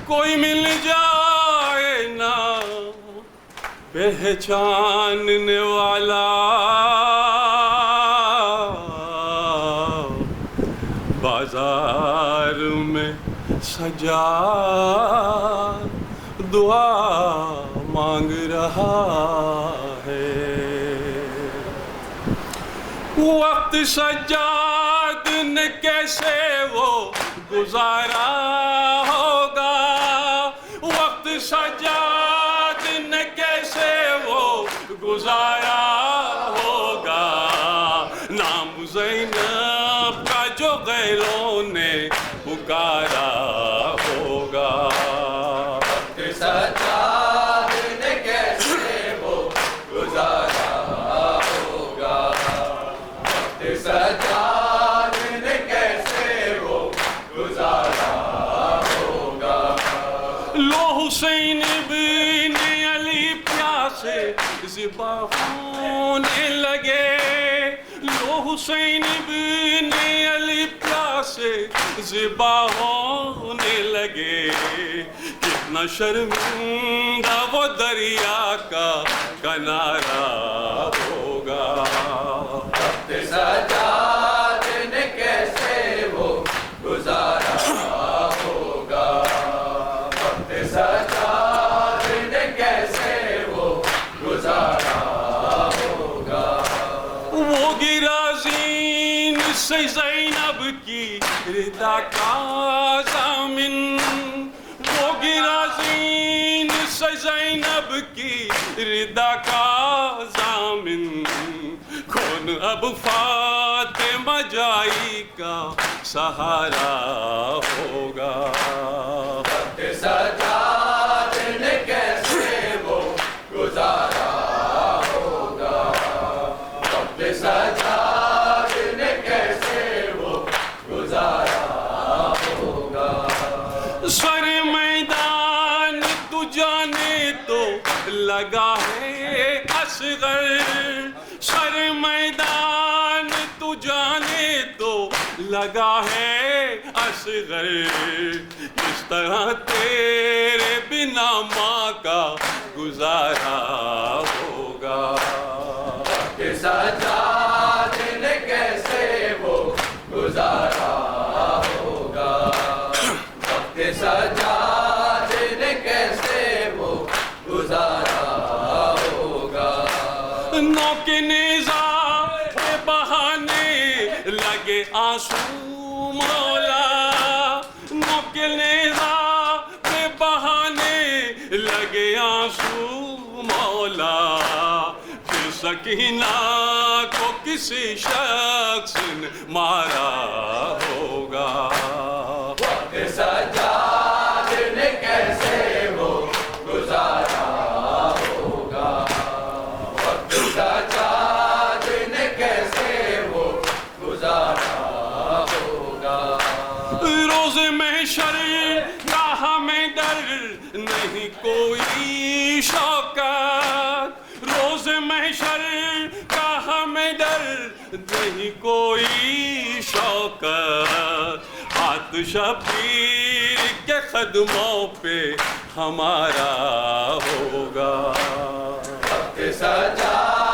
کوئی مل جائے نا پہچاننے والا، بازار میں سجا دعا مانگ رہا ہے، وقت سجاد نے کیسے وہ گزارا ہوگا، وقت سجاد نے کیسے وہ گزارا ہوگا، نام زینب کا جو غیروں نے پکارا ہوگا، وقت سجاد نے کیسے وہ گزارا ہوگا، وقت سجاد نے کیسے وہ گزارا ہوگا۔ لو حسین بن علی پیاسے ذبح ہونے لگے، لو حسین بن علی پیاسے ذبح ہونے لگے، کتنا شرمندہ وہ دریا کا کنارہ ہوگا، وقت سجاد نے کیسے وہ گزارا ہوگا، وقت سجاد نے کیسے وہ گزارا ہوگا۔ وہ گرا زین سے زینب کی ردا کا ضامن، وہ گرا زین سے زینب کی ردا کا ضامن، کون اب فاطمہ جائی کا سہارا ہوگا، وقت سجاد نے کیسے وہ گزارا ہوگا، وقت سجاد نے کیسے وہ گزارا ہوگا۔ سر میدان تو جانے تو لگا ہے اصغر، سر میدان تو جانے تو لگا ہے اصغر، کس طرح تیرے بنا ماں کا گزارا ہوگا. کہ سجاد نے کیسے وہ گزارا ہوگا. وقت سجاد نے کیسے وہ گزارا ہوگا. نو کے نیزہ کے بہانے لگے آنسو مولا. نو کے نیزہ کے بہانے لگے آنسو مولا. پھر سکینہ کو کسی شخص نے مارا ہوگا. وقت سجاد نے کیسے وہ گزارا ہوگا. وقت سجاد نے کیسے وہ گزارا ہوگا. روز محشر کا ہمیں ڈر نہیں کوئی شوکت. روز محشر کا ہمیں ڈر نہیں کوئی شوکت. ہاتھ شبیر کے قدموں پہ ہمارا ہوگا. وقت سجاد